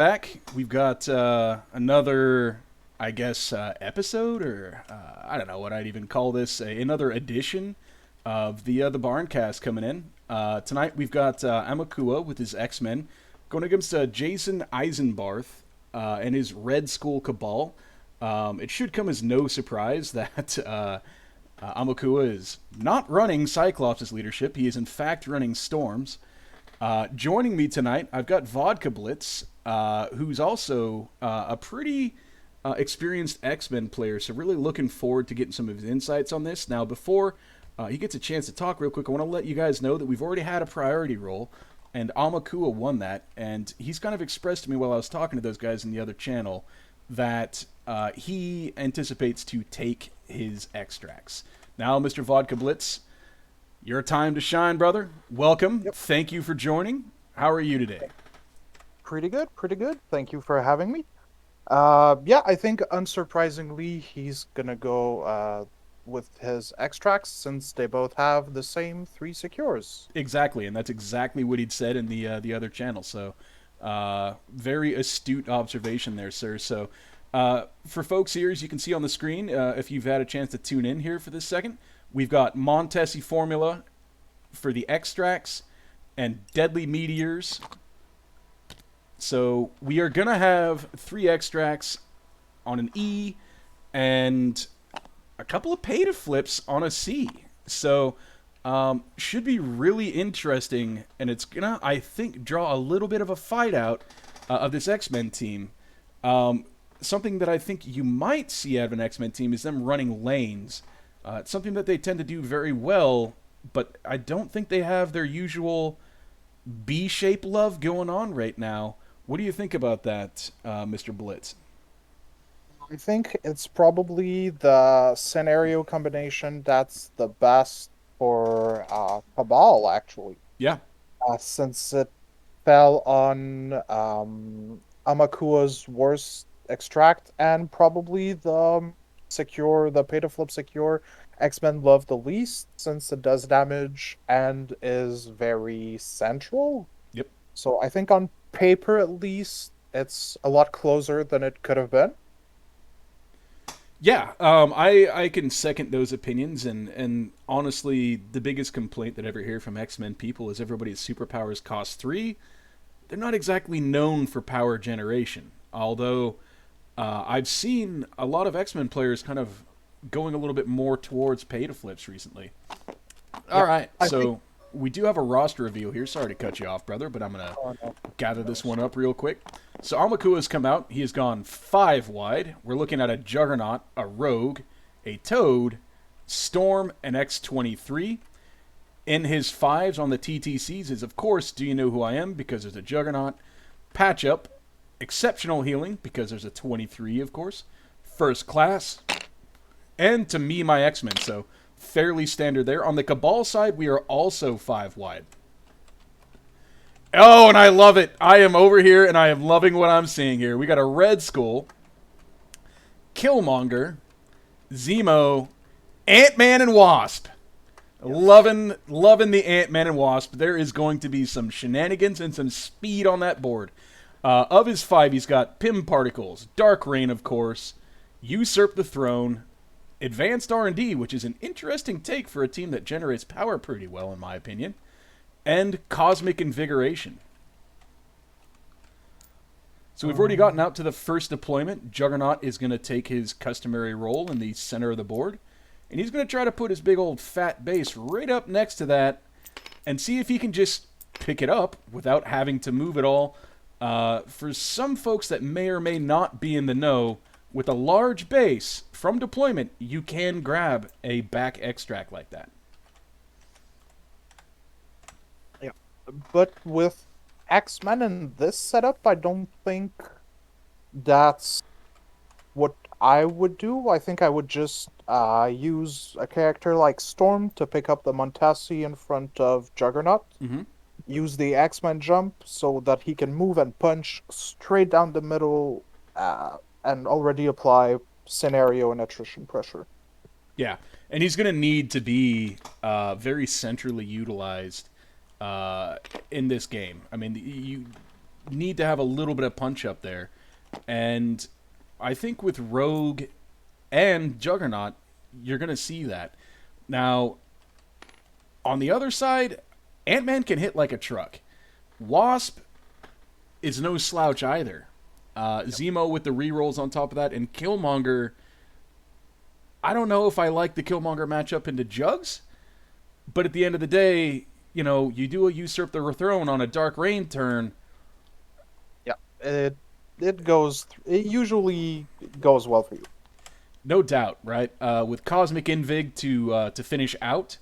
Back. We've got another, I guess, episode, or I don't know what I'd even call this. Another edition of the Barncast coming in. Tonight we've got Aumakua with his X-Men going against Jason Eisenbarth and his Red Skull Cabal. It should come as no surprise that Aumakua is not running Cyclops' leadership. He is in fact running Storm's. Joining me tonight, I've got Vodka Blitz, who's also a pretty experienced X-Men player, so really looking forward to getting some of his insights on this. Now, before he gets a chance to talk real quick, I want to let you guys know that we've already had a priority roll, and Aumakua won that, and he's kind of expressed to me while I was talking to those guys in the other channel that he anticipates to take his extracts. Now, Mr. Vodka Blitz, your time to shine, brother. Welcome. Yep. Thank you for joining. How are you today? Pretty good, pretty good. Thank you for having me. Yeah, I think unsurprisingly, he's gonna go with his extracts since they both have the same three secures. Exactly, and that's exactly what he'd said in the other channel. So, very astute observation there, sir. So, for folks here, as you can see on the screen, if you've had a chance to tune in here for this second, we've got Montesi Formula for the extracts and Deadly Meteors. So we are going to have 3 extracts on an E and a couple of pay to flips on a C. So should be really interesting, and it's going to, I think, draw a little bit of a fight out of this X-Men team. Something that I think you might see out of an X-Men team is them running lanes. It's something that they tend to do very well, but I don't think they have their usual B-shape love going on right now. What do you think about that, Mr. Blitz? I think it's probably the scenario combination that's the best for Cabal, actually, Yeah, since it fell on Amakua's worst extract and probably the pay to flip secure X-Men love the least since it does damage and is very central. yep. So I think on paper at least it's a lot closer than it could have been. Yeah, I can second those opinions, and honestly, the biggest complaint that I ever hear from X-Men people is everybody's superpowers cost 3. They're not exactly known for power generation, although I've seen a lot of X-Men players kind of going a little bit more towards pay-to-flips recently. All Yeah, right, I think. so we do have a roster reveal here. Sorry to cut you off, brother, but I'm going to Oh, no. gather this one up real quick. So Aumakua has come out. He has gone 5 wide. We're looking at a Juggernaut, a Rogue, a Toad, Storm, and X-23. In his 5s on the TTCs is, of course, Do You Know Who I Am? Because there's a Juggernaut. Patch Up, Exceptional Healing, because there's a 23, of course. First Class, and To Me, My X-Men. So fairly standard there. On the Cabal side, we are also 5 wide. Oh, and I love it. I am over here, and I am loving what I'm seeing here. We got a Red Skull, Killmonger, Zemo, Ant-Man, and Wasp. Loving the Ant-Man and Wasp. There is going to be some shenanigans and some speed on that board. Of his 5, he's got Pym Particles, Dark Reign, of course, Usurp the Throne, Advanced R&D, which is an interesting take for a team that generates power pretty well, in my opinion, and Cosmic Invigoration. So we've already gotten out to the first deployment. Juggernaut is going to take his customary role in the center of the board, and he's going to try to put his big old fat base right up next to that and see if he can just pick it up without having to move it all. For some folks that may or may not be in the know, with a large base from deployment, you can grab a back extract like that. Yeah. But with X-Men in this setup, I don't think that's what I would do. I think I would just use a character like Storm to pick up the Montesi in front of Juggernaut. Mm-hmm. Use the X-Men jump so that he can move and punch straight down the middle and already apply scenario and attrition pressure. Yeah, and he's going to need to be very centrally utilized in this game. I mean, need to have a little bit of punch up there. And I think with Rogue and Juggernaut, you're going to see that. Now, on the other side, Ant-Man can hit like a truck. Wasp is no slouch either. Zemo with the rerolls on top of that, and Killmonger. I don't know if I like the Killmonger matchup into Jugs, but at the end of the day, you do a Usurp the Throne on a Dark Reign turn. Yeah, it usually goes well for you. No doubt, right? With Cosmic Invig to finish out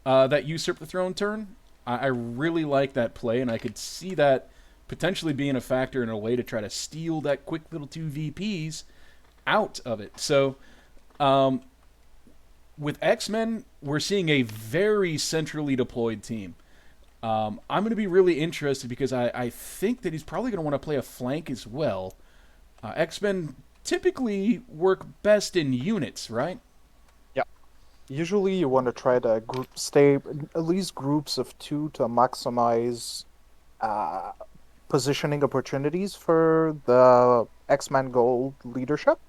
that Usurp the Throne turn, I really like that play, and I could see that potentially being a factor in a way to try to steal that quick little 2 VPs out of it. So, with X-Men, we're seeing a very centrally deployed team. I'm going to be really interested because I think that he's probably going to want to play a flank as well. X-Men typically work best in units, right? Yeah. Usually you want to try to stay at least groups of 2 to maximize uh, positioning opportunities for the X-Men Gold leadership.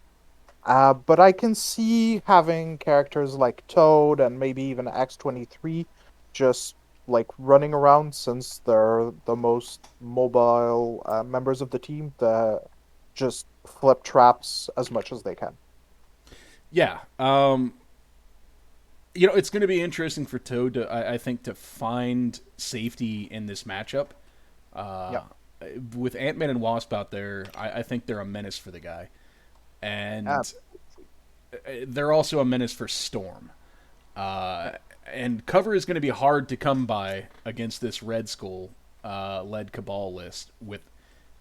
But I can see having characters like Toad and maybe even X-23 just like running around since they're the most mobile members of the team to just flip traps as much as they can. Yeah. It's going to be interesting for Toad I think, to find safety in this matchup. Uh, Yeah. with Ant-Man and Wasp out there, I think they're a menace for the guy. And they're also a menace for Storm. And cover is going to be hard to come by against this Red Skull led Cabal list with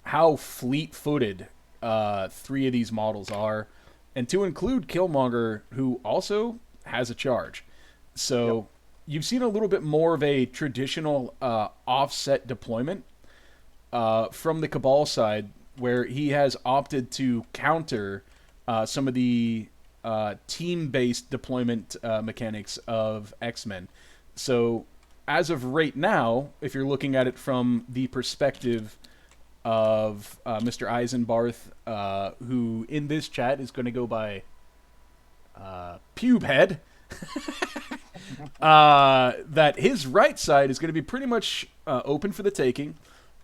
how fleet-footed 3 of these models are, and to include Killmonger, who also has a charge. So Yep. you've seen a little bit more of a traditional offset deployment from the Cabal side, where he has opted to counter some of the team-based deployment mechanics of X-Men. So, as of right now, if you're looking at it from the perspective of Mr. Eisenbarth, who in this chat is going to go by Pubehead, that his right side is going to be pretty much open for the taking.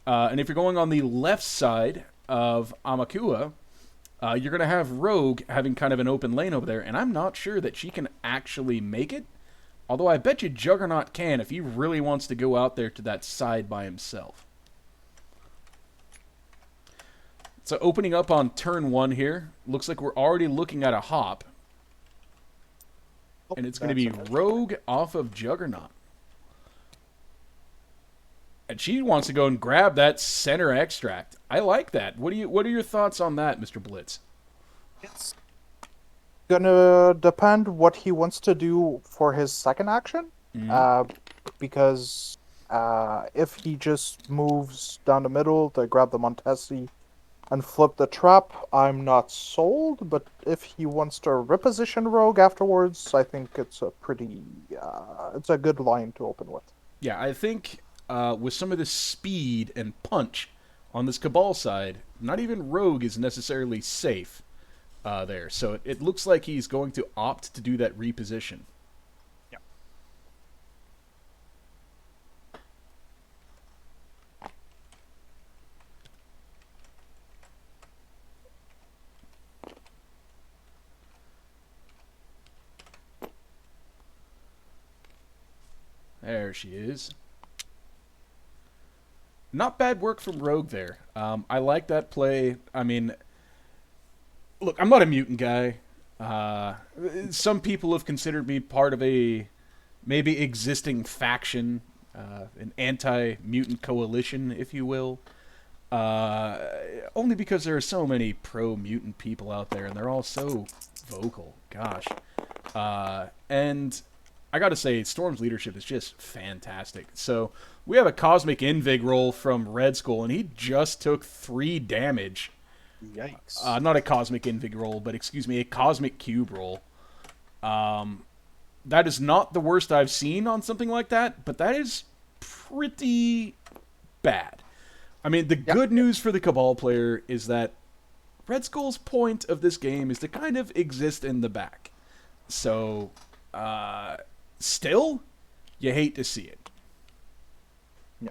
And if you're going on the left side of Aumakua, you're going to have Rogue having kind of an open lane over there, and I'm not sure that she can actually make it. Although I bet you Juggernaut can if he really wants to go out there to that side by himself. So opening up on turn 1 here, looks like we're already looking at a hop. And it's going to be Rogue off of Juggernaut. And she wants to go and grab that center extract. I like that. What are your thoughts on that, Mr. Blitz? It's gonna depend what he wants to do for his second action. Mm-hmm. Because if he just moves down the middle to grab the Montesi and flip the trap, I'm not sold. But if he wants to reposition Rogue afterwards, I think it's it's a good line to open with. Yeah, I think with some of the speed and punch on this Cabal side, not even Rogue is necessarily safe there. So it looks like he's going to opt to do that reposition. Yeah. There she is. Not bad work from Rogue there. I like that play. I mean, look, I'm not a mutant guy. Some people have considered me part of a maybe existing faction, an anti-mutant coalition, if you will. Only because there are so many pro-mutant people out there, and they're all so vocal. Gosh. And I gotta say, Storm's leadership is just fantastic. So we have a Cosmic Invig roll from Red Skull, and he just took 3 damage. Yikes. Not a Cosmic Invig roll, but excuse me, a Cosmic Cube roll. That is not the worst I've seen on something like that, but that is pretty bad. I mean, the Yeah. good news for the Cabal player is that Red Skull's point of this game is to kind of exist in the back. So, uh, still, you hate to see it. Yeah.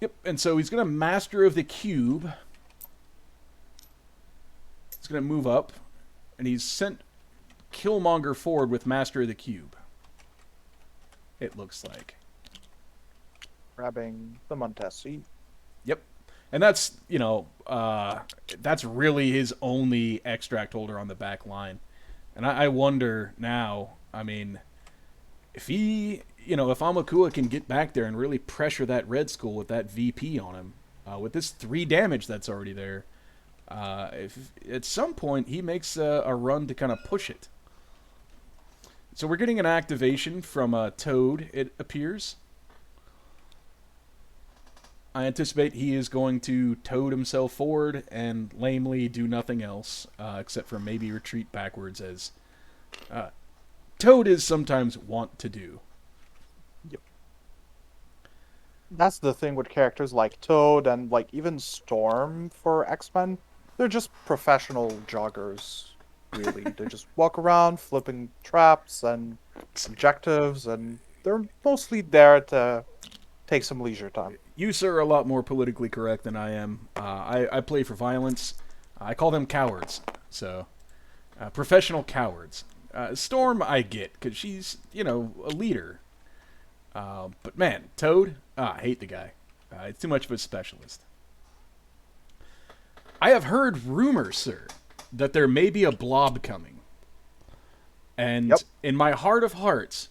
Yep, and so he's going to Master of the Cube. He's going to move up, and he's sent Killmonger forward with Master of the Cube. It looks like. Grabbing the Montesi. Yep. And that's, that's really his only extract holder on the back line. And I wonder now, I mean, if if Aumakua can get back there and really pressure that Red Skull with that VP on him, with this 3 damage that's already there, if at some point he makes a run to kind of push it. So we're getting an activation from Toad, it appears. I anticipate he is going to toad himself forward and lamely do nothing else, except for maybe retreat backwards, as Toad is sometimes wont to do. Yep. That's the thing with characters like Toad and like even Storm for X-Men. They're just professional joggers, really. They just walk around flipping traps and objectives, and they're mostly there to take some leisure time. You, sir, are a lot more politically correct than I am. I play for violence. I call them cowards. So, professional cowards. Storm, I get, because she's, a leader. But man, Toad, I hate the guy. It's too much of a specialist. I have heard rumors, sir, that there may be a blob coming. And Yep. in my heart of hearts,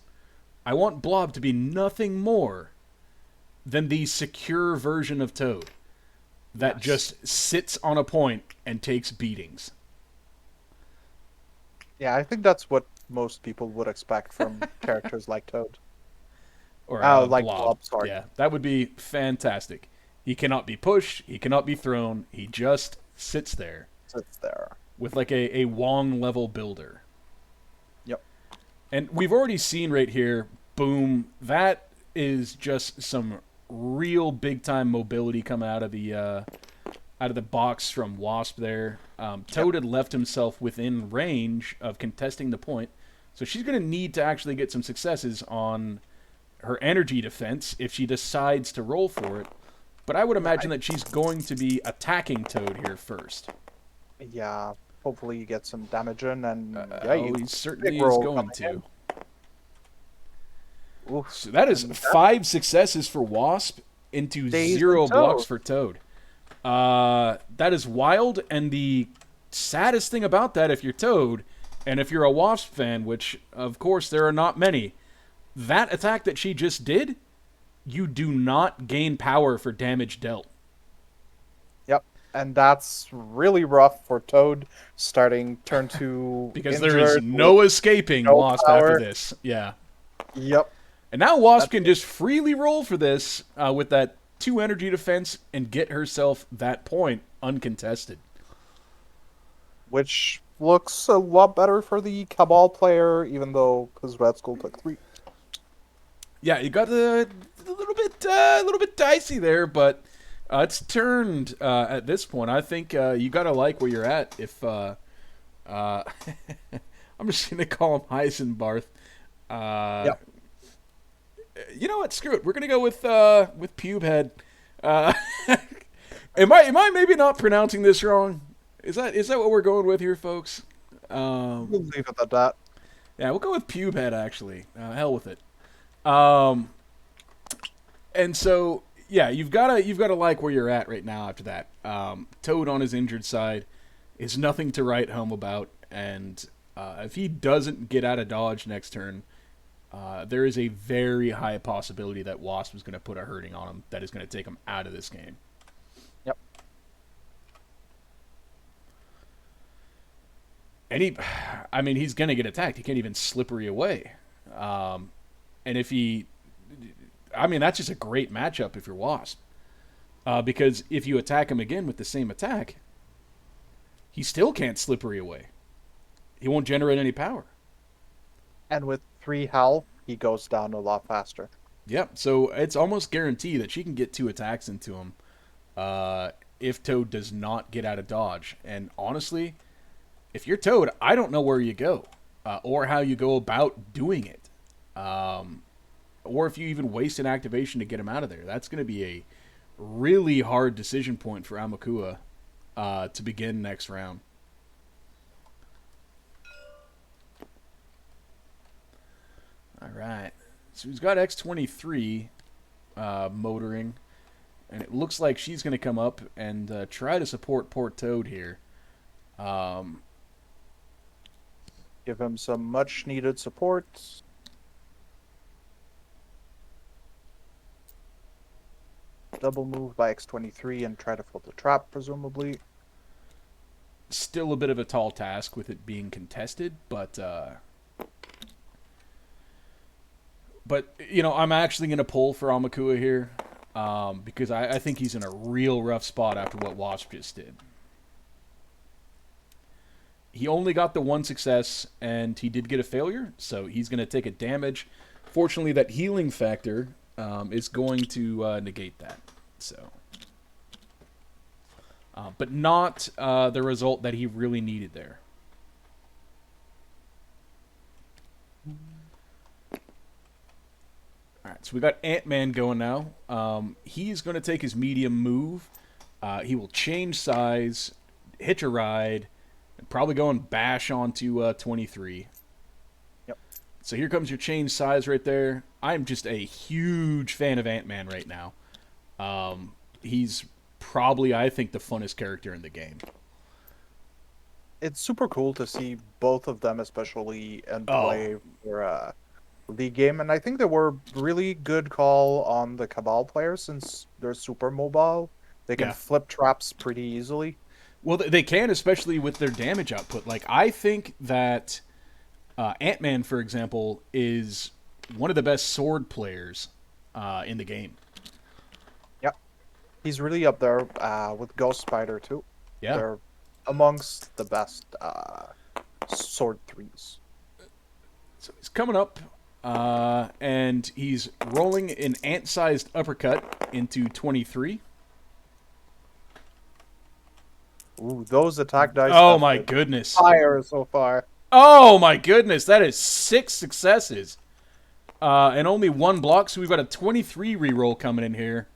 I want blob to be nothing more than the secure version of Toad that just sits on a point and takes beatings. Yeah, I think that's what most people would expect from characters like Toad. Or Like Blob. Blob, sorry. Yeah, that would be fantastic. He cannot be pushed. He cannot be thrown. He just sits there Sits there. with like a Wong level builder. Yep. And we've already seen right here, boom, that is just some real big time mobility coming out of the box from Wasp there. Toad had left himself within range of contesting the point, so she's going to need to actually get some successes on her energy defense if she decides to roll for it. But I would imagine that she's going to be attacking Toad here first. Yeah, hopefully you get some damage in, and He certainly is roll going coming to. in. Oof. So that is 5 successes for Wasp into Dazed 0 and blocks Toad. for Toad. That is wild, and the saddest thing about that, if you're Toad, and if you're a Wasp fan, which, of course, there are not many, that attack that she just did, you do not gain power for damage dealt. Yep, and that's really rough for Toad starting turn 2 Because there is injured no with escaping no Wasp power. after this. Yeah. Yep. And now Wasp can just freely roll for this with that 2 energy defense and get herself that point uncontested. Which looks a lot better for the Cabal player, even though his Red Skull took 3. Yeah, you got a little bit dicey there, but it's turned at this point. I think you got to like where you're at. If I'm just gonna call him Eisenbarth. Yep. You know what? Screw it. We're gonna go with Pubehead. Am I maybe not pronouncing this wrong? Is that what we're going with here, folks? We'll leave it at that. Yeah, we'll go with Pubehead, actually. Hell with it. And so, yeah, you've gotta like where you're at right now after that. Toad on his injured side is nothing to write home about, and if he doesn't get out of dodge next turn, there is a very high possibility that Wasp is going to put a hurting on him that is going to take him out of this game. Yep. And he's going to get attacked. He can't even slippery away. And if that's just a great matchup if you're Wasp. Because if you attack him again with the same attack, he still can't slippery away. He won't generate any power. And with 3 health, he goes down a lot faster. Yep. So it's almost guaranteed that she can get 2 attacks into him uh, if Toad does not get out of dodge. And honestly, if you're Toad, I don't know where you go or how you go about doing it. Or if you even waste an activation to get him out of there. That's going to be a really hard decision point for Aumakua to begin next round. All right. So he's got X23 motoring, and it looks like she's going to come up and try to support poor Toad here. Give him some much needed support. Double move by X23 and try to flip the trap, presumably. Still a bit of a tall task with it being contested, but you know, I'm actually going to pull for Aumakua here because I think he's in a real rough spot after what Wasp just did. He only got the 1 success, and he did get a failure, so he's going to take a damage. Fortunately, that healing factor is going to negate that. So, but not the result that he really needed there. All right, so we got Ant-Man going now. He's going to take his medium move. He will change size, hitch a ride, and probably go and bash onto 23. Yep. So here comes your change size right there. I'm just a huge fan of Ant-Man right now. He's probably, I think, the funnest character in the game. It's super cool to see both of them, especially in play for the game. And I think they were really good call on the Cabal players since they're super mobile. They can flip traps pretty easily. Well, they can, especially with their damage output. Like, I think that Ant-Man, for example, is one of the best sword players in the game. Yep. He's really up there with Ghost Spider, too. Yeah. They're amongst the best sword threes. So he's coming up, and he's rolling an ant-sized uppercut into 23. Ooh, those attack dice. Oh my goodness! Fire so far. Oh my goodness! That is 6 successes, and only 1 block. So we've got a 23 reroll coming in here.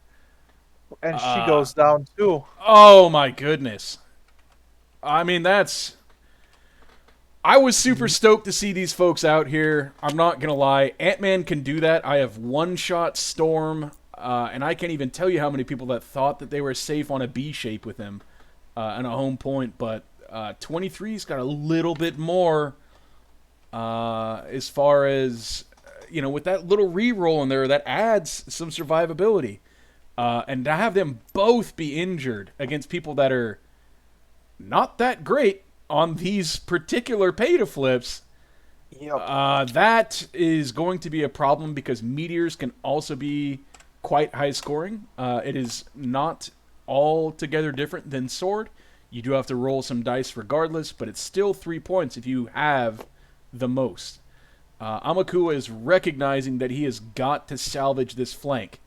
And she goes down too. Oh my goodness! I mean, I was super stoked to see these folks out here. I'm not gonna lie, Ant-Man can do that. I have one-shot Storm, and I can't even tell you how many people that thought that they were safe on a B shape with him. And a home point, but 23's got a little bit more as far as, you know, with that little reroll in there, that adds some survivability. And to have them both be injured against people that are not that great on these particular pay-to-flips, that is going to be a problem because meteors can also be quite high scoring. It is not altogether different than sword. You do have to roll some dice regardless, but it's still 3 points if you have the most. Aumakua is recognizing that he has got to salvage this flank.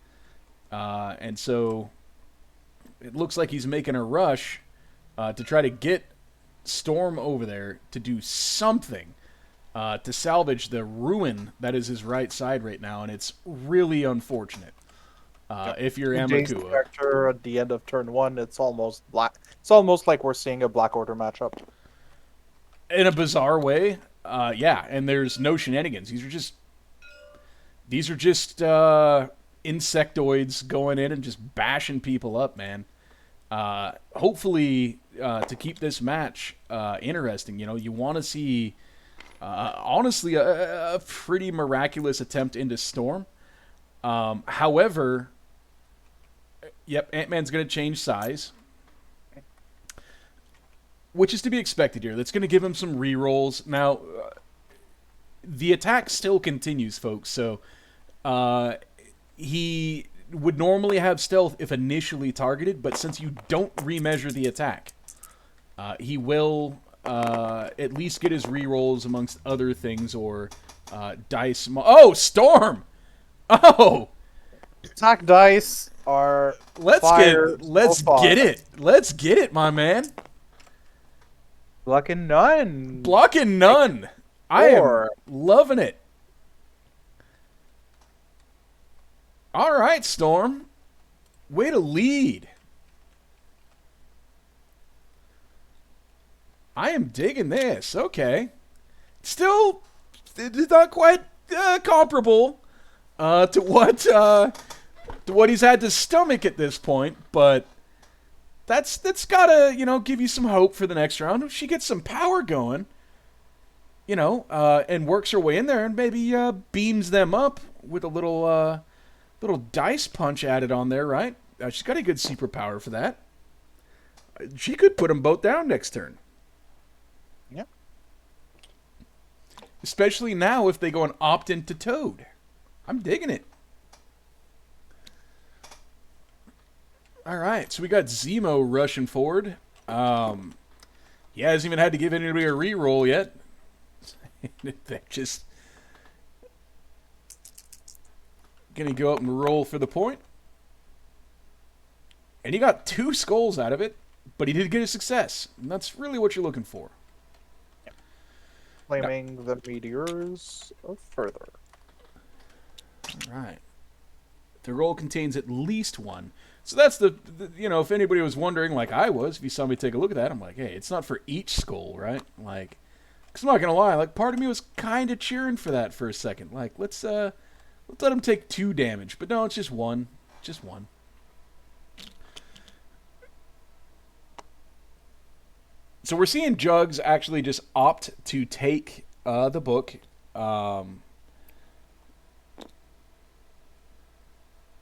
And so it looks like he's making a rush to try to get Storm over there to do something to salvage the ruin that is his right side right now, and it's really unfortunate. If you're Aumakua, character at the end of turn 1, it's almost black. It's almost like we're seeing a Black Order matchup. In a bizarre way, yeah. And there's no shenanigans. These are just insectoids going in and just bashing people up, man. Hopefully, to keep this match interesting, you know, you want to see, honestly, a pretty miraculous attempt into Storm. However, yep, Ant-Man's going to change size, which is to be expected here. That's going to give him some rerolls. Now, the attack still continues, folks, so he would normally have stealth if initially targeted, but since you don't remeasure the attack, he will at least get his rerolls amongst other things, or Dice. Oh, Storm. Oh, Attack dice are fire so let's far. get it. Let's get it, my man. Luck and none. Blocking none. I am 4. loving it. All right, Storm. Way to lead. I am digging this. Okay. Still, it's not quite comparable to what he's had to stomach at this point, but that's gotta give you some hope for the next round. If she gets some power going, and works her way in there and maybe beams them up with a little dice punch added on there, right? She's got a good superpower for that. She could put them both down next turn. Yep. Especially now if they go and opt into Toad. I'm digging it. All right, so we got Zemo rushing forward. He hasn't even had to give anybody a reroll yet. They're just gonna go up and roll for the point. And he got 2 skulls out of it, but he did get a success. And that's really what you're looking for. Flaming the meteors further. All right. The roll contains at least 1. So that's the if anybody was wondering, like I was, if you saw me take a look at that, I'm like, hey, it's not for each skull, right? Like, because I'm not going to lie, like, part of me was kind of cheering for that for a second. Like, let's let him take 2 damage. But no, it's just 1. Just 1. So we're seeing Jugs actually just opt to take the book,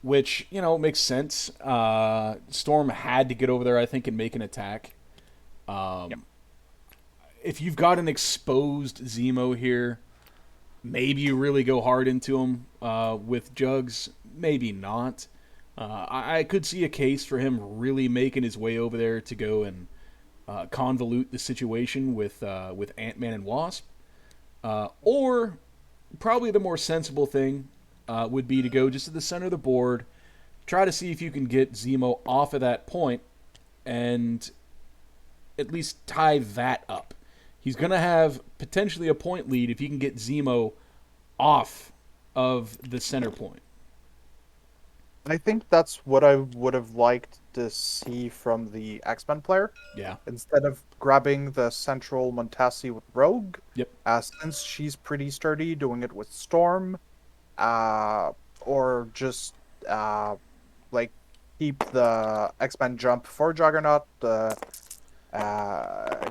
which, makes sense. Storm had to get over there, I think, and make an attack. Yep. If you've got an exposed Zemo here, maybe you really go hard into him with Jugs. Maybe not. I could see a case for him really making his way over there to go and convolute the situation with Ant-Man and Wasp. Or probably the more sensible thing would be to go just to the center of the board, try to see if you can get Zemo off of that point, and at least tie that up. He's going to have potentially a point lead if you can get Zemo off of the center point. I think that's what I would have liked to see from the X-Men player. Yeah. Instead of grabbing the central Montasi with Rogue. Yep. Since she's pretty sturdy, doing it with Storm. Or just, keep the X-Men jump for Juggernaut.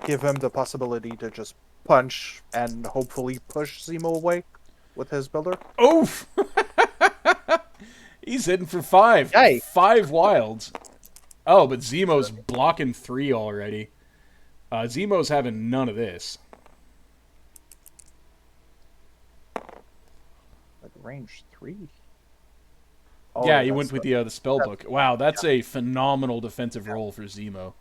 Give him the possibility to just punch and hopefully push Zemo away with his builder. Oof! He's hitting for 5. Yay. 5 wilds. Oh, but Zemo's blocking 3 already. Zemo's having none of this. Like range 3? Yeah, he went with the spell book. Wow, that's a phenomenal defensive roll for Zemo.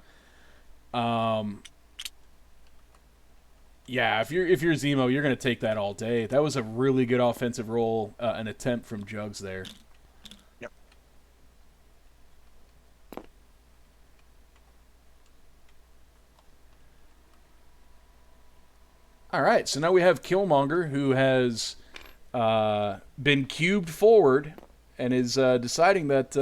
Yeah, if you're Zemo, you're gonna take that all day. That was a really good offensive roll, an attempt from Jugs there. Yep. All right, so now we have Killmonger, who has been cubed forward and is deciding that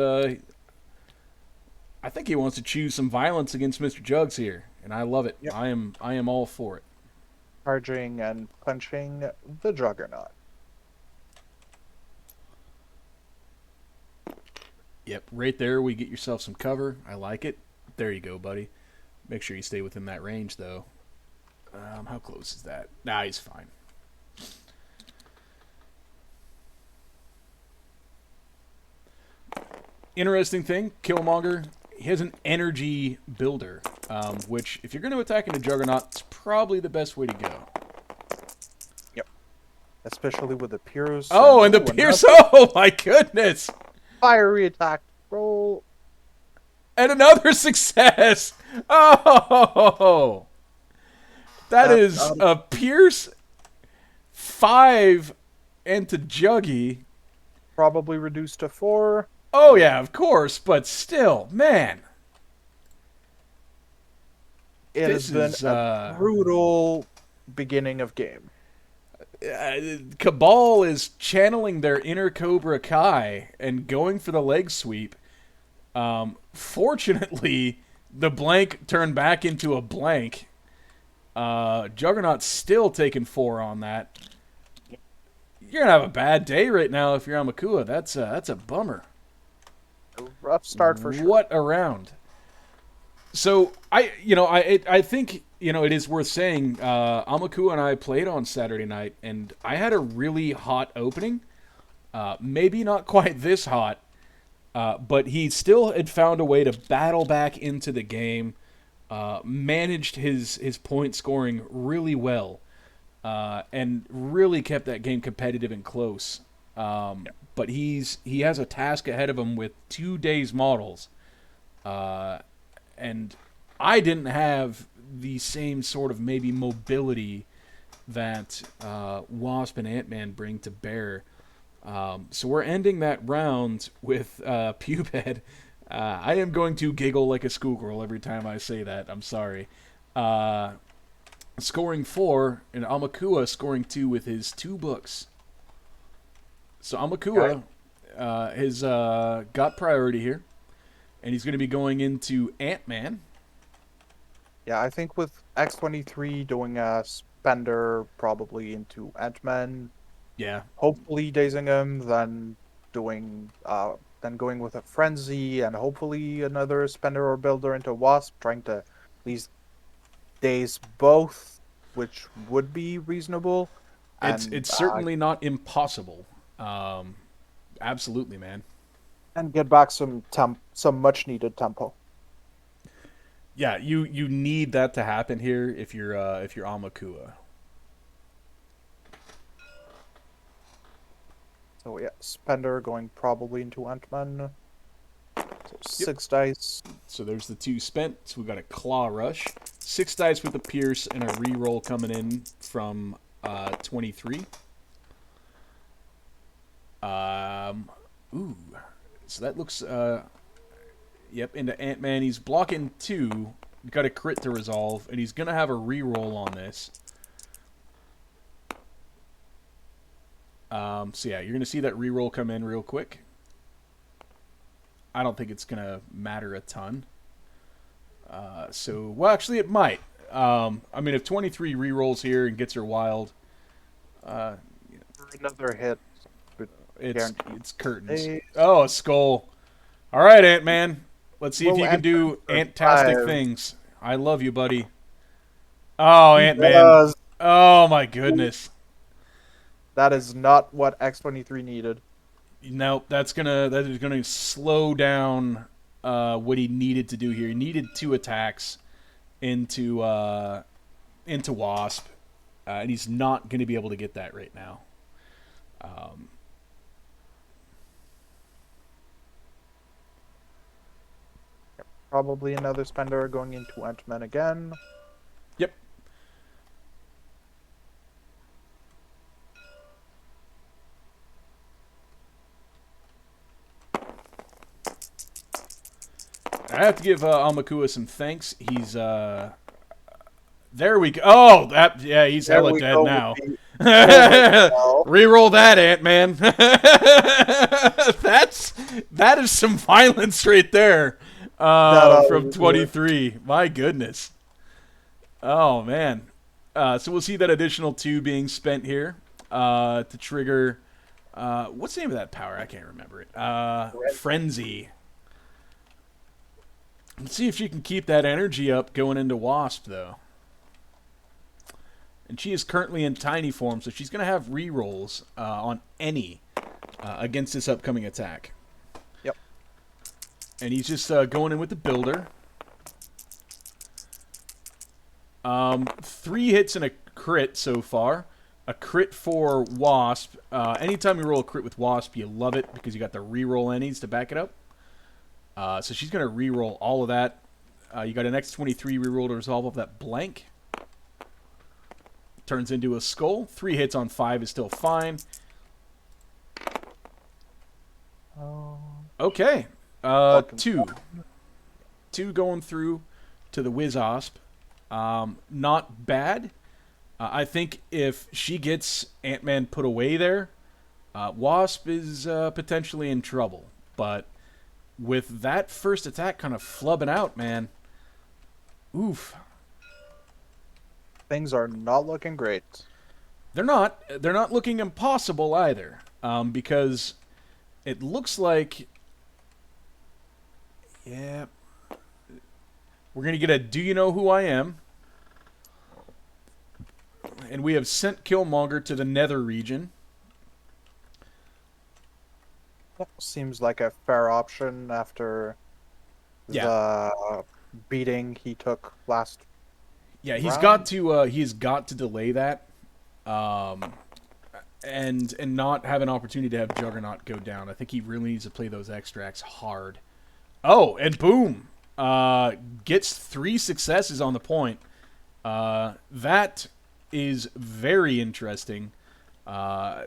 I think he wants to choose some violence against Mr. Jugs here, and I love it. Yep. I am all for it. Charging and punching the Juggernaut. Yep, right there we get yourself some cover. I like it. There you go, buddy. Make sure you stay within that range, though. How close is that? Nah, he's fine. Interesting thing, Killmonger, he has an energy builder, which, if you're going to attack into Juggernaut, it's probably the best way to go. Yep. Especially with the Pierce. Oh, and the Pierce! Oh, my goodness! Fiery attack roll. And another success! Oh! That is a Pierce 5 and to Juggy. Probably reduced to 4. Oh yeah, of course, but still, man, It has this been is a brutal beginning of game. Cabal is channeling their inner Cobra Kai and going for the leg sweep. Fortunately, the blank turned back into a blank. Juggernaut's still taking 4 on that. You're gonna have a bad day right now if you're Aumakua. That's a bummer. A rough start for sure. What a round. So I think it is worth saying. Aumakua and I played on Saturday night, and I had a really hot opening. Maybe not quite this hot, but he still had found a way to battle back into the game. Managed his point scoring really well, and really kept that game competitive and close. But he has a task ahead of him with 2 days models, and I didn't have the same sort of maybe mobility that Wasp and Ant-Man bring to bear. So we're ending that round with Pubed. I am going to giggle like a schoolgirl every time I say that. I'm sorry. Scoring 4, and Aumakua scoring 2 with his 2 books. So Aumakua has got priority here, and he's going to be going into Ant-Man. Yeah, I think with X23 doing a spender probably into Ant-Man, Yeah. hopefully dazing him, then going with a frenzy and hopefully another spender or builder into Wasp, trying to at least daze both, which would be reasonable. It's certainly not impossible. Absolutely, man. And get back some much needed tempo. Yeah, you need that to happen here if you're Aumakua. So yeah, spender going probably into Ant-Man. So 6 dice. So there's the 2 spent. So we got a Claw Rush, 6 dice with a Pierce, and a reroll coming in from 23. Ooh, so that looks yep, into Ant-Man. He's blocking 2. Got a crit to resolve, and he's gonna have a reroll on this. So yeah, you're gonna see that reroll come in real quick. I don't think it's gonna matter a ton. Well, actually, it might. I mean, if 23 rerolls here and gets her wild, Another hit. it's curtains. Oh, a skull. All right, Ant-Man. Let's see if you can do Ant-tastic things. I love you, buddy. Oh, Ant-Man. Oh, my goodness. That is not what X23 needed. Nope, that is gonna slow down what he needed to do here. He needed 2 attacks into Wasp, and he's not going to be able to get that right now. Probably another spender going into Ant-Man again. Yep. I have to give Aumakua some thanks. He's there we go. Oh, he's hella dead now. Reroll that, Ant-Man. that is some violence right there. From 23. My goodness. Oh, man. So we'll see that additional 2 being spent here to trigger... what's the name of that power? I can't remember it. Frenzy. Let's see if she can keep that energy up going into Wasp, though. And she is currently in tiny form, so she's going to have rerolls on any against this upcoming attack. Yep. And he's just going in with the builder. 3 hits and a crit so far. A crit for Wasp. Anytime you roll a crit with Wasp, you love it because you got the reroll annies to back it up. So she's going to reroll all of that. You got an X23 reroll to resolve of that blank. Turns into a skull. 3 hits on 5 is still fine. Okay. Plucking Two. Two going through to the Wizosp. Not bad. I think if she gets Ant-Man put away there, Wasp is potentially in trouble. But with that first attack kind of flubbing out, man, oof. things are not looking great. They're not. They're not looking impossible either, because it looks like, yeah, we're gonna get a "Do you know who I am?" And we have sent Killmonger to the Nether region. Seems like a fair option after Yeah, the beating he took last yeah, round. he's got to delay that, um, and not have an opportunity to have Juggernaut go down. I think he really needs to play those extracts hard. Oh, and boom, gets 3 successes on the point. That is very interesting.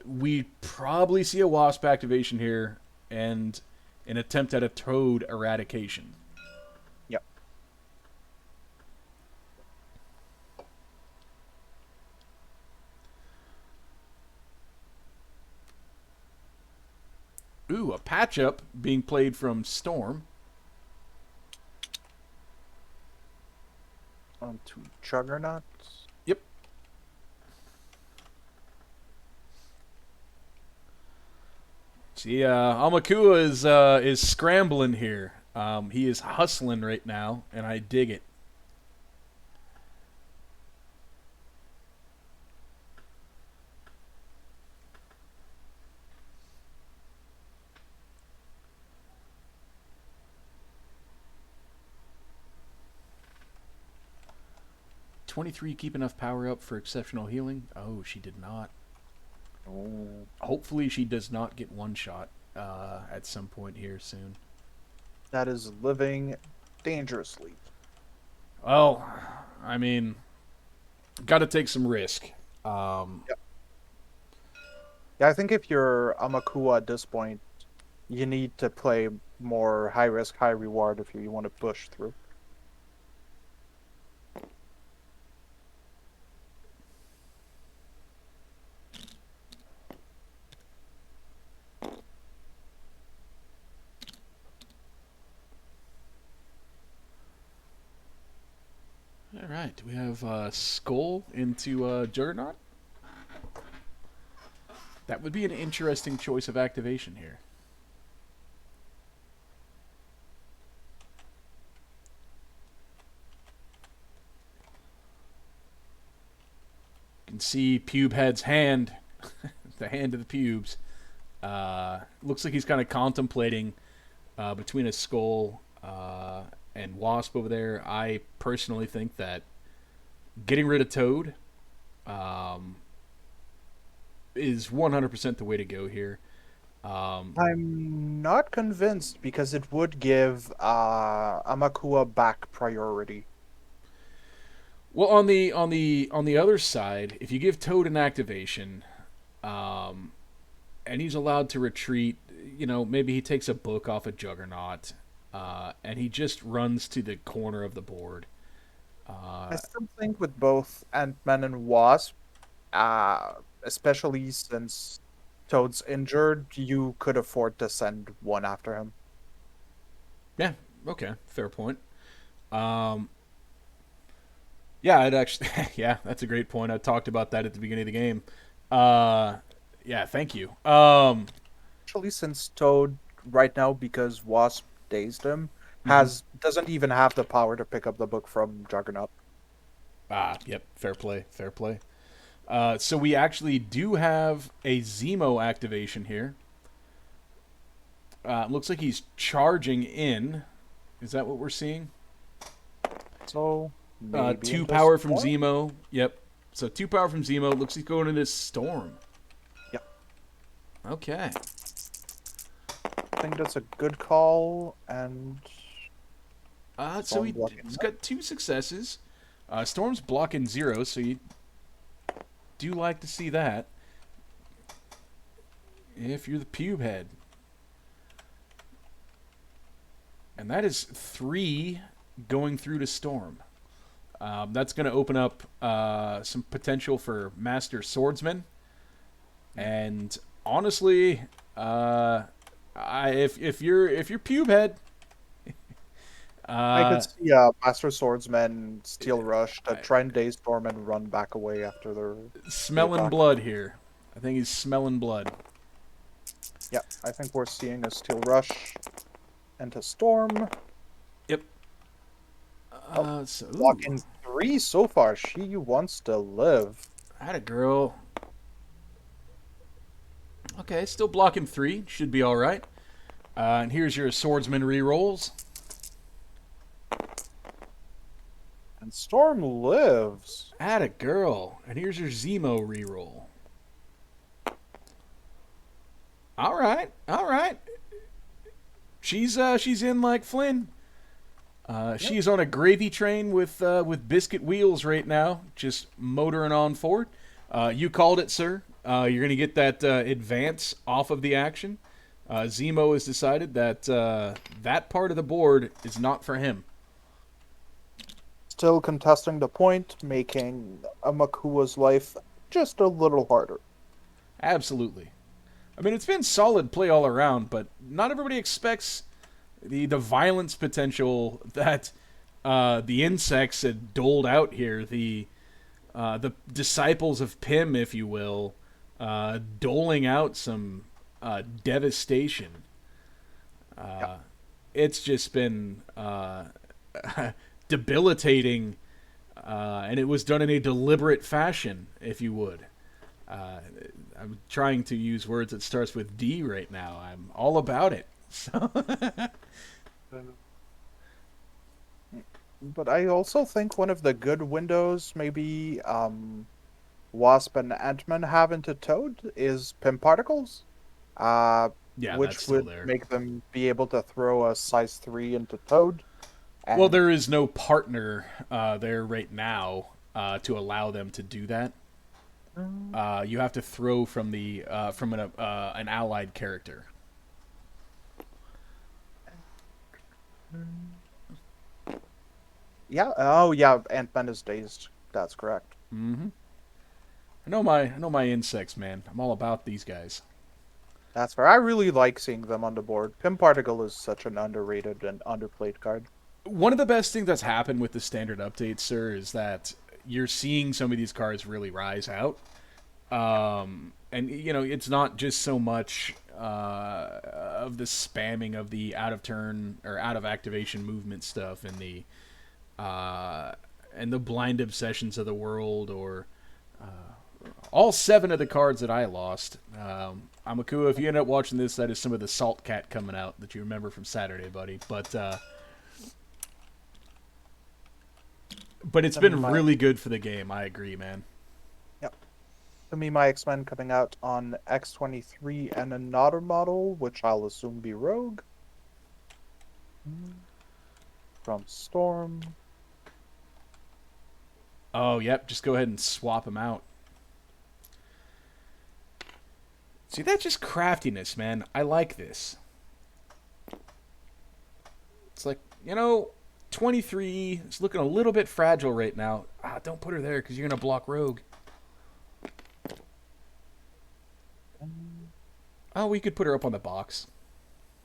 We probably see a Wasp activation here and an attempt at a Toad eradication. Yep. Ooh, a patch up being played from Storm. Onto Juggernaut. Yep. See, Aumakua is scrambling here. He is hustling right now, and I dig it. "23 keep enough power up for exceptional healing." Oh, she did not. Oh, Hopefully, she does not get one shot at some point here soon. that is living dangerously. Well, I mean, got to take some risk. Yep. Yeah, I think if you're Aumakua at this point, you need to play more high risk, high reward if you want to push through. All right, we have Skull into Juggernaut. That would be an interesting choice of activation here. You can see Pubehead's hand, the hand of the pubes. Looks like he's kind of contemplating between a Skull and Wasp over there. I personally think that getting rid of Toad is 100% the way to go here. I'm not convinced because it would give Aumakua back priority. Well, on the other side, if you give Toad an activation, and he's allowed to retreat, maybe he takes a book off a Juggernaut, and he just runs to the corner of the board. I still think with both Ant-Man and Wasp, especially since Toad's injured, you could afford to send one after him. Yeah, okay, fair point. Um, yeah, I'd actually, yeah, that's a great point. I talked about that at the beginning of the game. Uh, yeah, thank you. Especially since Toad right now, because Wasp dazed him, Mhm. has doesn't even have the power to pick up the book from Juggernaut. Yep, fair play, fair play. So we actually do have a Zemo activation here. Looks like he's charging in. Is that what we're seeing? So maybe Two into power from Storm? Zemo. Yep. So 2 power from Zemo. Looks like he's going into Storm. Yep. Okay. I think that's a good call, and So Storm blocking he's that. got 2 successes. Storm's blocking 0, so you do like to see that. If you're the pube head. And that is 3 going through to Storm. That's going to open up some potential for Master Swordsman. And honestly, if you're pube head, I could uh, see Master Swordsman, Steel Rush to try and Daystorm and run back away after the smelling attack. blood here. I think he's smelling blood. Yeah, I think we're seeing a Steel Rush into Storm. Yep. Oh, So blocking 3 so far. She wants to live. had a girl. Okay, still blocking 3. Should be all right. And here's your swordsman rerolls. And Storm lives. Had a girl. And here's your Zemo reroll. All right, all right. She's in like Flynn. She's on a gravy train with biscuit wheels right now, just motoring on forward. You called it, sir. You're going to get that advance off of the action. Zemo has decided that that part of the board is not for him. Still contesting the point, making Aumakua's life just a little harder. Absolutely. I mean, it's been solid play all around, but not everybody expects the violence potential that the insects had doled out here. The disciples of Pym, if you will, doling out some devastation. Yeah. It's just been debilitating, and it was done in a deliberate fashion, if you would. I'm trying to use words that starts with D right now. I'm all about it. So But I also think one of the good windows maybe Wasp and Ant-Man have into Toad is Pym Particles. yeah, that's Which still would there. make them be able to throw a size 3 into Toad. Well, And there is no partner there right now to allow them to do that. You have to throw from an allied character. yeah, oh yeah, Ant-Man is dazed. That's correct. Mm-hmm. I know my insects, man. I'm all about these guys. That's fair. I really like seeing them on the board. Pym Particle is such an underrated and underplayed card. One of the best things that's happened with the standard update, sir, is that you're seeing some of these cards really rise out. And you know, it's not just so much of the spamming of the out of turn or out of activation movement stuff and the blind obsessions of the world, or all 7 of the cards that I lost. Aumakua, if you end up watching this, that is some of the Salt Cat coming out that you remember from Saturday, buddy. But it's been really good for the game. I agree, man. Yep. To me, my X-Men coming out on X-23 and another model, which I'll assume be Rogue. From Storm. Oh, yep. Just go ahead and swap them out. See, that's just craftiness, man. I like this. It's like, 23 is looking a little bit fragile right now. Don't put her there because you're going to block Rogue. Oh, we could put her up on the box.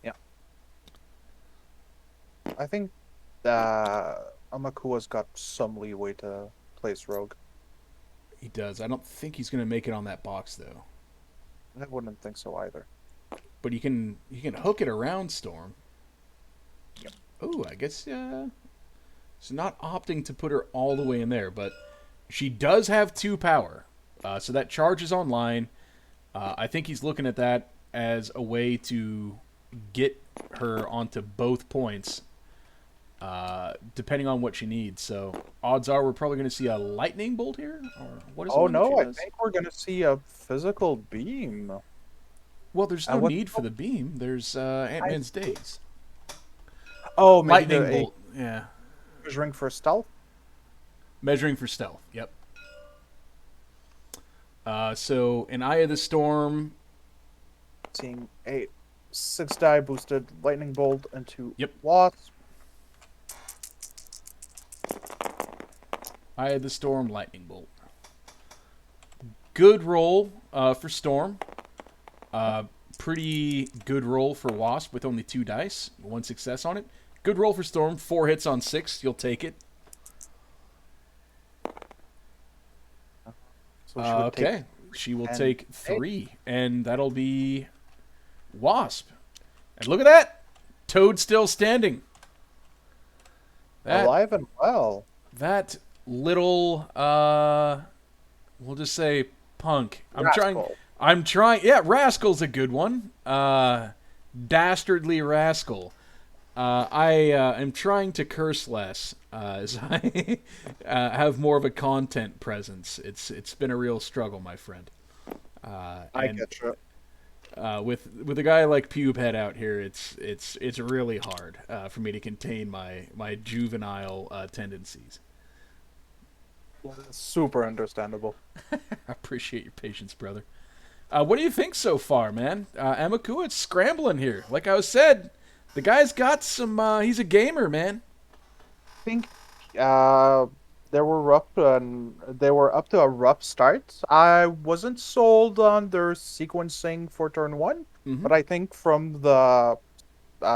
Yeah. I think Aumakua's got some leeway to place Rogue. He does. I don't think he's going to make it on that box, though. I wouldn't think so either. But you can hook it around Storm. Yep. Oh, I guess it's not opting to put her all the way in there, but she does have 2 power, so that charge is online. I think he's looking at that as a way to get her onto both points, depending on what she needs. So odds are we're probably going to see a lightning bolt here, or what is? Oh no, I think we're going to see a physical beam. Well, there's no need for the beam. There's Ant-Man's days. Oh, maybe lightning bolt. Yeah. Measuring for stealth. Measuring for stealth. Yep. So in Eye of the Storm, seeing a 6 die boosted lightning bolt into Yep. Wasp. Eye of the Storm, Lightning Bolt. Good roll for Storm. Pretty good roll for Wasp with only 2 dice. 1 success on it. Good roll for Storm. 4 hits on 6. You'll take it. So she would take Okay. She will and take 3. And that'll be Wasp. And look at that! Toad still standing. alive and well. That little we'll just say punk. Rascal. I'm trying yeah, Rascal's a good one. Dastardly Rascal. I am trying to curse less as I have more of a content presence. It's been a real struggle, my friend. I And get you. with a guy like Pubehead out here, it's really hard for me to contain my juvenile tendencies. Super understandable. I appreciate your patience, brother. What do you think so far, man? Aumakua, it's scrambling here. Like I said, the guy's got some. He's a gamer, man. I think they were up to a rough start. I wasn't sold on their sequencing for turn one, Mm-hmm. but I think from the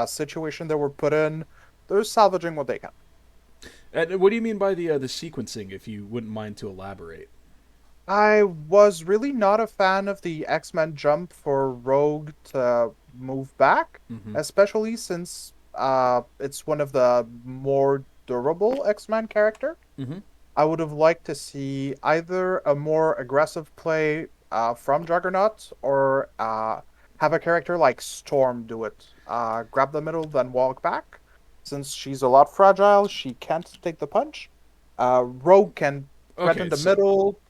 situation they were put in, they're salvaging what they can. And what do you mean by the sequencing? If you wouldn't mind to elaborate. I was really not a fan of the X-Men jump for Rogue to move back, Mm-hmm. especially since it's one of the more durable X-Men character. Mm-hmm. I would have liked to see either a more aggressive play from Juggernaut or have a character like Storm do it. Grab the middle, then walk back. Since she's a lot fragile, she can't take the punch. Rogue can threaten Okay, the so middle,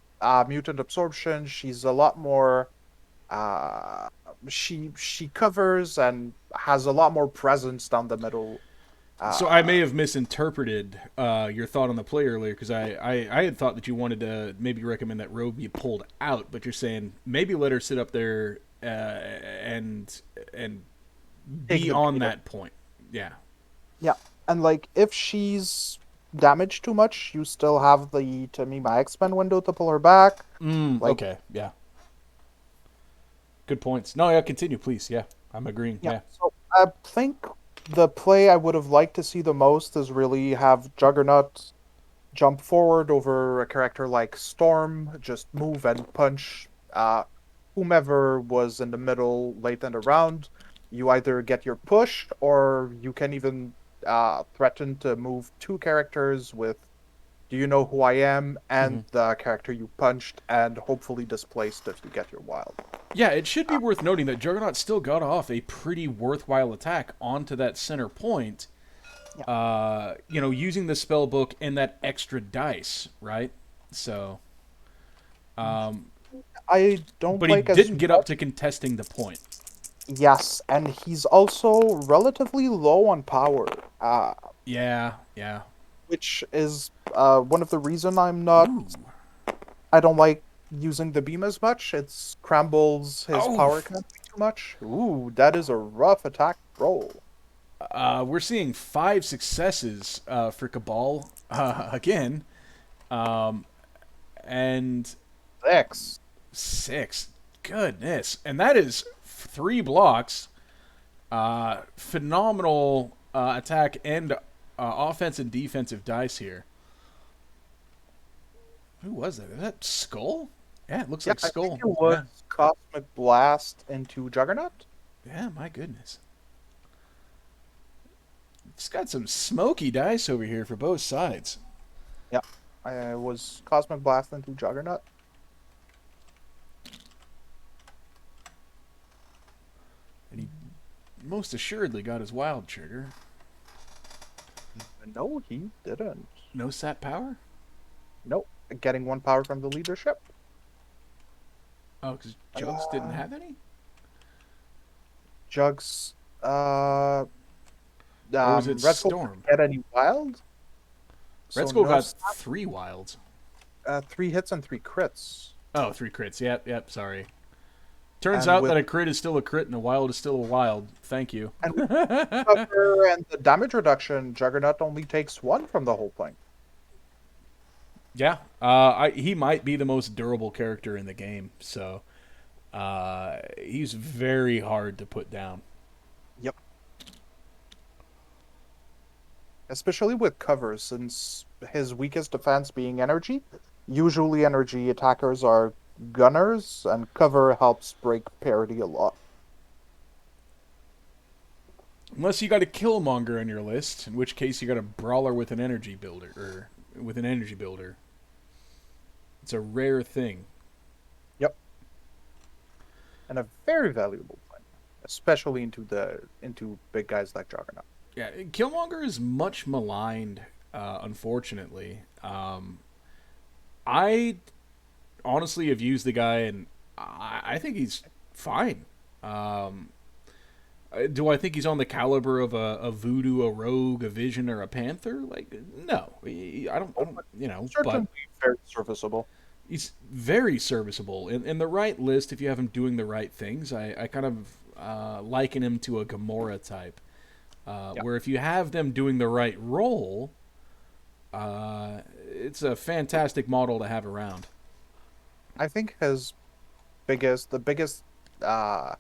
mutant absorption. She's a lot more. Uh, she covers and has a lot more presence down the middle. so I may Uh, have misinterpreted your thought on the play earlier because I had thought that you wanted to maybe recommend that Rogue be pulled out, but you're saying maybe let her sit up there and take be the on beater. that point. Yeah. Yeah, and like if she's damaged too much, you still have the to me my X-Men window to pull her back. Like Okay. Yeah. Good points. No, yeah. Continue, please. Yeah, I'm agreeing. yeah, Yeah. so I think the play I would have liked to see the most is really have Juggernaut jump forward over a character like Storm, just move and punch whomever was in the middle late in the round. You either get your push or you can even threaten to move 2 characters with Do you know who I am? Hmm. And the character you punched, and hopefully displaced if you get your wild. Yeah, it should be worth noting that Juggernaut still got off a pretty worthwhile attack onto that center point. Yeah. Using the spell book and that extra dice, right? So, I don't but he like as didn't get up much. to contesting the point. Yes, and he's also relatively low on power, Yeah, yeah. which is one of the reason Ooh. I don't like using the beam as much. It scrambles his Oh, power canopy too much. Ooh, that is a rough attack roll. we're seeing 5 successes for Cabal again, and 6. 6. Goodness, and that is 3 blocks. Phenomenal attack and offense and defensive dice here. Who was that? Is that Skull? Yeah, it looks Yeah, like I think Skull. it was Yeah. Cosmic Blast into Juggernaut. Yeah, my goodness. It's got some smoky dice over here for both sides. Yeah, I was Cosmic Blast into Juggernaut. And he most assuredly got his wild trigger. No, he didn't. No sap power? Nope. Getting 1 power from the leadership. Oh, because Jugs didn't Uh, have any? Jugs. Or was it Red Skull didn't Storm? get any wild. Red So Skull no got 3 wilds. 3 hits and 3 crits. Oh, 3 crits. Yep, sorry. Turns And out with that a crit is still a crit and a wild is still a wild. Thank you. and with cover and the damage reduction, Juggernaut only takes 1 from the whole thing. Yeah, he might be the most durable character in the game, so he's very hard to put down. Yep. Especially with cover, since his weakest defense being energy. Usually, energy attackers are gunners, and cover helps break parity a lot. Unless you got a Killmonger on your list, in which case you got a brawler with an energy builder, or with an energy builder. It's a rare thing. Yep, and a very valuable one, especially into big guys like Juggernaut. Yeah, Killmonger is much maligned, unfortunately. I honestly have used the guy, and I think he's fine. Um, do I think he's on the caliber of a Voodoo, a Rogue, a Vision, or a Panther? Like, no, I don't. I Oh, don't. but But certainly very serviceable. he's very serviceable in the right list. If you have him doing the right things, I kind of liken him to a Gamora type, Yeah, where if you have them doing the right role, it's a fantastic model to have around. I think the biggest uh,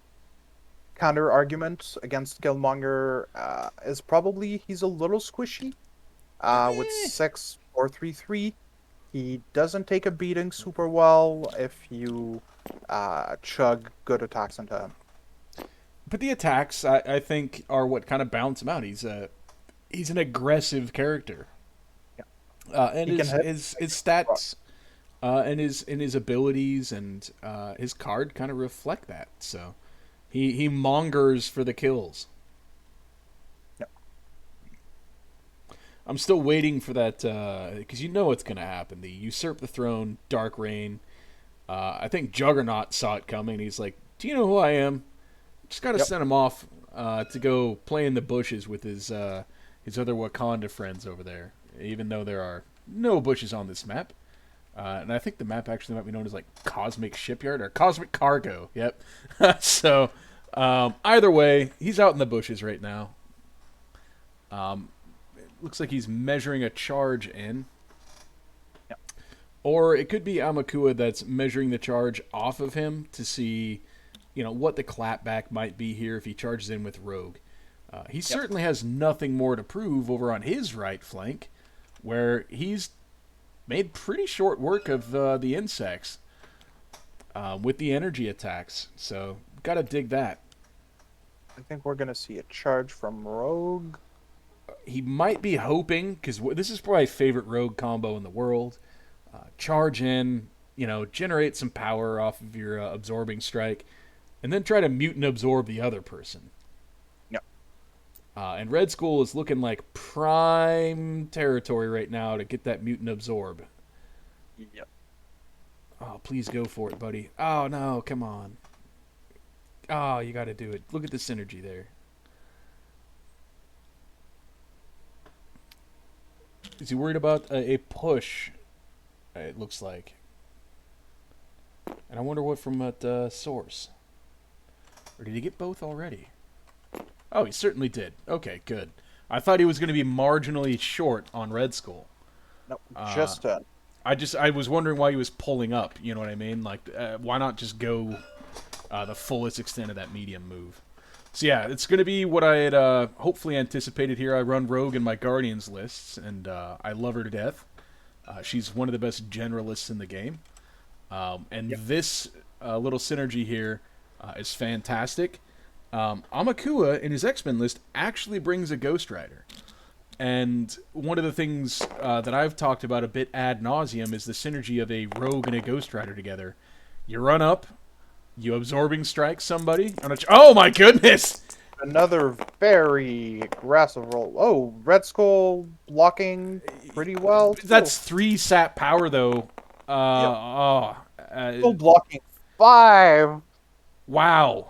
counter argument against Killmonger is probably he's a little squishy. With Eh, 6 4 3 3, he doesn't take a beating super well if you chug good attacks into him. but the attacks, I think, are what kind of balance him out. He's an aggressive character, Yeah, and he can hit. his stats and his abilities and his card kind of reflect that. So he mongers for the kills. Yeah, I'm still waiting for that because you know what's going to happen. The usurp the throne, Dark Reign. I think Juggernaut saw it coming. He's like, "Do you know who I am? Just got to yep. send him off to go play in the bushes with his other Wakanda friends over there. Even though there are no bushes on this map, and I think the map actually might be known as like Cosmic Shipyard or Cosmic Cargo. Yep. So either way, he's out in the bushes right now. Looks like he's measuring a charge in. Yep. Or it could be Aumakua that's measuring the charge off of him to see, what the clapback might be here if he charges in with Rogue. He Yep. certainly has nothing more to prove over on his right flank, where he's made pretty short work of the insects with the energy attacks. So, gotta dig that. I think we're gonna see a charge from Rogue. He might be hoping, because this is probably my favorite Rogue combo in the world. Charge in, generate some power off of your absorbing strike, and then try to mute and absorb the other person. Yep. And Red Skull is looking like prime territory right now to get that mute and absorb. Yep. Oh, please go for it, buddy. Oh, no, come on. Oh, you got to do it. Look at the synergy there. Is he worried about a push? It looks like. And I wonder what from that source. Or did he get both already? Oh, he certainly did. Okay, good. I thought he was going to be marginally short on Red Skull. No, Uh, just I was wondering why he was pulling up. You know what I mean? Like, why not just go the fullest extent of that medium move? So yeah, it's going to be what I had hopefully anticipated here. I run Rogue in my Guardians lists, and I love her to death. She's one of the best generalists in the game. And Yep. this little synergy here is fantastic. Aumakua in his X-Men list actually brings a Ghost Rider. And one of the things that I've talked about a bit ad nauseum is the synergy of a Rogue and a Ghost Rider together. You run up, you absorbing strike somebody. Oh my goodness! Another very aggressive roll. Oh, Red Skull blocking pretty well too. That's 3 sap power though. Yep. Uh, Still blocking 5. wow.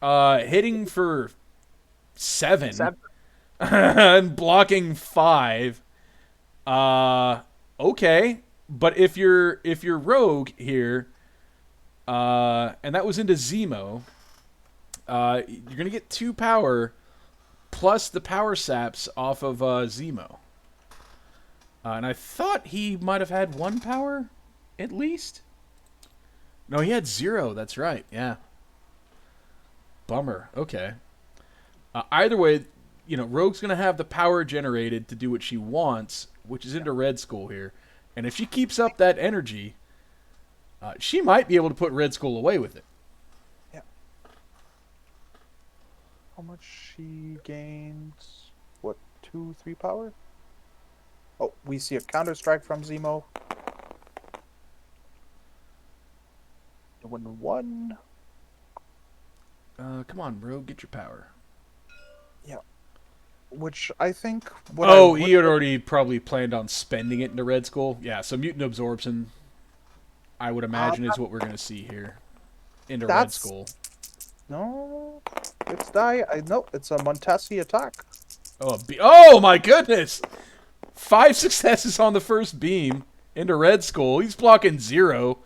Hitting for 7 Seven. and blocking 5. Okay, but if you're Rogue here, and that was into Zemo, you're gonna get 2 power plus the power saps off of Zemo. And I thought he might have had one power, at least. No, he had 0. That's right. Yeah. Bummer. Okay. Either way, Rogue's going to have the power generated to do what she wants, which is into Red Skull here. And if she keeps up that energy, she might be able to put Red Skull away with it. Yeah. How much she gains? What, 2, 3 power? Oh, we see a counter strike from Zemo. Doing 1. Come on, Rogue, get your power. Yeah. Which I think He had already probably planned on spending it into Red Skull. Yeah, so Mutant Absorption, I would imagine, is what we're going to see here. Into Red Skull. No, it's no, it's a Montesi attack. Oh my goodness! 5 successes on the first beam into Red Skull. He's blocking 0.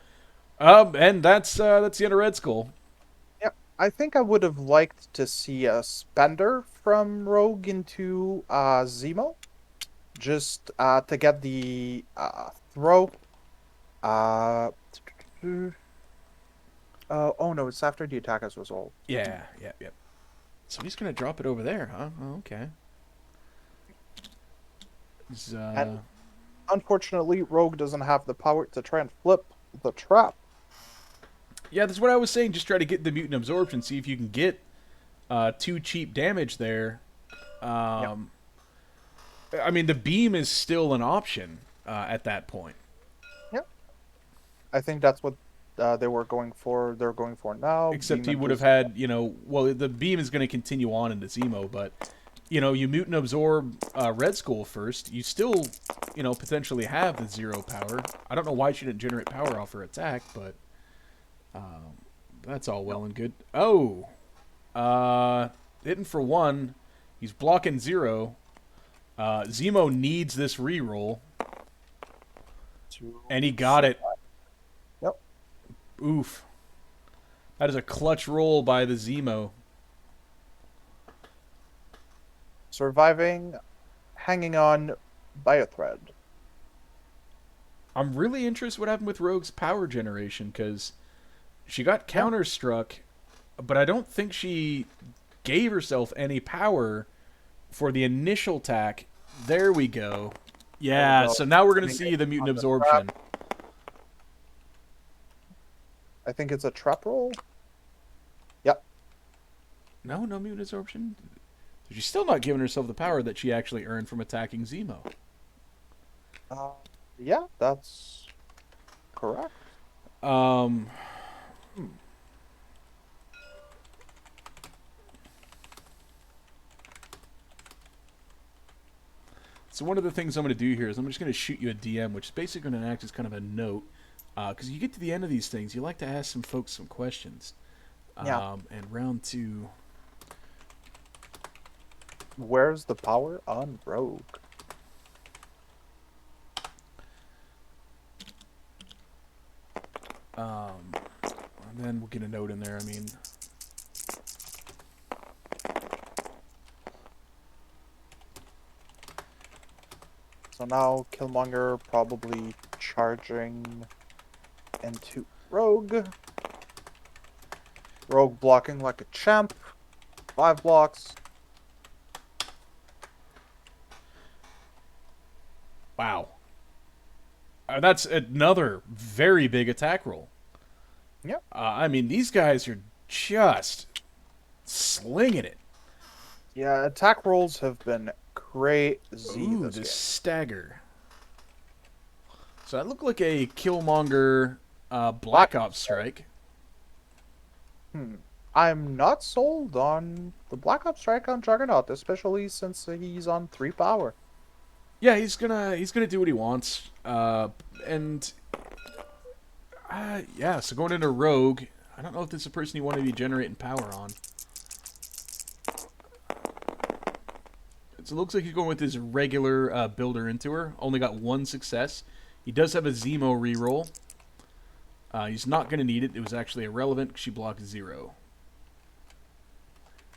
And that's the end of Red Skull. Yeah, I think I would have liked to see a spender from Rogue into Zemo, just to get the throw. Oh no, it's after the attack has resolved. Yeah. So he's gonna drop it over there, huh? Oh, okay. And unfortunately, Rogue doesn't have the power to try and flip the trap. Yeah, that's what I was saying. Just try to get the Mutant Absorption. See if you can get 2 cheap damage there. I mean, the beam is still an option at that point. Yeah, I think that's what they were going for. They're going for now. Except he would have had, well, the beam is going to continue on into Zemo, but you Mutant Absorb Red Skull first. You still, potentially have the 0 power. I don't know why she didn't generate power off her attack, but that's all well and good. Oh, hitting for 1. He's blocking 0. Zemo needs this reroll. And he got it. Yep. Oof. That is a clutch roll by the Zemo. Surviving, hanging on by a thread. I'm really interested what happened with Rogue's power generation, because she got counter-struck, but I don't think she gave herself any power for the initial attack. There we go. Yeah, so now we're going to see the Mutant Absorption. I think it's a trap roll. Yep. No Mutant Absorption. She's still not giving herself the power that she actually earned from attacking Zemo. Yeah, that's correct. So one of the things I'm going to do here is I'm just going to shoot you a DM, which is basically going to act as kind of a note. Because you get to the end of these things, you like to ask some folks some questions. And round 2... Where's the power on Rogue? And then we'll get a note in there. I mean... So now Killmonger probably charging into Rogue. Rogue blocking like a champ. 5 blocks. Wow. That's another very big attack roll. Yep. I mean, these guys are just slinging it. Yeah, attack rolls have been crazy. Ooh, this game. stagger. So that looked like a Killmonger Black Ops strike. I'm not sold on the Black Ops strike on Juggernaut, especially since he's on 3 power. Yeah, he's gonna do what he wants. So going into Rogue, I don't know if this is a person you want to be generating power on. So it looks like he's going with his regular builder into her. Only got 1 success. He does have a Zemo reroll. He's not going to need it. It was actually irrelevant because she blocked 0.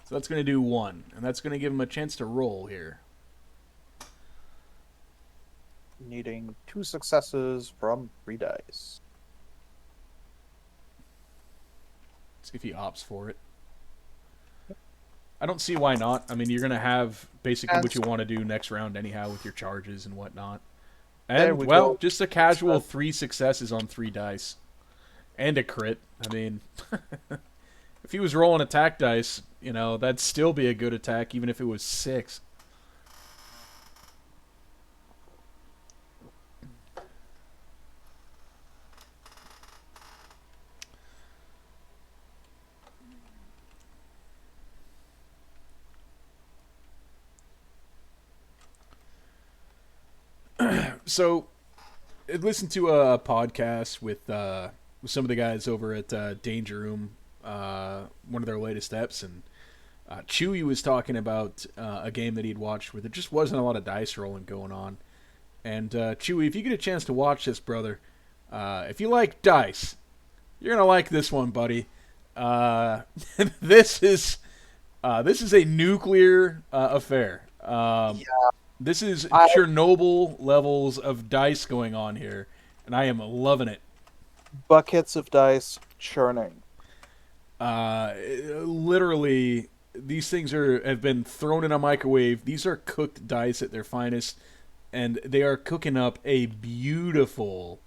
So that's going to do 1. And that's going to give him a chance to roll here. needing 2 successes from 3 dice. See if he opts for it. I don't see why not. I mean, you're gonna have basically And what you want to do next round anyhow with your charges and whatnot. there And we well, go. just a casual 3 successes on 3 dice and a crit. I mean, if he was rolling attack dice, that'd still be a good attack even if it was 6. So, I listened to a podcast with some of the guys over at Danger Room, one of their latest eps, and Chewy was talking about a game that he'd watched where there just wasn't a lot of dice rolling going on. And Chewy, if you get a chance to watch this, brother, if you like dice, you're gonna like this one, buddy. Uh, this is a nuclear affair. Yeah, This is I Chernobyl levels of dice going on here, and I am loving it. buckets of dice churning. Uh, Literally, these things have been thrown in a microwave. These are cooked dice at their finest, and they are cooking up a beautiful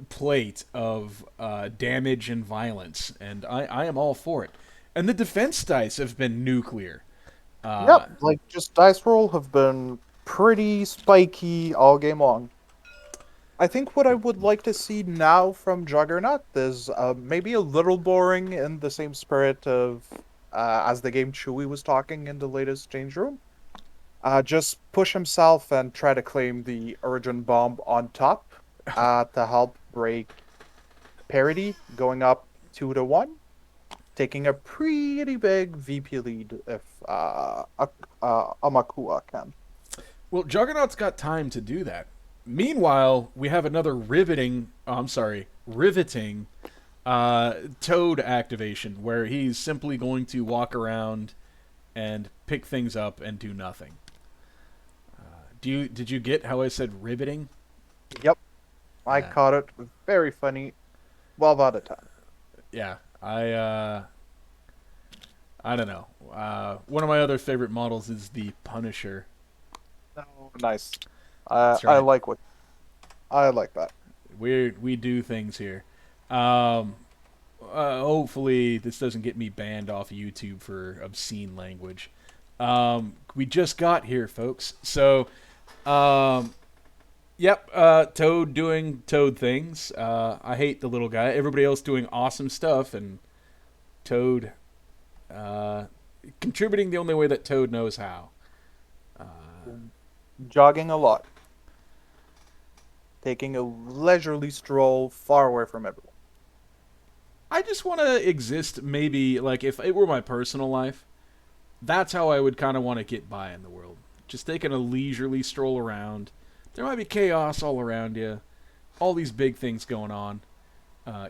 plate of damage and violence, and I am all for it. And the defense dice have been nuclear. Uh, Yep, like just dice roll have been pretty spiky all game long. I think what I would like to see now from Juggernaut is maybe a little boring in the same spirit of as the game Chewy was talking in the latest change room. Just push himself and try to claim the Origin Bomb on top to help break parity, going up 2-1, taking a pretty big VP lead if Aumakua can. well, Juggernaut's got time to do that. Meanwhile, we have another riveting Toad activation where he's simply going to walk around and pick things up and do nothing. Did you get how I said riveting? Yep, I Yeah, caught it. Very funny. 12 out of 10. yeah. I don't know. One of my other favorite models is the Punisher. Oh, nice. That's I right. like what I like that. We do things here. Um, Hopefully this doesn't get me banned off YouTube for obscene language. We just got here, folks. So, um, yep, Toad doing Toad things. I hate the little guy. Everybody else doing awesome stuff, and Toad uh, contributing the only way that Toad knows how. Jogging a lot, taking a leisurely stroll far away from everyone. I just want to exist, maybe, like, if it were my personal life, that's how I would kind of want to get by in the world. Just taking a leisurely stroll around. There might be chaos all around you, all these big things going on.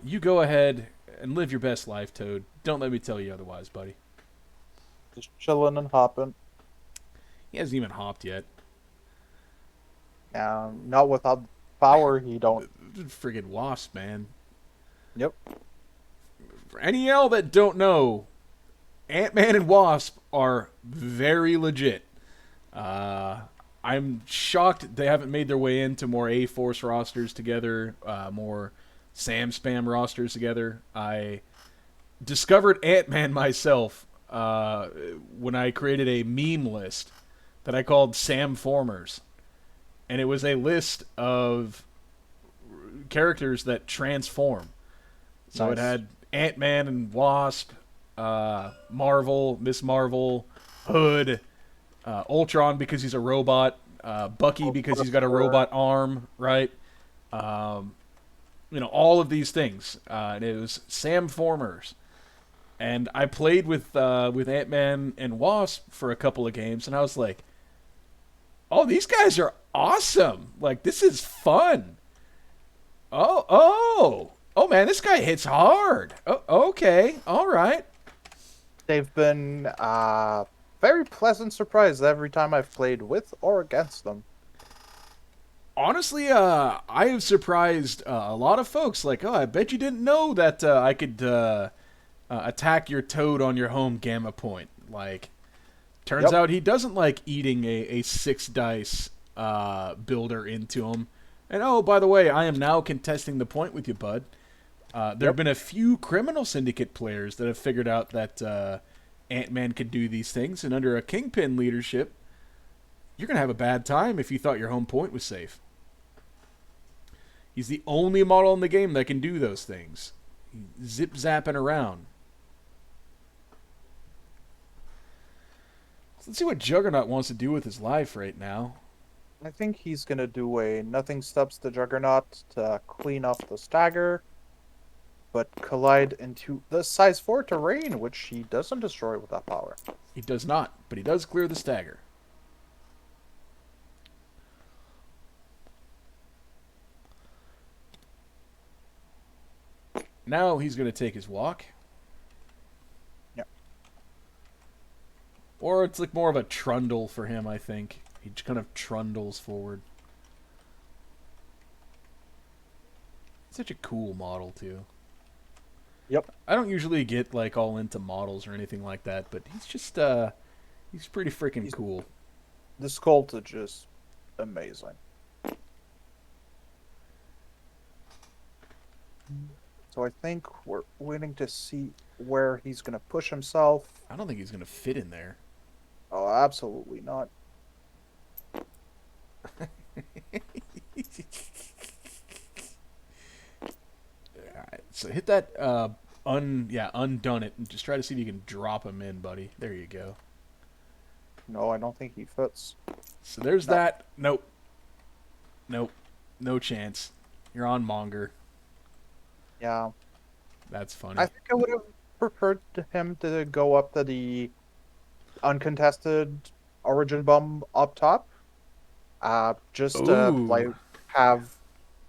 You go ahead and live your best life, Toad. Don't let me tell you otherwise, buddy. Just chilling and hopping. He hasn't even hopped yet. Not without power, he don't. Friggin' Wasp, man. Yep. For any of y'all that don't know, Ant-Man and Wasp are very legit. Uh, I'm shocked they haven't made their way into more A-Force rosters together, more Sam Spam rosters together. I discovered Ant-Man myself when I created a meme list that I called Sam Formers. And it was a list of characters that transform. So it Nice. had Ant-Man and Wasp, Marvel, Miss Marvel, Hood, Ultron because he's a robot, Bucky Oh, because he's got a Punisher. robot arm, right? All of these things. And it was Sam Formers. And I played with Ant-Man and Wasp for a couple of games, and I was like, "Oh, these guys are awesome! Like, this is fun. Oh, man, this guy hits hard. Oh, okay, all right." They've been very pleasant surprise every time I've played with or against them. Honestly, I have surprised a lot of folks. Like, oh, I bet you didn't know that I could attack your toad on your home gamma point. Like, turns Yep. out he doesn't like eating a six dice builder into him. And oh, by the way, I am now contesting the point with you, bud. There have Yep. been a few criminal syndicate players that have figured out that Ant-Man could do these things, and under a Kingpin leadership, you're gonna have a bad time if you thought your home point was safe. He's the only model in the game that can do those things. He's zip zapping around. So let's see what Juggernaut wants to do with his life right now. I think he's gonna do a nothing stops the Juggernaut to clean off the stagger, but collide into the size 4 terrain, which he doesn't destroy with that power. He does not, but he does clear the stagger. Now he's going to take his walk. Yeah. Or it's like more of a trundle for him, I think. He kind of trundles forward. Such a cool model, too. Yep. I don't usually get like all into models or anything like that, but he's just he's pretty freaking cool. The sculptage is amazing. So I think we're waiting to see where he's gonna push himself. I don't think he's going to fit in there. Oh, absolutely not. Alright, so hit that undone it and just try to see if you can drop him in, buddy. There you go. No, I don't think he fits. So there's No. that. Nope. Nope. No chance. You're on Monger. Yeah. That's funny. I think I would have preferred him to go up to the uncontested origin bomb up top. Just to like Ooh. have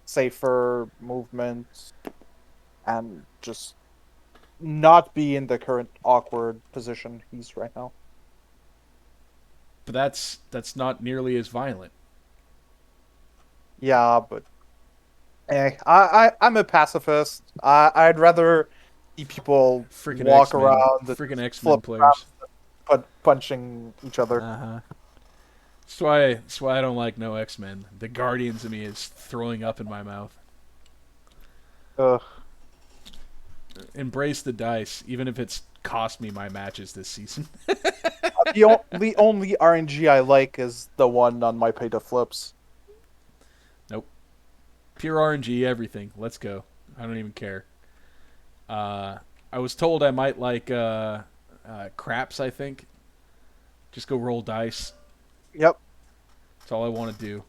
safer movement and just not be in the current awkward position he's right now. But that's not nearly as violent. Yeah, but I'm a pacifist. I'd rather see people Freaking walk X-Men. around and Freaking X-Men flip players. around, punching each other. Uh-huh. That's why I don't like no X-Men. The Guardians of me is throwing up in my mouth. Ugh. Embrace the dice, even if it's cost me my matches this season. The only RNG I like is the one on my pay to flips. Nope. Pure RNG, everything. Let's go. I don't even care. I was told I might like craps, I think. Just go roll dice. Yep. That's all I want to do.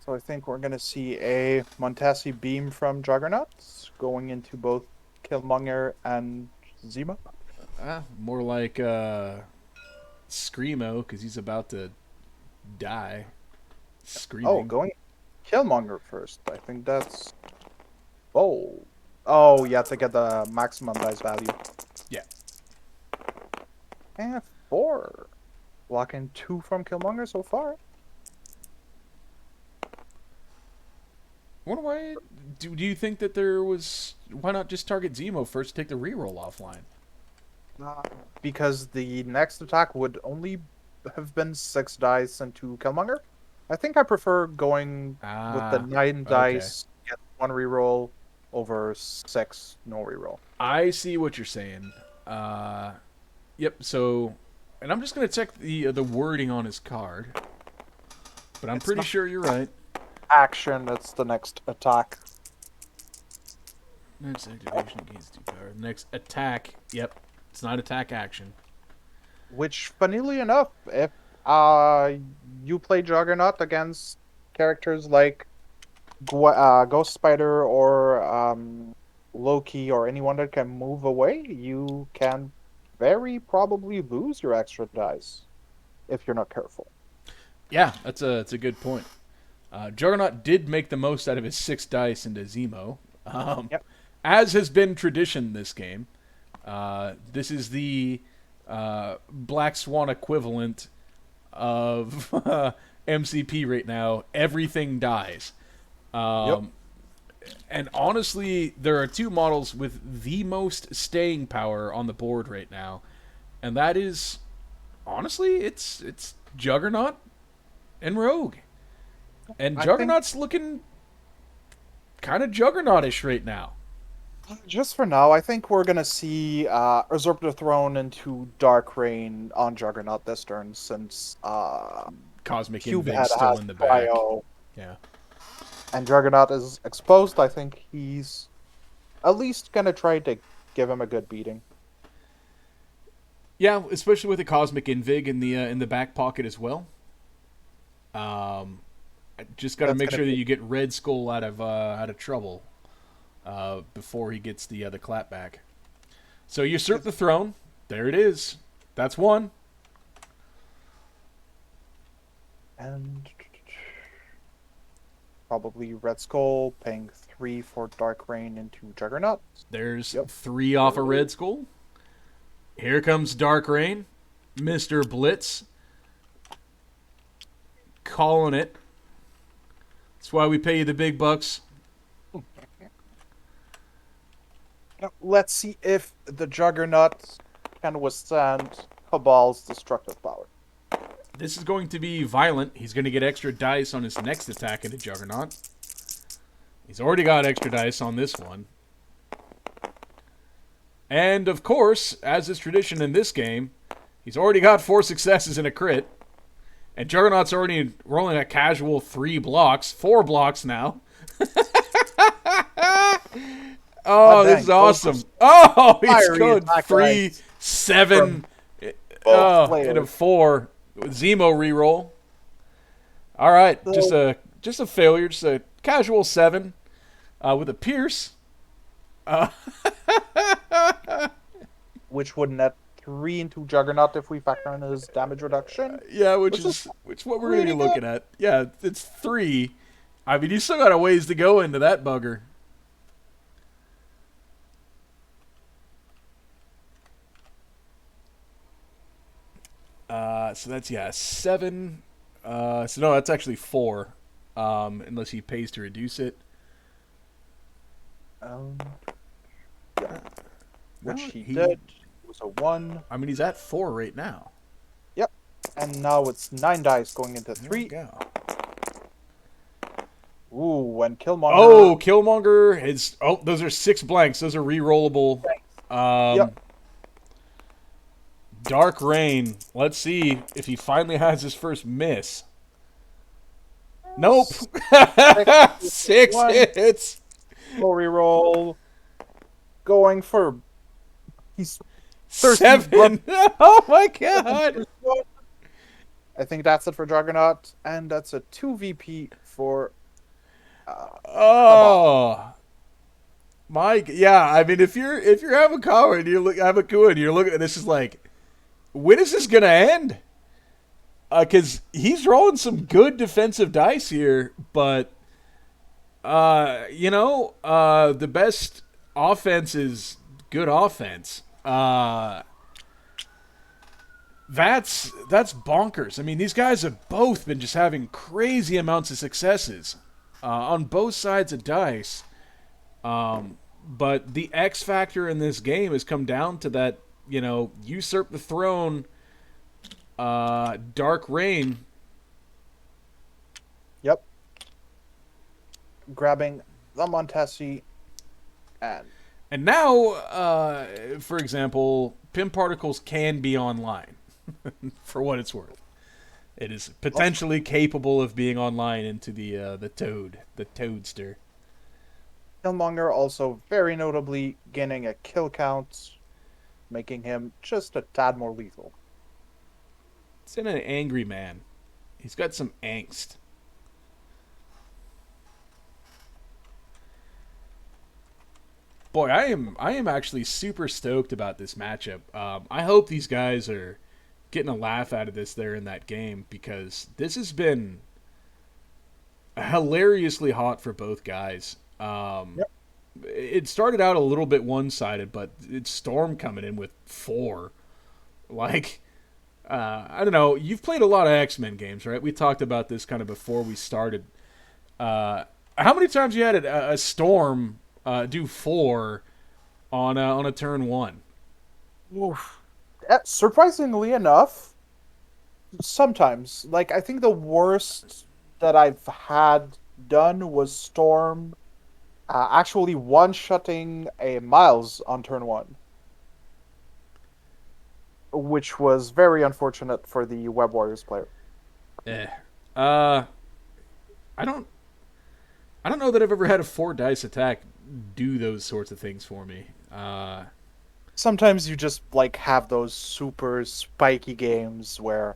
So I think we're gonna see a Montesi beam from Juggernauts going into both Killmonger and Zima. More like Screamo, because he's about to die. Screaming. Oh, going Killmonger first. I think that's. Oh. Oh, you have to get the maximum dice value. Yeah. And 4. Blocking 2 from Killmonger so far. Wonder why. Do you think that there was? Why not just target Zemo first? Take the reroll offline. Because the next attack would only have been 6 dice into Killmonger. I think I prefer going with the 9 dice, get 1 reroll over 6 no reroll. I see what you're saying. Yep. So, and I'm just gonna check the wording on his card, but I'm It's pretty not sure you're right. action, it's the next attack. Next activation gains 2 power. Next attack. Yep. It's not attack action. Which, funnily enough, if you play Juggernaut against characters like Ghost Spider or Loki or anyone that can move away, you can very probably lose your extra dice if you're not careful. Yeah, that's a good point. Juggernaut did make the most out of his 6 dice into Zemo, Yep. as has been tradition this game. This is the Black Swan equivalent of MCP right now, everything dies. Yep. Um, and honestly, there are two models with the most staying power on the board right now, and that is honestly, it's Juggernaut and Rogue. And I think Juggernaut's looking kind of Juggernautish right now. just for now, I think we're gonna see Usurp the Throne into Dark Reign on Juggernaut this turn since Cosmic Invig Cubehead still has in the back. Cryo Yeah. and Juggernaut is exposed. I think he's at least gonna try to give him a good beating. Yeah, especially with the Cosmic Invig in the back pocket as well. Just got to That's make gonna sure that be you get Red Skull out of trouble before he gets the clapback. So usurp the throne. There it is. That's one. and probably Red Skull paying 3 for Dark Reign into Juggernaut. There's Yep. three off a Red Skull. Here comes Dark Rain, Mr. Blitz, calling it. That's why we pay you the big bucks. Now, let's see if the Juggernaut can withstand Cabal's destructive power. This is going to be violent. He's going to get extra dice on his next attack into Juggernaut. He's already got extra dice on this one. And, of course, as is tradition in this game, he's already got 4 successes and a crit. And Juggernaut's already rolling a casual 4 blocks now. Oh, this is awesome. Oh, he's going 3, 7, and a 4 with Zemo reroll. All right, just a failure, just a casual 7 with a Pierce. Which would net 3 into Juggernaut if we factor in his damage reduction. Yeah, which is what we're going to be looking at. Yeah, it's 3. I mean, you still got a ways to go into that bugger. So that's 7. So no, that's actually 4. Unless he pays to reduce it. Yeah. Which No, he did. It was a 1. I mean, he's at 4 right now. Yep. And now it's 9 dice going into 3. Go. Ooh, and Killmonger. Oh, Killmonger is. Oh, those are 6 blanks. Those are re-rollable. Yep. Dark Rain. Let's see if he finally has his first miss. Nope. 6 hits. Full reroll. Going for. He's 7. Oh my god. I think that's it for Juggernaut, and that's a 2 VP for. Oh. Mike, yeah. I mean, if you're Aumakua and you're looking at this, is like, when is this gonna end? Because he's rolling some good defensive dice here, but the best offense is good offense. That's bonkers. I mean, these guys have both been just having crazy amounts of successes on both sides of dice. But the X factor in this game has come down to that, usurp the throne, Dark Reign. Yep. Grabbing the Montesi and now, for example, Pim Particles can be online, for what it's worth. It is potentially capable of being online into the Toadster. Killmonger also very notably gaining a kill count, making him just a tad more lethal. It's in an angry man. He's got some angst. Boy, I am actually super stoked about this matchup. I hope these guys are getting a laugh out of this there in that game, because this has been hilariously hot for both guys. Yep. It started out a little bit one-sided, but it's Storm coming in with 4. Like, I don't know. You've played a lot of X-Men games, right? We talked about this kind of before we started. Uh, how many times you had a storm do 4 on a turn 1? Oof. Surprisingly enough, sometimes. Like, I think the worst that I've had done was Storm actually one-shotting a Miles on turn one, which was very unfortunate for the Web Warriors player. Eh. Uh, I don't. I don't know that I've ever had a 4 dice attack do those sorts of things for me. Sometimes you just like have those super spiky games where,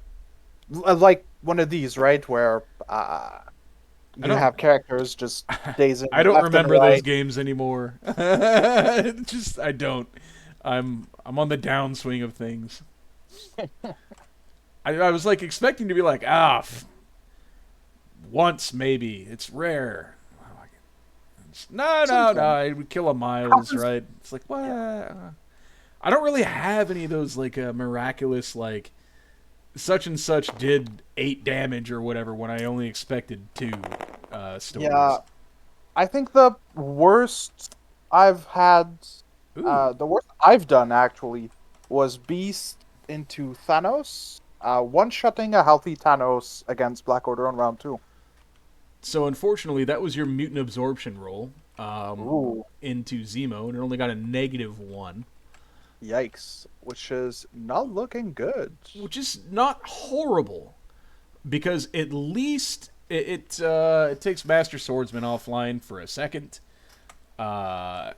like one of these, right, where I you don't. have characters just dazing I don't left and remember those right. games anymore. Just I don't. I'm on the downswing of things. I was like expecting to be like once maybe. It's rare. No, no, Sometimes no. It would kill a Miles, happens. right? It's like what? Yeah. I don't really have any of those like miraculous like such and such did 8 damage or whatever when I only expected 2 Yeah, stories. I think the worst I've had, Ooh. the worst I've done actually was Beast into Thanos, one-shotting a healthy Thanos against Black Order on round two. So unfortunately, that was your mutant absorption roll Ooh, into Zemo, and it only got a -1, yikes! Which is not looking good. which is not horrible because at least it takes Master Swordsman offline for a second. Uh,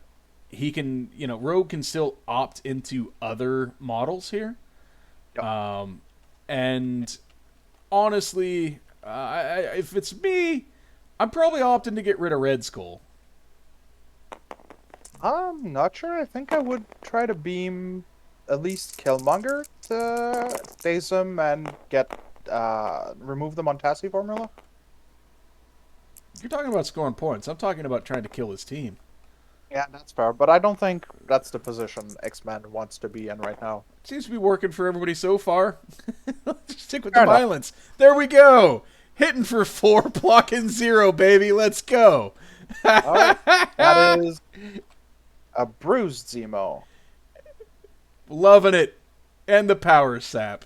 he can, Rogue can still opt into other models here, Yep. and honestly, if it's me, I'm probably opting to get rid of Red Skull. I'm not sure. I think I would try to beam at least Killmonger to phase him and get remove the Montasi formula. You're talking about scoring points. I'm talking about trying to kill his team. Yeah, that's fair, but I don't think that's the position X-Men wants to be in right now. Seems to be working for everybody so far. Let's stick with the Fair enough. violence. There we go. Hitting for 4, blocking 0, baby. Let's go. Oh, that is a bruised Zemo. Loving it. And the power sap.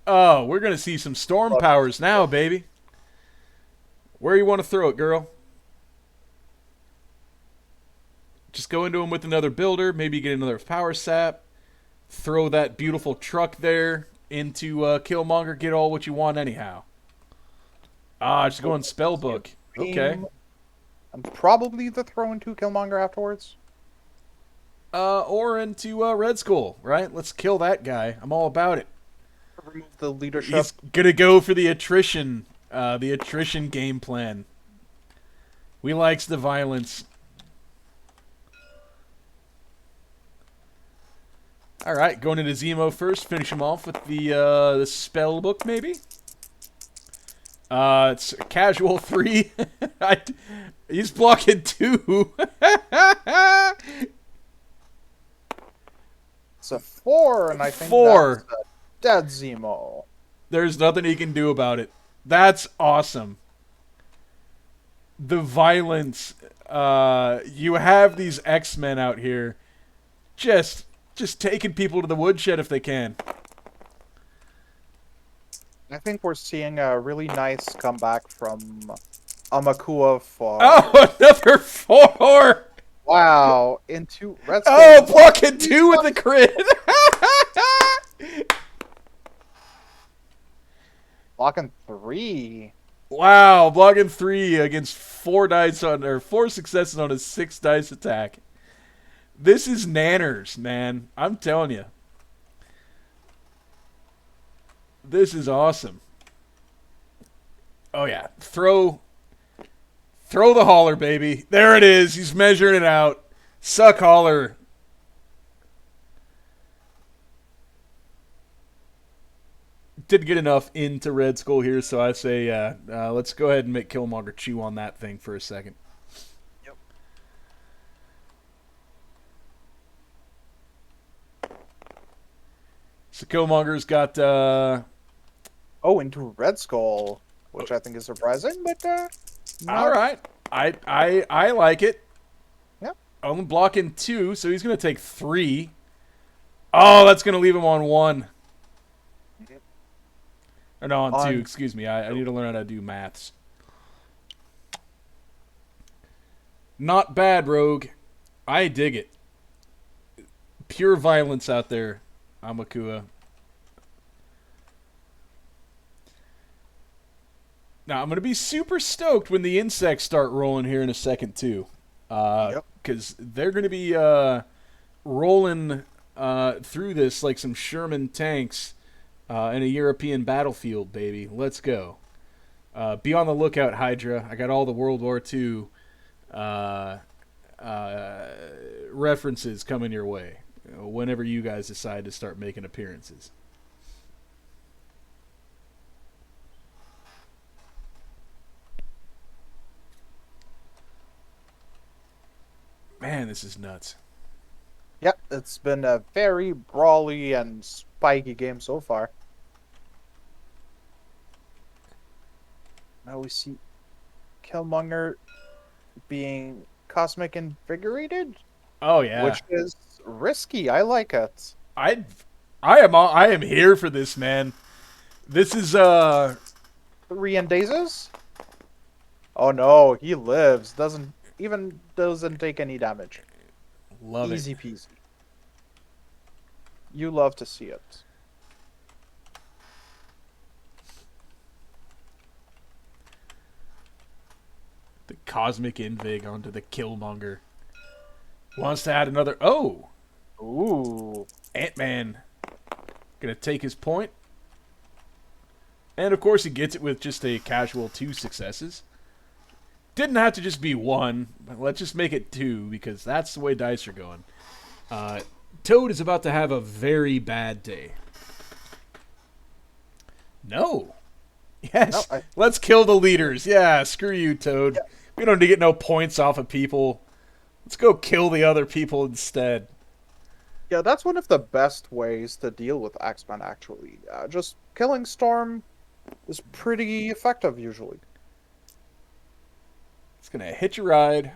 Oh, we're going to see some storm Look, powers now, baby. Where you want to throw it, girl? Just go into him with another builder. Maybe get another power sap. Throw that beautiful truck there into Killmonger. Get all what you want anyhow. Just go in spellbook. Okay. beam, and probably the throw into Killmonger afterwards. Or into Red Skull, right? Let's kill that guy. I'm all about it. Remove the leadership. He's gonna go for the attrition game plan. We likes the violence. All right, going into Zemo first. Finish him off with the spell book, maybe. It's a casual 3. He's blocking 2. It's a 4, and I think 4. that's a dead Zemo. There's nothing he can do about it. That's awesome. The violence. You have these X-Men out here just taking people to the woodshed if they can. I think we're seeing a really nice comeback from Aumakua for Oh, another 4. wow into Red Oh, Skull. blocking 2 with the crit. Blocking 3. Wow, blocking 3 against 4 successes on a 6 dice attack. This is nanners, man. I'm telling you. This is awesome. Oh yeah, throw the hauler, baby. There it is. He's measuring it out. Suck hauler. Didn't get enough into Red Skull here, so I say let's go ahead and make Killmonger chew on that thing for a second. Yep. So Killmonger's got Oh, into Red Skull, which I think is surprising, but all not. right. I like it. Yeah. Only blocking 2, so he's gonna take 3. Oh, that's gonna leave him on 1. Or no, on 2. On. Excuse me. I need to learn how to do maths. Not bad, Rogue. I dig it. Pure violence out there, Aumakua. Now, I'm going to be super stoked when the insects start rolling here in a second, too. Yep. Because they're going to be rolling through this like some Sherman tanks in a European battlefield, baby. Let's go. Be on the lookout, Hydra. I got all the World War II references coming your way whenever you guys decide to start making appearances. Man, this is nuts. Yep, it's been a very brawly and spiky game so far. Now we see Killmonger being cosmic invigorated, Oh yeah, which is risky. I like it. I I am here for this, man. This is 3 Endazes? Oh no, he lives. Doesn't take any damage. love Easy it. peasy. You love to see it. The cosmic invig onto the Killmonger. Wants to add another. Oh, Ooh. Ant-Man gonna take his point, and of course he gets it with just a casual 2 successes. Didn't have to just be 1, but let's just make it 2 because that's the way dice are going. Toad is about to have a very bad day. No. Yes. No, Let's kill the leaders. Yeah, screw you, Toad. Yeah. We don't need to get no points off of people. Let's go kill the other people instead. Yeah, that's one of the best ways to deal with X-Men, actually. Just killing Storm is pretty effective, usually. It's going to hitch a ride.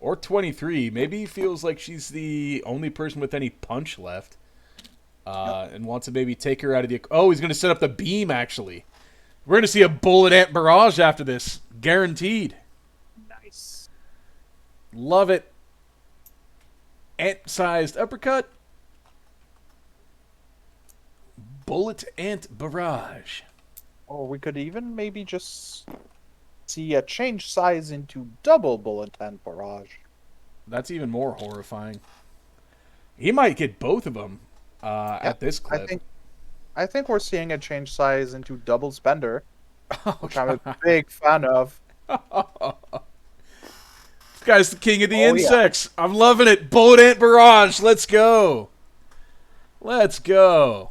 Or 23. Maybe he feels like she's the only person with any punch left. And wants to maybe take her out of the... Oh, he's going to set up the beam, actually. We're going to see a bullet ant barrage after this. Guaranteed. Nice. Love it. Ant-sized uppercut. Bullet ant barrage. Or we could even maybe just see a change size into double bullet and barrage. That's even more horrifying. He might get both of them at this clip. I think we're seeing a change size into double spender, Oh, which I'm a big fan of. This guy's the king of the Oh, insects. Yeah. I'm loving it. Bullet ant barrage. Let's go. Let's go.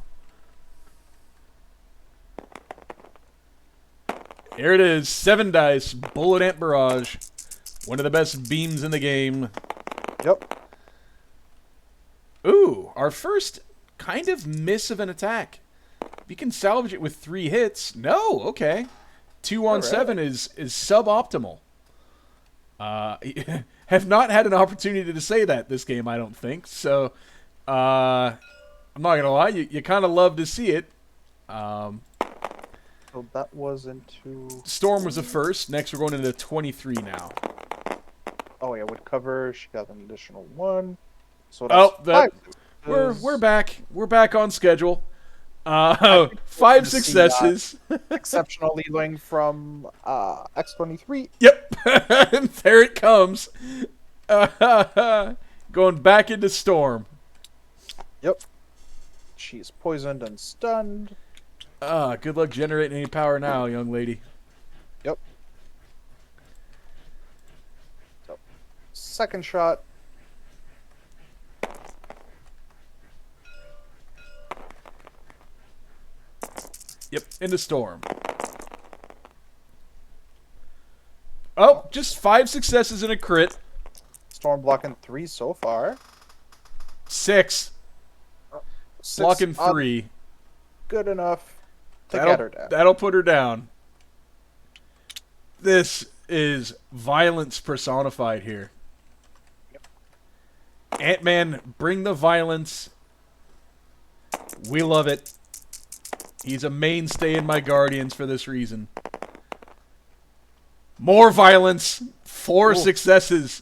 Here it is. 7 dice. Bullet ant barrage. One of the best beams in the game. Yep. Ooh, our first kind of miss of an attack. You can salvage it with 3 hits. No, okay. 2 on 7 is suboptimal. Have not had an opportunity to say that this game, I don't think. So, I'm not gonna lie, you kind of love to see it. So that was into... Storm was the first. Next, we're going into 23 now. Oh yeah, would cover. She got an additional 1. So that's we're back. We're back on schedule. 5 successes. Exceptional leading from X-23. Yep. And there it comes. Going back into Storm. Yep. She's poisoned and stunned. Good luck generating any power now, young lady. Yep. So, second shot. Yep, into Storm. Oh, just 5 successes and a crit. Storm blocking 3 so far. 6. Blocking Up, 3. good enough to get That'll her down. that'll put her down. This is violence personified here. Ant-Man, bring the violence. We love it. He's a mainstay in my Guardians for this reason. More violence. 4 Ooh. successes.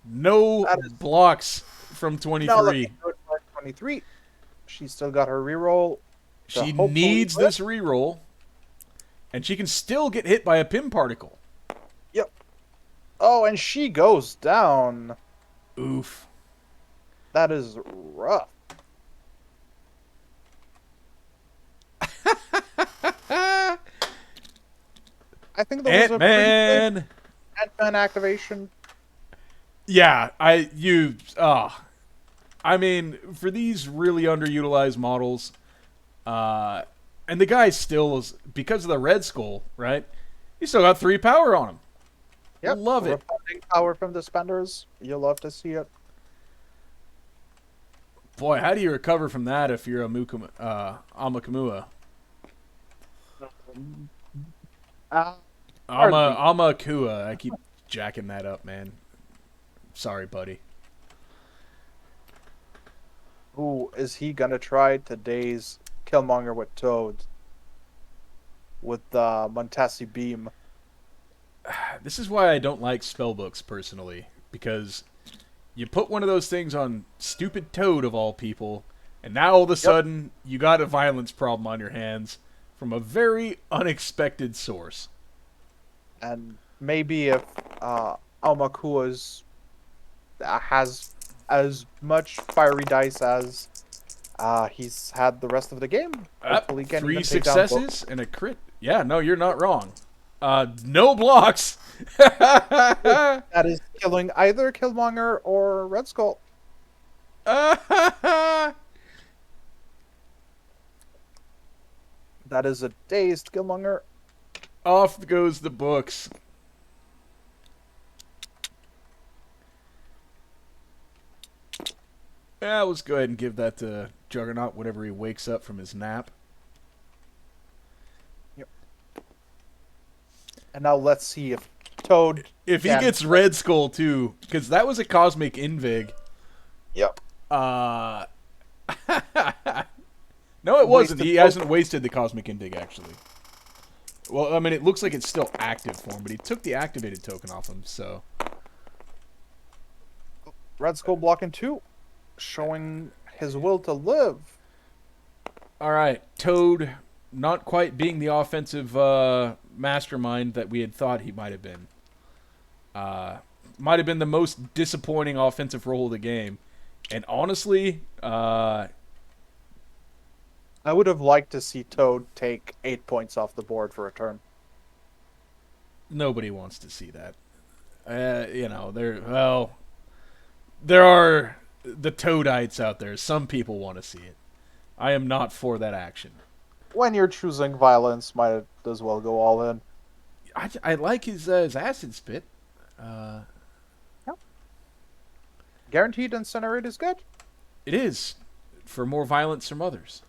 No That is blocks from now looking 23. good for 23. She's still got her reroll. She needs this reroll. And she can still get hit by a Pim particle. Yep. Oh, and she goes down. Oof. That is rough. I think there was a pretty Ant-Man. good Ant-Man activation. Yeah, I mean, for these really underutilized models, and the guy still is, because of the Red Skull, right? He still got 3 power on him. Yep. Love it. Reflecting power from the spenders. You'll love to see it. Boy, how do you recover from that if you're a Aumakua? Hardly. Aumakua. I keep jacking that up, man. Sorry, buddy. Ooh, is he gonna try today's Killmonger with Toad? With the Montesi beam. This is why I don't like spellbooks, personally. Because you put one of those things on stupid Toad, of all people, and now all of a sudden, you got a violence problem on your hands from a very unexpected source. And maybe if Aumakua's has as much fiery dice as he's had the rest of the game. Hopefully can 3 even take down both. successes and a crit. Yeah, no, you're not wrong. No blocks. That is killing either Killmonger or Red Skull. That is a dazed Killmonger. Off goes the books. Yeah, let's go ahead and give that to Juggernaut whenever he wakes up from his nap. Yep. And now let's see if Toad... If he gets Red Skull, too, because that was a Cosmic Invig. Yep. No, it wasn't. He hasn't wasted the Cosmic Invig, actually. Well, I mean, it looks like it's still active for him, but he took the activated token off him, so... Red Skull blocking 2. Showing his will to live. Alright, Toad not quite being the offensive mastermind that we had thought he might have been. Might have been the most disappointing offensive role of the game. And honestly, I would have liked to see Toad take 8 points off the board for a turn. nobody wants to see that. There are the Toadites out there. Some people want to see it. I am not for that action. When you're choosing violence, might as well go all in. I like his acid spit. Yep. Guaranteed incinerate is good. It is for more violence from others.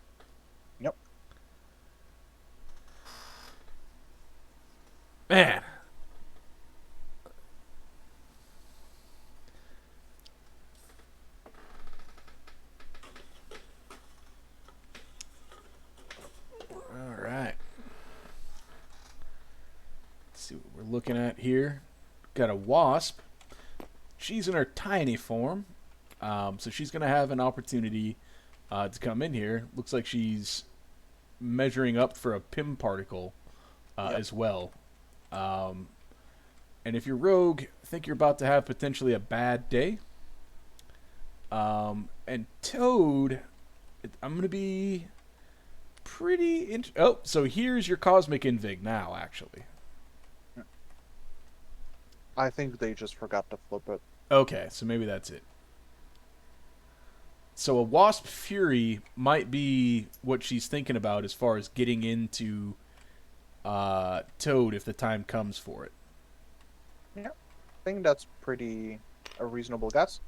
Yep. Man. All right. Let's see what we're looking at here. Got a wasp. She's in her tiny form, so she's going to have an opportunity to come in here. Looks like she's measuring up for a Pim particle as well. And if you're rogue, I think you're about to have potentially a bad day. And Toad, I'm going to be pretty... so here's your Cosmic Invig now, actually. I think they just forgot to flip it. Okay, so maybe that's it. So a Wasp Fury might be what she's thinking about as far as getting into Toad if the time comes for it. Yeah, I think that's pretty a reasonable guess.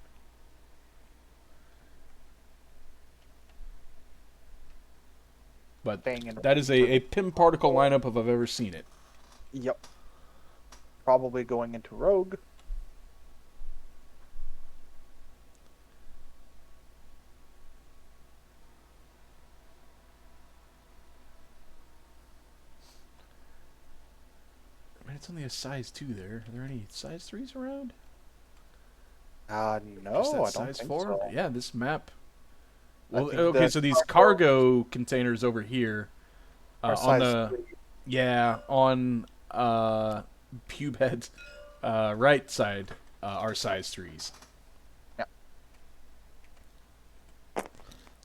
But staying in. that is a Pim Particle lineup if I've ever seen it. Yep. Probably going into Rogue. I mean, it's only a size 2 there. Are there any size 3s around? No, Just that I don't size think 4? so. Yeah, this map. I Well, think okay, the so these cargo containers over here are on size the 3. yeah on Pubehead's right side are size 3s. Yeah.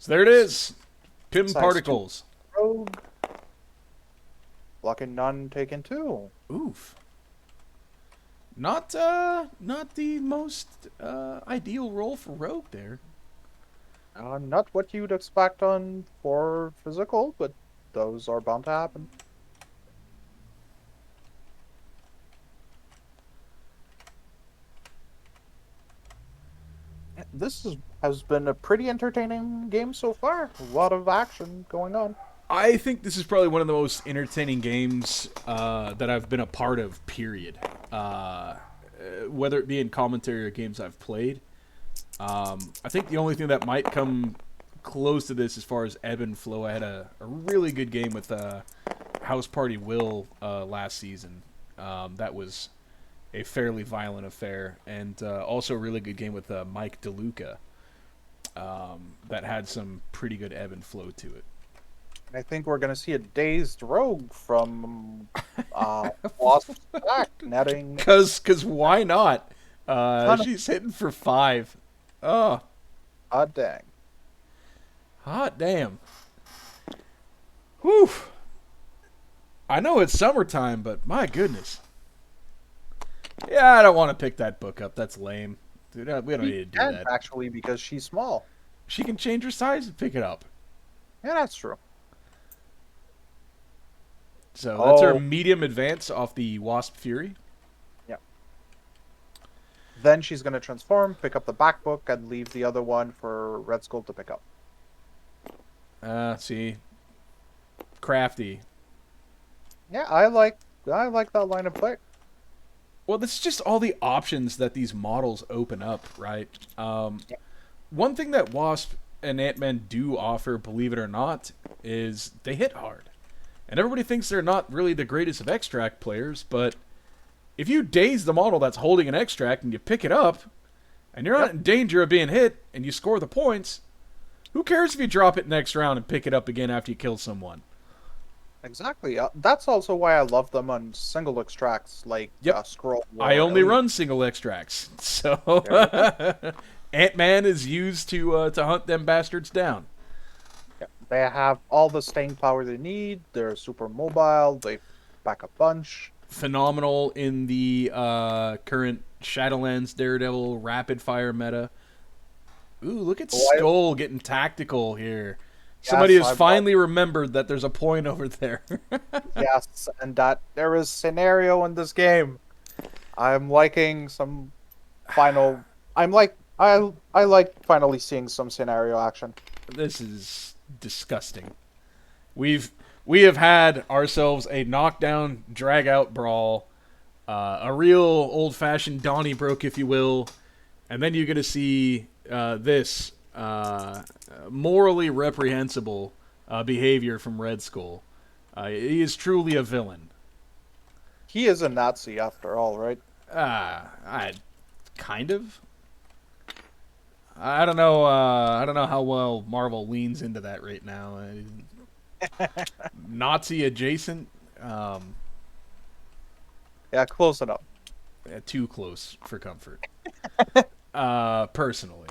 So there it is, Pim Size 2 Particles. Rogue. Blocking none, taken 2. Oof. Not the most ideal role for Rogue there. Not what you'd expect on for physical, but those are bound to happen. Has been a pretty entertaining game so far. A lot of action going on. I think this is probably one of the most entertaining games that I've been a part of, period. Whether it be in commentary or games I've played. I think the only thing that might come close to this as far as ebb and flow, I had a really good game with House Party Will last season. That was a fairly violent affair. And also a really good game with Mike DeLuca that had some pretty good ebb and flow to it. I think we're going to see a dazed Rogue from Lost Back netting. Cause why not? She's hitting for 5. Oh, Hot dang. hot damn. Whew. I know it's summertime, but my goodness. Yeah, I don't want to pick that book up. That's lame. Dude, we don't need to do that. Actually, because she's small. She can change her size and pick it up. Yeah, that's true. So that's her medium advance off the Wasp Fury. Yeah. Then she's going to transform, pick up the back book, and leave the other one for Red Skull to pick up. See. Crafty. Yeah, I like that line of play. Well, this is just all the options that these models open up, right? One thing that Wasp and Ant-Man do offer, believe it or not, is they hit hard. And everybody thinks they're not really the greatest of extract players, but if you daze the model that's holding an extract and you pick it up, and you're not in danger of being hit, and you score the points, who cares if you drop it next round and pick it up again after you kill someone? Exactly. That's also why I love them on single extracts, like Scroll. I only run single extracts, so Ant-Man is used to hunt them bastards down. Yeah. They have all the staying power they need. They're super mobile. They back a bunch. Phenomenal in the current Shadowlands Daredevil rapid fire meta. Ooh, look at Skull getting tactical here. Somebody has finally remembered that there's a point over there. Yes, and that there is scenario in this game. I'm liking some final. I like finally seeing some scenario action. This is disgusting. We have had ourselves a knockdown, drag out brawl, a real old fashioned Donnybrook, if you will, and then you're gonna see this. Morally reprehensible behavior from Red Skull. He is truly a villain. He is a Nazi after all, right? I kind of. I don't know. I don't know how well Marvel leans into that right now. Nazi adjacent. Yeah, close enough. Too close for comfort. Personally.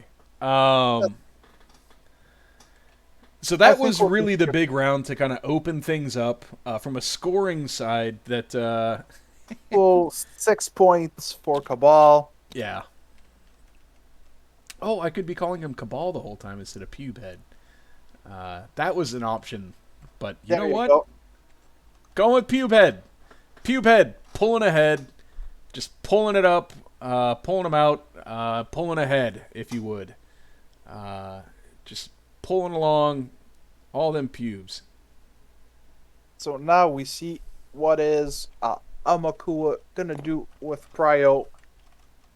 So that was really the big round to kind of open things up from a scoring side that... Well, 6 points for Cabal. Yeah. Oh, I could be calling him Cabal the whole time instead of Pubehead. That was an option, but you know what? Going with Pubehead. Pubehead pulling ahead, just pulling it up, pulling them out, pulling ahead, if you would. Just pulling along all them pubes. So now we see what is Aumakua gonna do with Cryo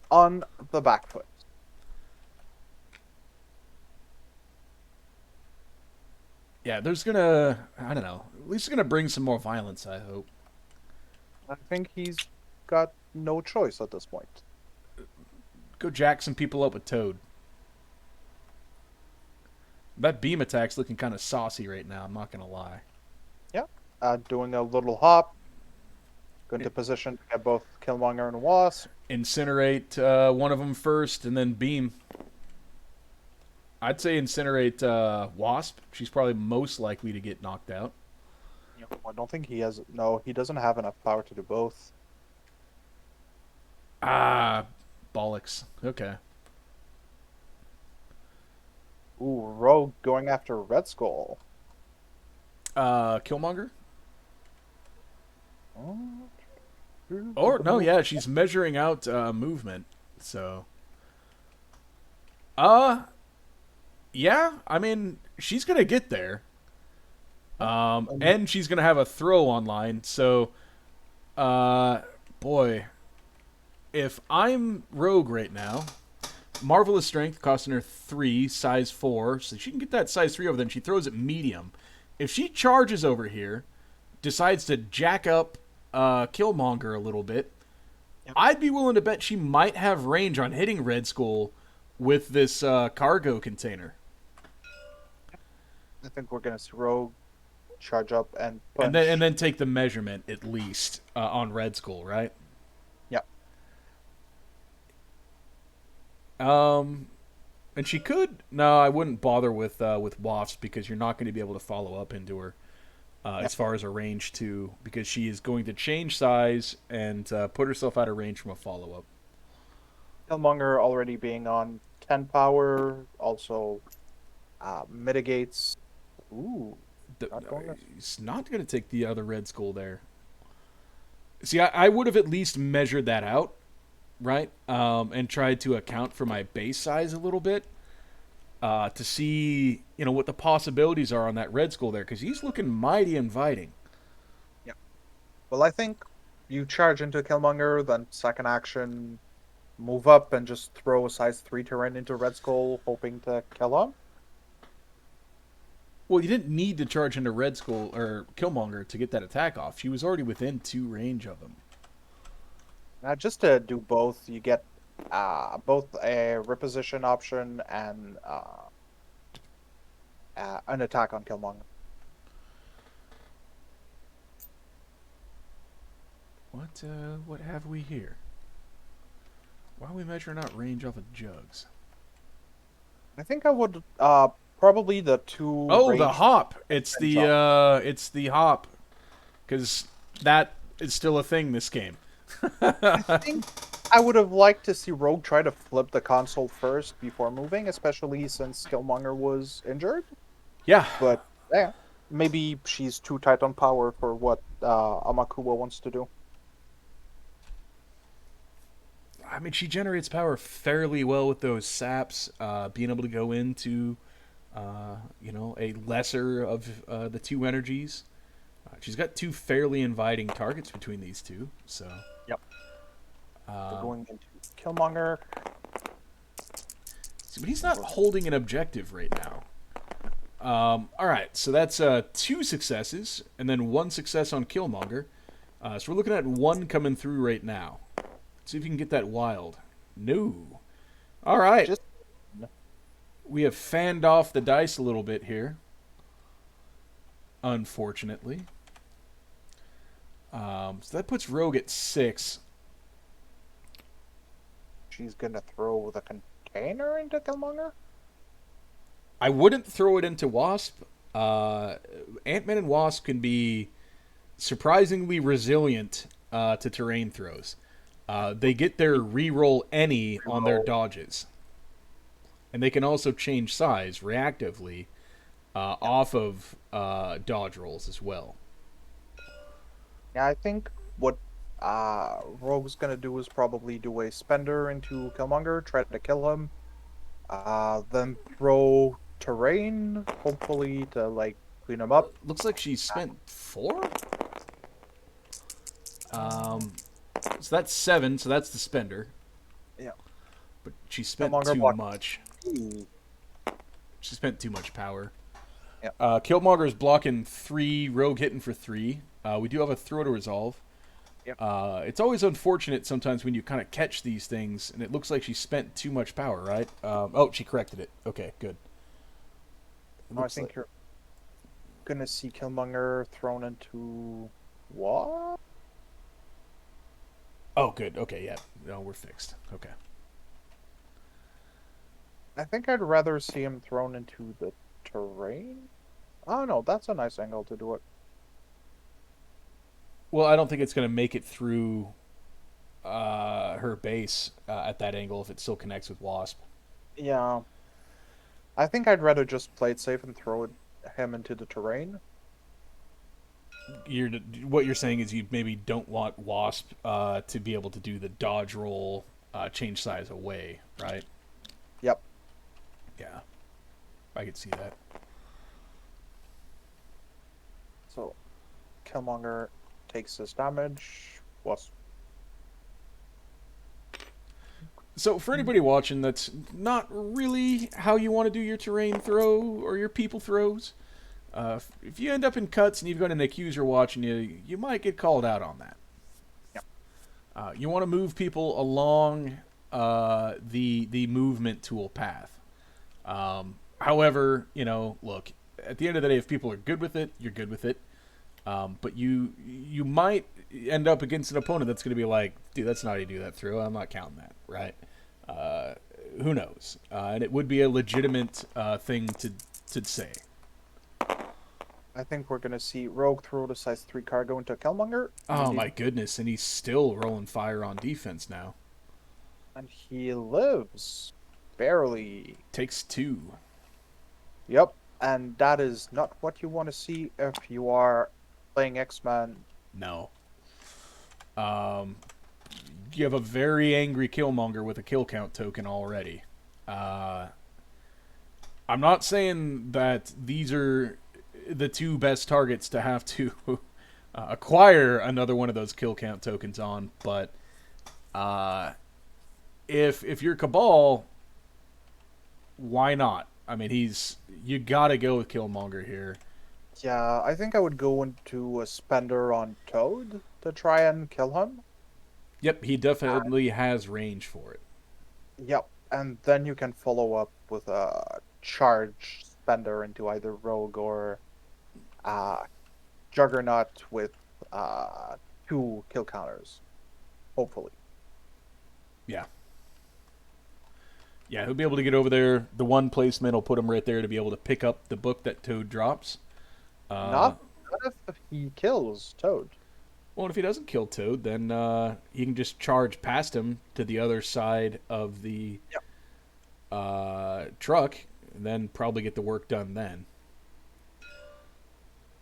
on the back foot. Yeah, there's gonna, I don't know, at least it's gonna bring some more violence, I hope. I think he's got no choice at this point. Go jack some people up with Toad. That beam attack's looking kind of saucy right now, I'm not gonna lie. Yeah, doing a little hop, going to position to get both Killmonger and Wasp. Incinerate one of them first, and then beam. I'd say incinerate Wasp. She's probably most likely to get knocked out. I don't think he has. No, he doesn't have enough power to do both. Ah, bollocks. Okay. Ooh, Rogue going after Red Skull. Killmonger? Oh, Or, no, yeah, she's measuring out movement, so. Uh, yeah, I mean, she's gonna get there. And she's gonna have a throw online, so, boy. If I'm Rogue right now, Marvelous Strength costing her 3, size 4, so she can get that size 3 over, then she throws it medium. If she charges over here, decides to jack up Killmonger a little bit, I'd be willing to bet she might have range on hitting Red Skull with this cargo container. I think we're gonna see Rogue charge up and punch. And then take the measurement at least on Red Skull, right? Yeah. And she could. No, I wouldn't bother with Wasp because you're not going to be able to follow up into her as far as a range too, because she is going to change size and put herself out of range from a follow up. Killmonger already being on 10 power also mitigates. Ooh, He's not going to take the other Red Skull there. See, I would have at least measured that out, right? And tried to account for my base size a little bit to see, what the possibilities are on that Red Skull there, because he's looking mighty inviting. yeah. Well, I think you charge into Killmonger, then second action, move up and just throw a size 3 terrain into Red Skull, hoping to kill him. Well, you didn't need to charge into Red Skull or Killmonger to get that attack off. She was already within 2 range of him. Now, just to do both, you get both a reposition option and an attack on Killmonger. What have we here? Why are we measuring out range off of jugs? I think I would probably the two. Oh, range the hop. It's and the hop, because that is still a thing this game. I think I would have liked to see Rogue try to flip the console first before moving, especially since Killmonger was injured. Yeah, But yeah, maybe she's too tight on power for what Aumakua wants to do. I mean, she generates power fairly well with those saps, being able to go into, a lesser of the 2 energies. She's got 2 fairly inviting targets between these 2, so. Yep. We're going into Killmonger. See, but he's not holding an objective right now. All right, so that's 2 successes, and then 1 success on Killmonger. So we're looking at 1 coming through right now. See if you can get that wild. No. All right. We have fanned off the dice a little bit here. Unfortunately. So that puts Rogue at 6. She's gonna throw the container into Killmonger. I wouldn't throw it into Wasp. Ant-Man and Wasp can be surprisingly resilient to terrain throws. They get their reroll any on their dodges. And they can also change size reactively off of dodge rolls as well. Yeah, I think what Rogue's gonna do is probably do a spender into Killmonger, try to kill him, then throw terrain, hopefully to clean them up. Looks like she spent 4. So that's 7. So that's the spender. Yeah. But she spent Killmonger too blocked. much. Ooh. She spent too much power. Yeah. Killmonger is blocking 3. Rogue hitting for 3. We do have a throw to resolve. Yep. It's always unfortunate sometimes when you kind of catch these things, and it looks like she spent too much power, right? Oh, she corrected it. Okay, good. No, I think you're gonna see Killmonger thrown into what? Oh, good. Okay, yeah. No, we're fixed. Okay. I think I'd rather see him thrown into the terrain. Oh no, that's a nice angle to do it. Well, I don't think it's going to make it through her base at that angle if it still connects with Wasp. Yeah, I think I'd rather just play it safe and him into the terrain. What you're saying is you maybe don't want Wasp to be able to do the dodge roll, change size away, right? Yep. Yeah, I could see that. So, Killmonger takes his damage. Was So for anybody watching, that's not really how you want to do your terrain throw or your people throws. If you end up in cuts and you've got an accuser watching you, you might get called out on that. Yep. You want to move people along the movement tool path. However, look, at the end of the day, if people are good with it, you're good with it. But you might end up against an opponent that's going to be like, dude, that's not how you do that through. I'm not counting that, right? Who knows? And it would be a legitimate thing to say. I think we're gonna see Rogue throw the size 3 cargo into Killmonger. Oh my goodness, and he's still rolling fire on defense now. And he lives. Barely. Takes 2. Yep. And that is not what you want to see if you are playing X-Men. No. You have a very angry Killmonger with a kill count token already. I'm not saying that these are the 2 best targets to have to acquire another one of those kill count tokens on, but if you're Cabal, why not? I mean, you gotta go with Killmonger here. Yeah, I think I would go into a spender on Toad to try and kill him. Yep, he definitely has range for it. Yep. And then you can follow up with a charge spender into either Rogue or uh, Juggernaut with 2 kill counters. Hopefully. Yeah. Yeah, he'll be able to get over there. The one placement will put him right there to be able to pick up the book that Toad drops. Not if he kills Toad. Well, if he doesn't kill Toad, then he can just charge past him to the other side of the truck, and then probably get the work done then.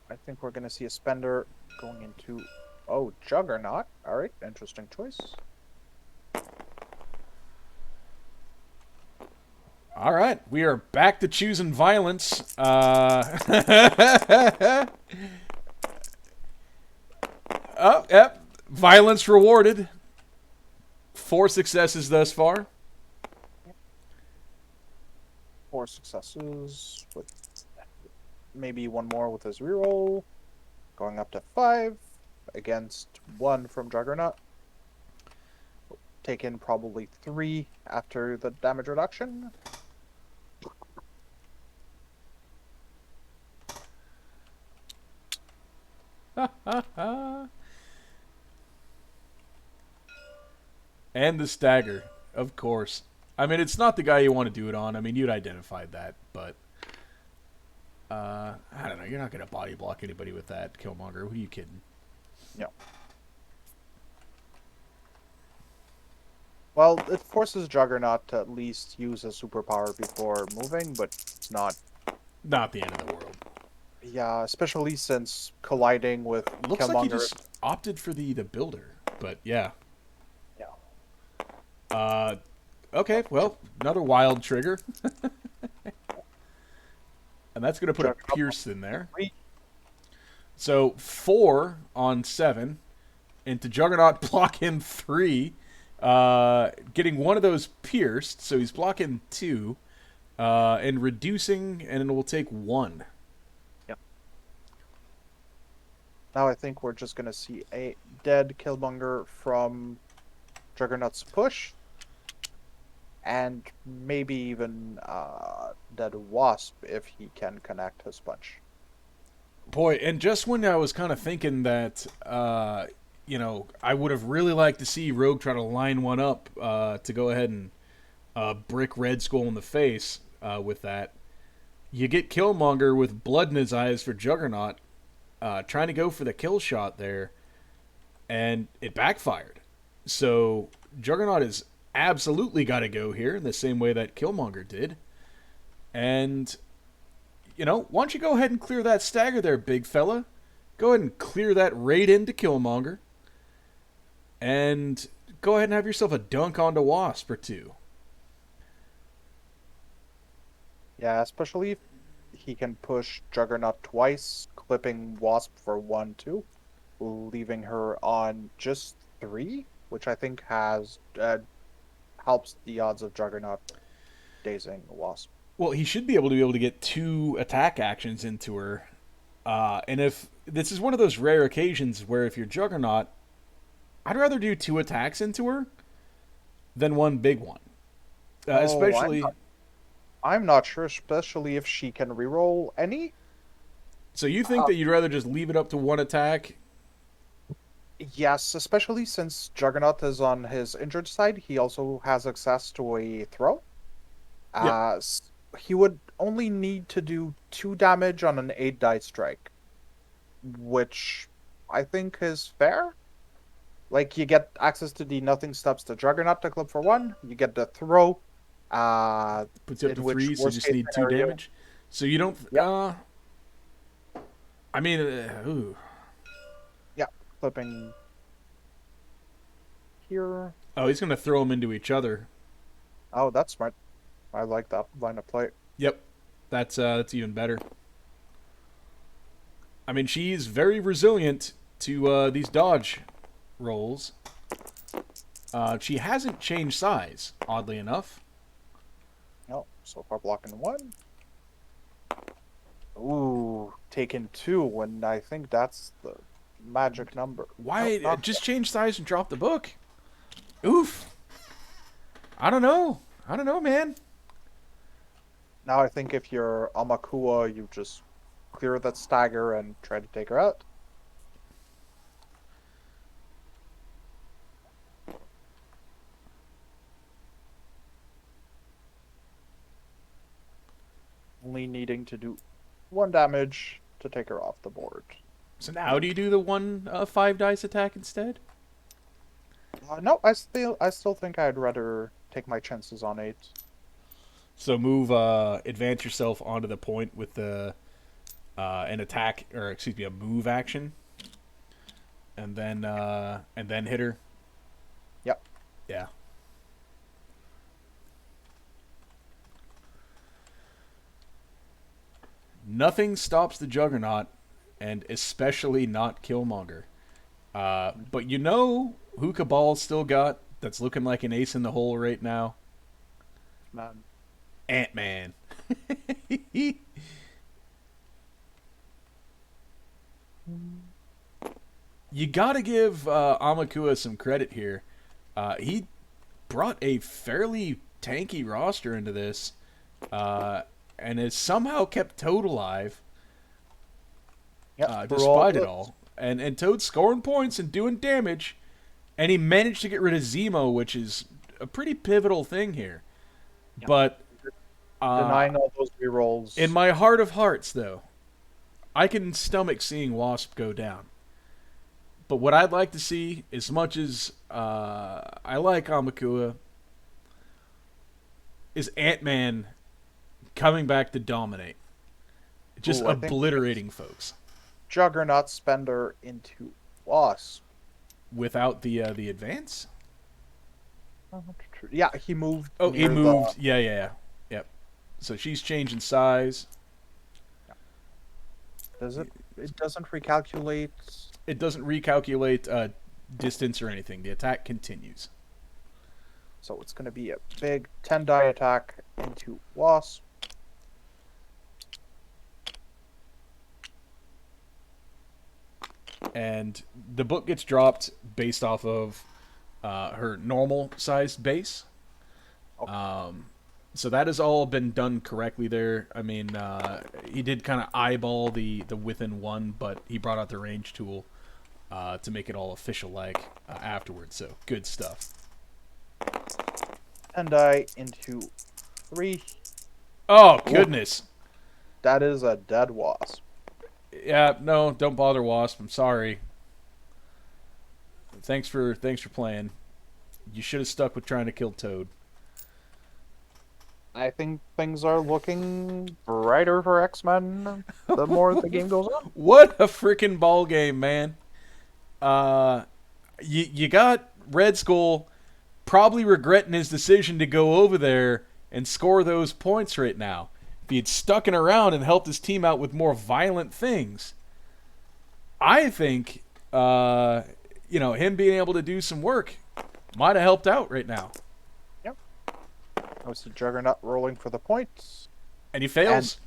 I think we're going to see a spender going into... Oh, Juggernaut. All right, interesting choice. All right, we are back to choosing violence. Oh, yep. Violence rewarded. 4 successes thus far. 4 successes with maybe 1 more with his reroll. Going up to 5 against 1 from Juggernaut. Taken probably 3 after the damage reduction. And the stagger, of course. I mean, it's not the guy you want to do it on. I mean, you'd identified that, but I don't know. You're not going to body block anybody with that, Killmonger. Who are you kidding? Yeah. Well, it forces Juggernaut to at least use a superpower before moving, but not the end of the world. Yeah, especially since colliding with Looks Killmonger. like he just opted for the builder, but yeah. Yeah. Okay, well, another wild trigger. and that's going to put a Juggernaut pierce in there. 3. So 4 on 7, and to Juggernaut block him 3, getting one of those pierced, so he's blocking 2, and reducing, and it will take 1. Yep. Now I think we're just gonna see a dead Killmonger from Juggernaut's push, and maybe even dead Wasp if he can connect his punch. Boy, and just when I was kind of thinking that, I would have really liked to see Rogue try to line one up to go ahead and brick Red Skull in the face with that. You get Killmonger with blood in his eyes for Juggernaut, trying to go for the kill shot there, and it backfired. So Juggernaut is absolutely got to go here in the same way that Killmonger did. And, why don't you go ahead and clear that stagger there, big fella? Go ahead and clear that right into Killmonger. And go ahead and have yourself a dunk onto Wasp or 2. Yeah, especially if he can push Juggernaut twice, clipping Wasp for 1, 2, leaving her on just 3, which I think has helps the odds of Juggernaut dazing Wasp. Well, he should be able to get 2 attack actions into her. And if this is one of those rare occasions where if you're Juggernaut, I'd rather do 2 attacks into her than one big one. Especially. I'm not sure, especially if she can reroll any. So you think that you'd rather just leave it up to 1 attack? Yes, especially since Juggernaut is on his injured side, he also has access to a throw. Yep. He would only need to do 2 damage on an 8 die strike, which I think is fair. Like, you get access to the Nothing Stops the Juggernaut to clip for 1, you get the throw. Puts you up to 3, so you just need 2 scenario, damage. So you don't. Yep. I mean, ooh. Yeah, clipping here. Oh, he's gonna throw them into each other. Oh, that's smart. I like that line of play. Yep, that's even better. I mean, she's very resilient to these dodge rolls. She hasn't changed size, oddly enough. No, so far blocking 1. Ooh, taken 2, and I think that's the magic number. Why No, just change size and drop the book? Oof. I don't know, man. Now I think if you're Aumakua, you just clear that stagger and try to take her out. Only needing to do 1 damage to take her off the board. So now do you do the 1 5 dice attack instead? No, I still think I'd rather take my chances on 8. So advance yourself onto the point with the an attack, or excuse me, a move action, and then hit her. Yep. Yeah. Nothing stops the Juggernaut, and especially not Killmonger. But you know who Cabal's still got that's looking like an ace in the hole right now? Man. Ant-Man. You gotta give Aumakua some credit here. He brought a fairly tanky roster into this, and has somehow kept Toad alive, Yep, despite it all. And Toad's scoring points and doing damage, and he managed to get rid of Zemo, which is a pretty pivotal thing here. Yep. But denying all those rerolls. in my heart of hearts, though, I can stomach seeing Wasp go down. But what I'd like to see, as much as I like Aumakua, is Ant-Man coming back to dominate. Just obliterating folks. Juggernaut Spender into Wasp. Without the advance? Yeah, he moved. Oh, he moved. Yeah. Yep. So she's changing size. Does it? It doesn't recalculate. It doesn't recalculate distance or anything. The attack continues. So it's going to be a big 10 die attack into Wasp. And the book gets dropped based off of her normal sized base. Okay. So that has all been done correctly there. I mean, he did kind of eyeball the within one, but he brought out the range tool to make it all official like afterwards. So good stuff. 10 die into 3. Oh Ooh, goodness. that is a dead Wasp. Yeah, no, don't bother, Wasp. I'm sorry. Thanks for playing. You should have stuck with trying to kill Toad. I think things are looking brighter for X-Men the more the game goes on. What a freaking ball game, man. You got Red Skull probably regretting his decision to go over there and score those points right now. If he had stuck around and helped his team out with more violent things, I think him being able to do some work might have helped out right now. Yep. I see Juggernaut rolling for the points And he and fails.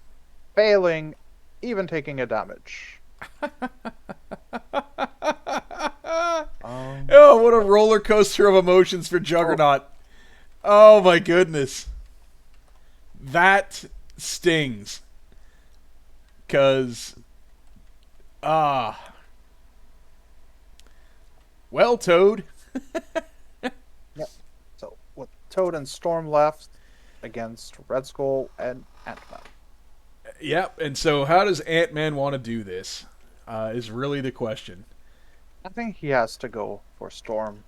failing, even taking a damage. Oh, what a roller coaster of emotions for Juggernaut. Oh my goodness. That stings. Cause well, Toad. Yep. So with Toad and Storm left against Red Skull and Ant-Man. Yep, and so how does Ant-Man want to do this? Is really the question. I think he has to go for Storm.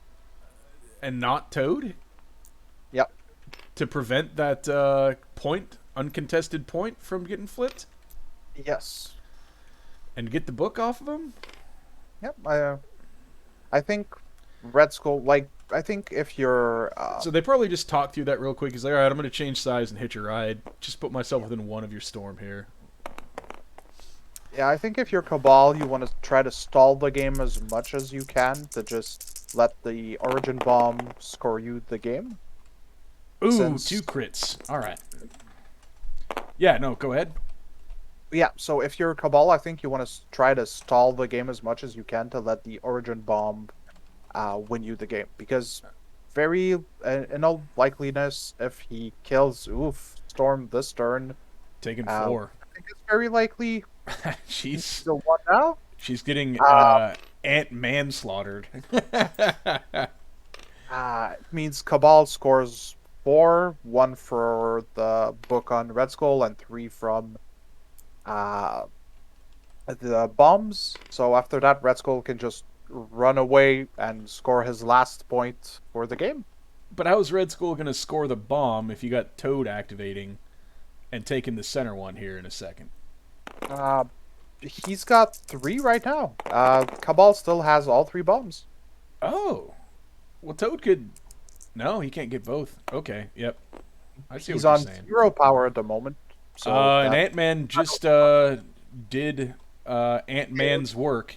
And not Toad? Yep. To prevent that uncontested point from getting flipped? Yes. And get the book off of him? Yep. I think Red Skull, I think if you're... So they probably just talked through that real quick. He's like, alright, I'm going to change size and hitch a ride. Just put myself within one of your Storm here. Yeah, I think if you're Cabal, you want to try to stall the game as much as you can to just let the Origin Bomb score you the game. Ooh, Since... 2 crits. Alright. Yeah, no, go ahead. Yeah, so if you're Cabal, I think you want to try to stall the game as much as you can to let the Origin Bomb win you the game. Because in all likeliness, if he kills Storm this turn, Taking 4. I think it's very likely she's still won now. she's getting Ant-Man slaughtered. It means Cabal scores 4, 1 for the book on Red Skull, and 3 from the bombs. So after that, Red Skull can just run away and score his last point for the game. But how's Red Skull going to score the bomb if you got Toad activating and taking the center one here in a second? He's got 3 right now. Cabal still has all 3 bombs. Oh. Well, Toad could... No, he can't get both. Okay, yep. I see He's what on you're saying. 0 power at the moment. So and Ant-Man just did Ant-Man's work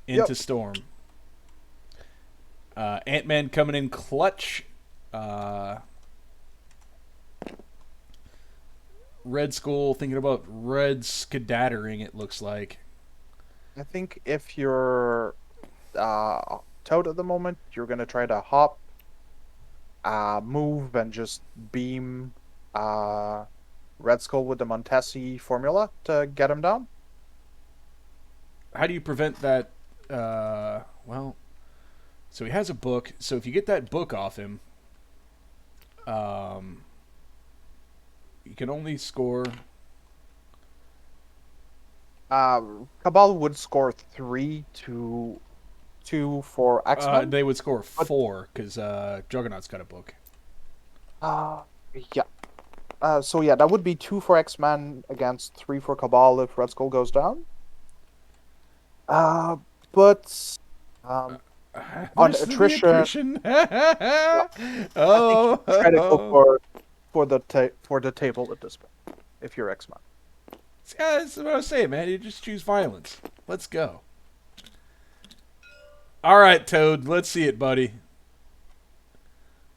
into Storm. Ant-Man coming in clutch. Red Skull thinking about Red skedaddering, it looks like. I think if you're Toad at the moment, you're going to try to hop, move, and just beam Red Skull with the Montesi formula to get him down. How do you prevent that? Well, so he has a book. So if you get that book off him, you can only score... Cabal would score 3 to 2 for X-Men. They would score 4 because Juggernaut's got a book. Yeah. So yeah, that would be 2 for X-Men against 3 for Cabal if Red Skull goes down. But on attrition, yeah, oh, I think you try to go for the table at this point if you're X-Men. Yeah, that's what I was saying, man. You just choose violence. Let's go. All right, Toad. Let's see it, buddy.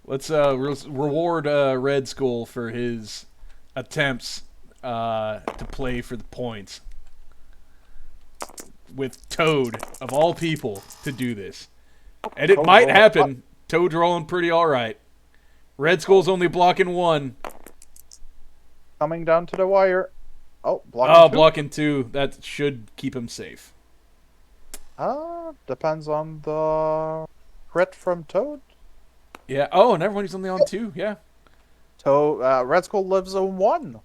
Let's reward Red Skull for his attempts to play for the points with Toad of all people to do this, and it might happen. Toad rolling pretty all right. Red Skull's only blocking one. Coming down to the wire. Oh, Oh, blocking two. blocking two. That should keep him safe. Depends on the crit from Toad. Yeah. Oh, and everybody's only on two. Yeah. Red Skull lives on one.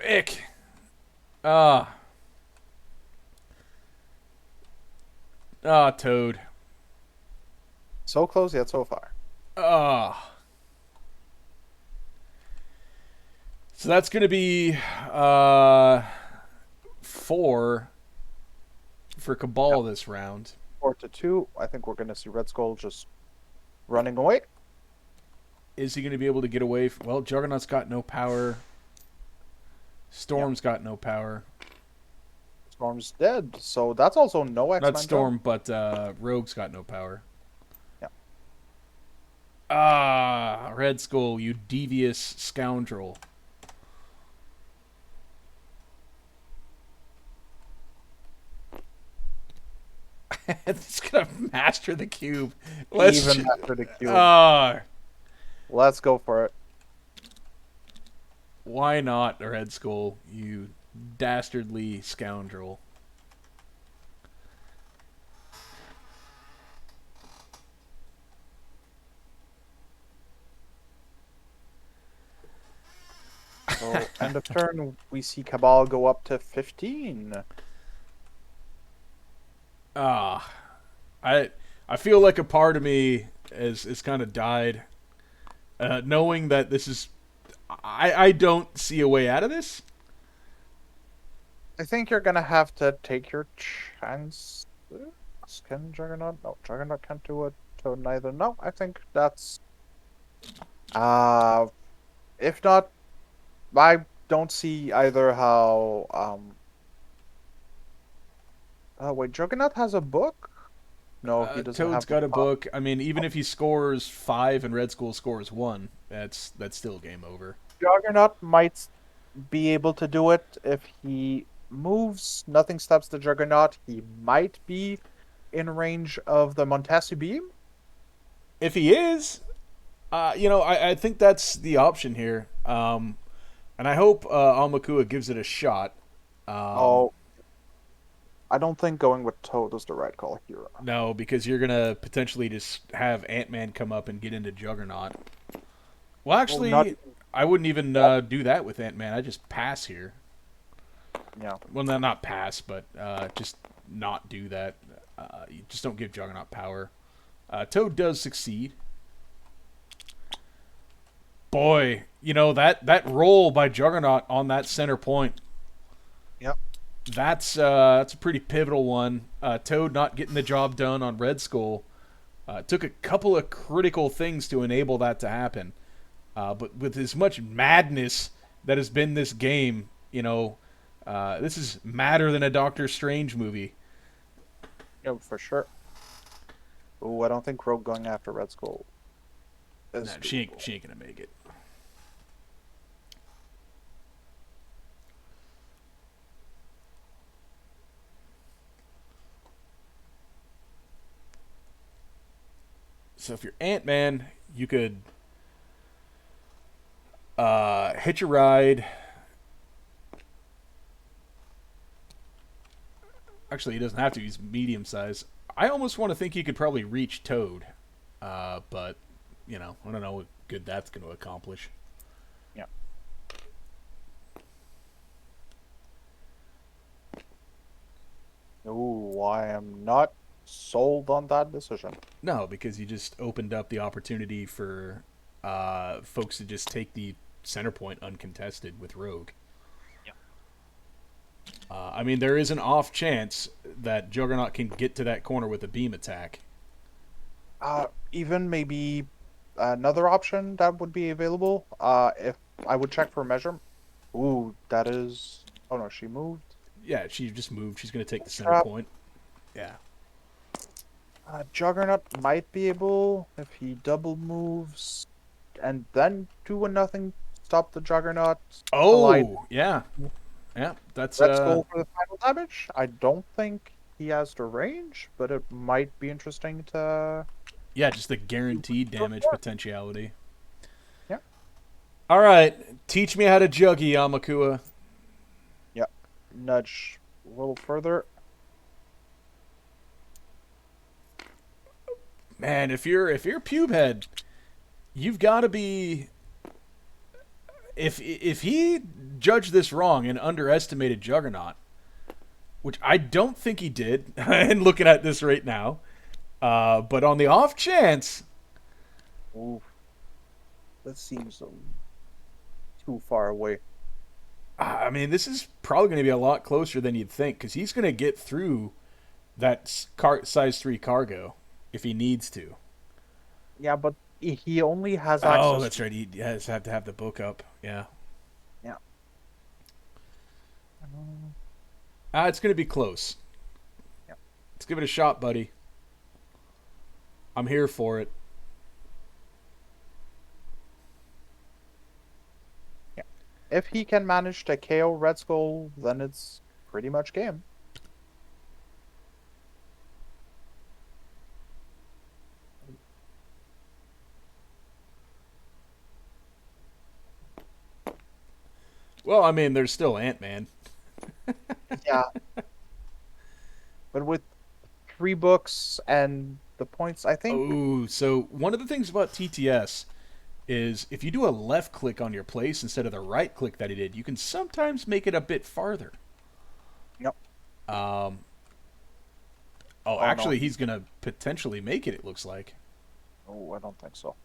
Ick. Ah. Toad. So close yet so far. Ah. So that's going to be 4 for Cabal this round. 4-2. I think we're going to see Red Skull just running away. Is he going to be able to get away? Well, Juggernaut's got no power. Storm's got no power. Storm's dead, so that's also no X-Men. Not Storm, but Rogue's got no power. Yeah. Red Skull, you devious scoundrel. It's gonna master the cube. Even after the cube. Let's go for it. Why not, Red Skull, you dastardly scoundrel? So, end of turn, we see Cabal go up to 15. I feel like a part of me is kind of died, knowing that this is. I don't see a way out of this. I think you're gonna have to take your chance. Can Juggernaut? No, Juggernaut can't do it. So neither. No, I think that's. If not, I don't see either how. Wait, Juggernaut has a book. No, he doesn't Toad's have. got a book. I mean, even if he scores 5 and Red Skull scores 1, that's still game over. Juggernaut might be able to do it if he moves. Nothing stops the Juggernaut. He might be in range of the Montasu beam. If he is, I think that's the option here. And I hope Aumakua gives it a shot. I don't think going with Toad is the right call here. No, because you're gonna potentially just have Ant-Man come up and get into Juggernaut. Well, actually, I wouldn't even do that with Ant-Man. I just pass here. Yeah. Well, no, not pass, but just not do that. You just don't give Juggernaut power. Toad does succeed. Boy, that roll by Juggernaut on that center point. Yep. That's a pretty pivotal one. Toad not getting the job done on Red Skull. Took a couple of critical things to enable that to happen. But with as much madness that has been this game, this is madder than a Doctor Strange movie. Yeah, for sure. Ooh, I don't think Rogue going after Red Skull. No, she ain't gonna make it. So if you're Ant-Man, you could hitch a ride. Actually, he doesn't have to. He's medium size. I almost want to think he could probably reach Toad. But, I don't know what good that's going to accomplish. Yeah. Ooh, I am not sold on that decision. No, because you just opened up the opportunity for folks to just take the center point uncontested with Rogue. Yeah. I mean, there is an off chance that Juggernaut can get to that corner with a beam attack. Even maybe another option that would be available. If I would check for measure. Ooh, that is. Oh no, she moved. Yeah, she just moved. She's going to take the center Trap. point. Yeah. Juggernaut might be able if he double moves and then do a nothing. Stop the Juggernaut. Collide. Oh, yeah. Yeah, that's Let's go for the final damage. I don't think he has the range, but it might be interesting to yeah, just the see what guaranteed he goes damage for. potentiality. Yeah, All right, teach me how to juggy, Aumakua. yeah. Nudge a little further. Man, if you're pube head, you've got to be. If he judged this wrong and underestimated Juggernaut, which I don't think he did, and looking at this right now, but on the off chance, Ooh, that seems too far away. I mean, this is probably going to be a lot closer than you'd think because he's going to get through that size 3 cargo if he needs to. Yeah, but he only has Oh, access that's to. right. He has have to have the book up. Yeah. Yeah. Um, It's going to be close. yeah. Let's give it a shot, buddy. I'm here for it. Yeah. If he can manage to KO Red Skull, then it's pretty much game. Well, I mean, there's still Ant-Man. Yeah, but with 3 books and the points, I think. Oh, so one of the things about TTS is if you do a left click on your place instead of the right click that he did, you can sometimes make it a bit farther. Yep. Um, oh, Oh no. actually, he's going to potentially make it, it looks like. Oh, I don't think so.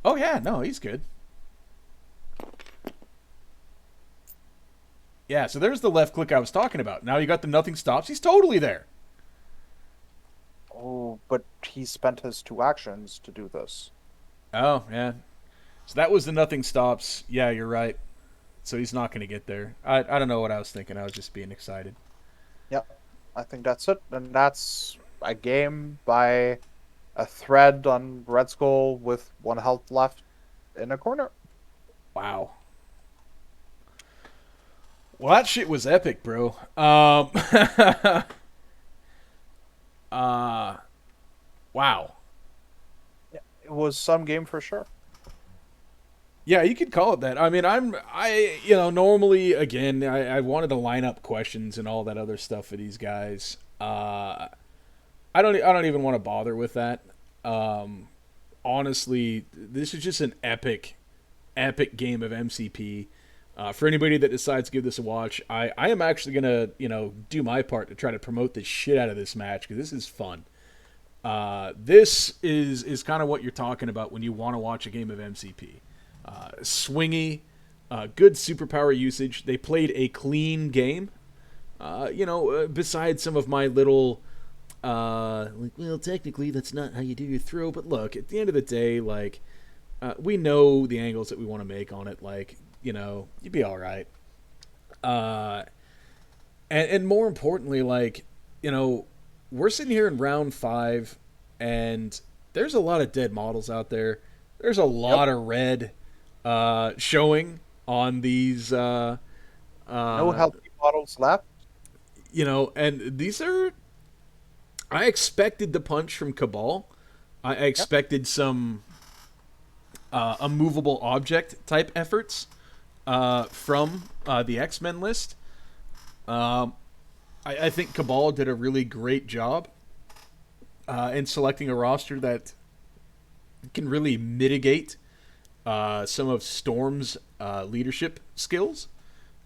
Oh, yeah, no, he's good. Yeah, so there's the left click I was talking about. Now you got the nothing stops. He's totally there. Oh, but he spent his 2 actions to do this. Oh, yeah. So that was the nothing stops. Yeah, you're right. So he's not going to get there. I don't know what I was thinking. I was just being excited. Yep. I think that's it. And that's a game by a thread on Red Skull with 1 health left in a corner. Wow. Well, that shit was epic, bro. uh, wow. Yeah, it was some game for sure. Yeah, you could call it that. I mean, normally, again, I wanted to line up questions and all that other stuff for these guys. I don't even want to bother with that. Um, Honestly, this is just an epic game of MCP. For anybody that decides to give this a watch, I am actually gonna do my part to try to promote the shit out of this match because this is fun. This is kind of what you're talking about when you want to watch a game of MCP. Swingy, good superpower usage. They played a clean game. Besides some of my little, well, technically that's not how you do your throw. But look, at the end of the day, like, we know the angles that we want to make on it. Like, you'd be all right. Uh, and more importantly, like, we're sitting here in round 5, and there's a lot of dead models out there. There's a Yep. lot of red showing on these, No uh, healthy models left. and these are. I expected the punch from Cabal. I Yep. expected some immovable object type efforts from the X-Men list. Um, I think Cabal did a really great job in selecting a roster that can really mitigate some of Storm's leadership skills.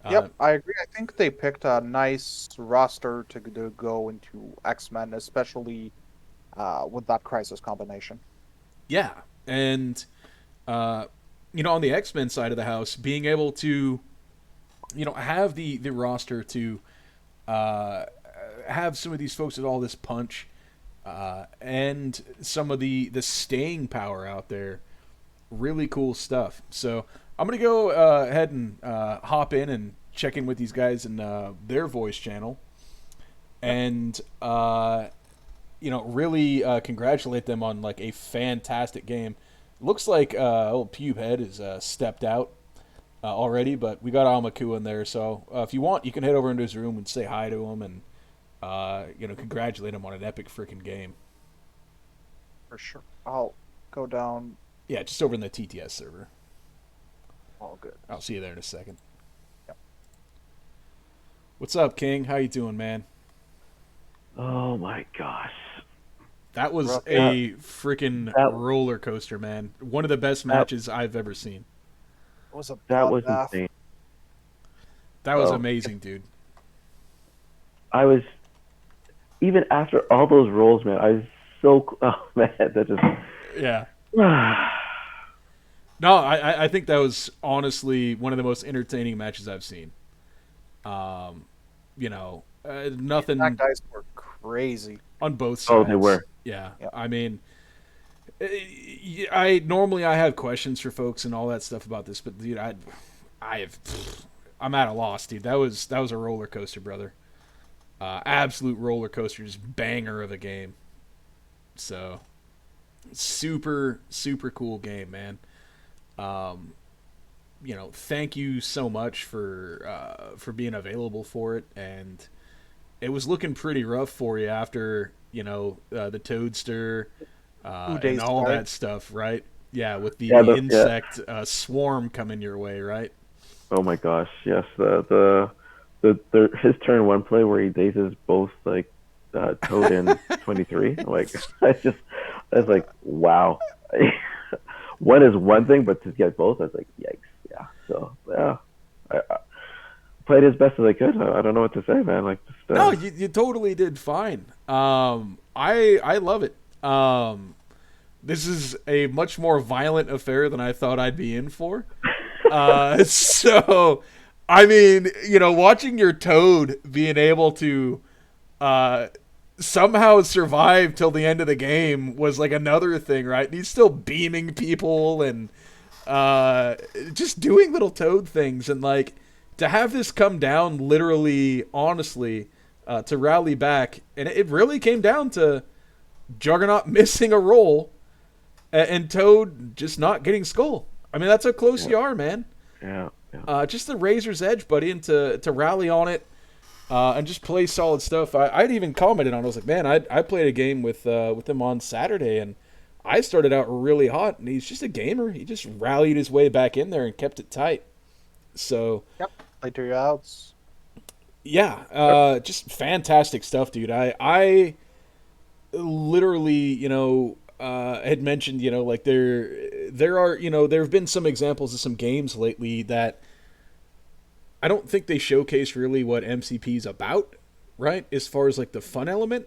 Uh, Yep, I agree. I think they picked a nice roster to go into X-Men, especially with that Crisis combination. yeah, and uh, on the X Men side of the house, being able to have the roster to uh, have some of these folks with all this punch and some of the staying power out there, really cool stuff. So I'm gonna go ahead and hop in and check in with these guys in their voice channel, Yep. and really congratulate them on like a fantastic game. Looks like old Pube Head is stepped out already, but we got Aumakua in there. So if you want, you can head over into his room and say hi to him and congratulate him on an epic freaking game. For sure. I'll go down. Yeah, just over in the TTS server. All good. I'll see you there in a second. Yep. What's up, King? How you doing, man? Oh my gosh. That was Rough. a freaking That- roller coaster, man. One of the best matches I've ever seen. It was a That was bloodbath. insane. That was Oh. amazing, dude. I was, even after all those rolls, man, I was so, oh man, that just, Yeah. No, I think that was honestly one of the most entertaining matches I've seen. Nothing Black dice were crazy. on both sides. Oh, they were. Yeah. Yep. I mean, I normally I have questions for folks and all that stuff about this, but dude, I'm at a loss, dude. That was a roller coaster, brother. Absolute roller coaster, just banger of a game. So, super super cool game, man. Thank you so much for being available for it, and it was looking pretty rough for you after the Toadster days and all ago. that stuff, right? Yeah, with the Yeah, insect swarm coming your way, right? oh my gosh, yes, his turn one play where he dazes both like Toad and 23. Like I was like, wow. One is one thing, but to get both, I was like, yikes. Yeah. So yeah, I played as best as I could. I don't know what to say, man. Like just No, you totally did fine. I love it. This is a much more violent affair than I thought I'd be in for. So, I mean, watching your Toad being able to somehow survive till the end of the game was like another thing, right? And he's still beaming people and just doing little Toad things. And like to have this come down literally, honestly, to rally back. And it really came down to Juggernaut missing a roll and Toad just not getting Skull. I mean, that's how close you are, man. yeah. Yeah. Just the razor's edge, buddy, and to rally on it and just play solid stuff. I'd even commented on it. I was like, man, I played a game with him on Saturday, and I started out really hot, and he's just a gamer. He just rallied his way back in there and kept it tight. So, Yep. Play to your outs. yeah, just fantastic stuff, dude. I literally, had mentioned, like there are, there have been some examples of some games lately that I don't think they showcase really what MCP is about, right? As far as like the fun element.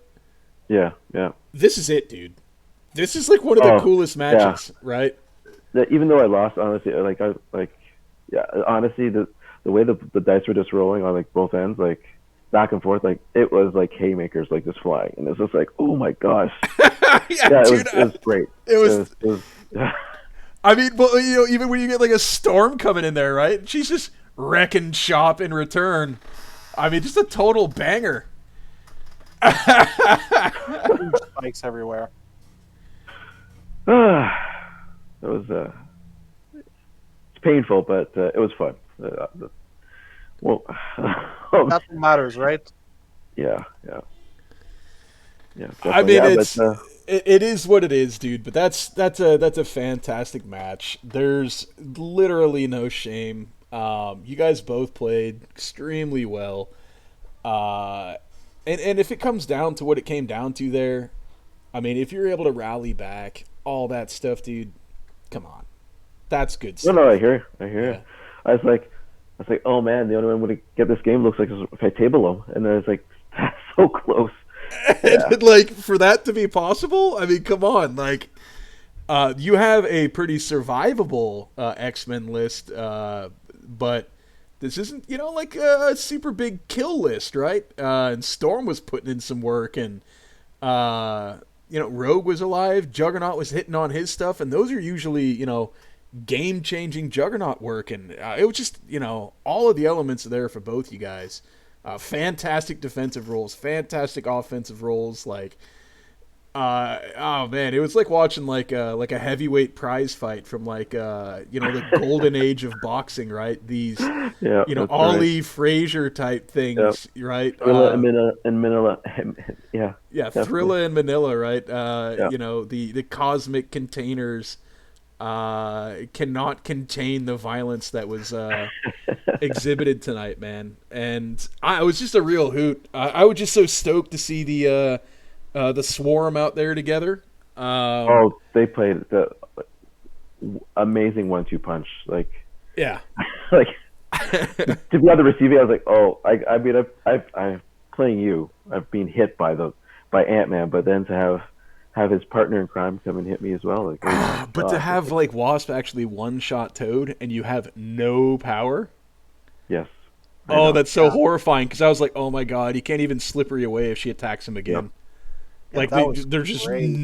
Yeah. Yeah. This is it, dude. This is like one of the Oh, coolest matches, right? Even though I lost, honestly, honestly, the way the dice were just rolling on like both ends, like back and forth, like it was like haymakers, like just flying, and it's just like, oh my gosh, Yeah, dude, it was great. it was It was I mean, well, even when you get like a storm coming in there, right? She's just wrecking shop in return. I mean, just a total banger. Spikes everywhere. it was it's painful, but it was fun. Well, That's what matters, right? yeah. I mean, definitely. it's it is what it is, dude. But that's a fantastic match. There's literally no shame. You guys both played extremely well. And if it comes down to what it came down to there, I mean, if you're able to rally back, all that stuff, dude, come on. That's good stuff. No, I hear you. Yeah. I was like, oh man, the only way to get this game looks like is if I table them, and then it's like, that's so close. Yeah. And like for that to be possible, I mean, come on, like you have a pretty survivable X-Men list, but this isn't, like a super big kill list, right? And Storm was putting in some work, and Rogue was alive, Juggernaut was hitting on his stuff, and those are usually, game-changing Juggernaut work, and it was just all of the elements are there for both you guys. Fantastic defensive roles, fantastic offensive roles. Like, oh man, it was like watching like a heavyweight prize fight from the golden age of boxing, right? These Yeah, that's right. Ali Frazier type Yeah, things, right? Thrilla and Manila. Yeah, Yeah, definitely. Thrilla and Manila, right? Yeah, The cosmic containers cannot contain the violence that was exhibited tonight, man. And I was just a real hoot. I was just so stoked to see the swarm out there together. Um, oh, they played the amazing 1-2 punch. Like, yeah. like to be on the receiving, I was like, oh, I mean, I'm playing you. I've been hit by Ant Man, but then to have his partner in crime come and hit me as well, like, oh my But to god, have like Wasp actually one shot Toad and you have no power. yes, I Oh, know. that's so horrifying because I was like, oh my god, he can't even slippery away if she attacks him Yep. again. Yeah, Like that was there's just great.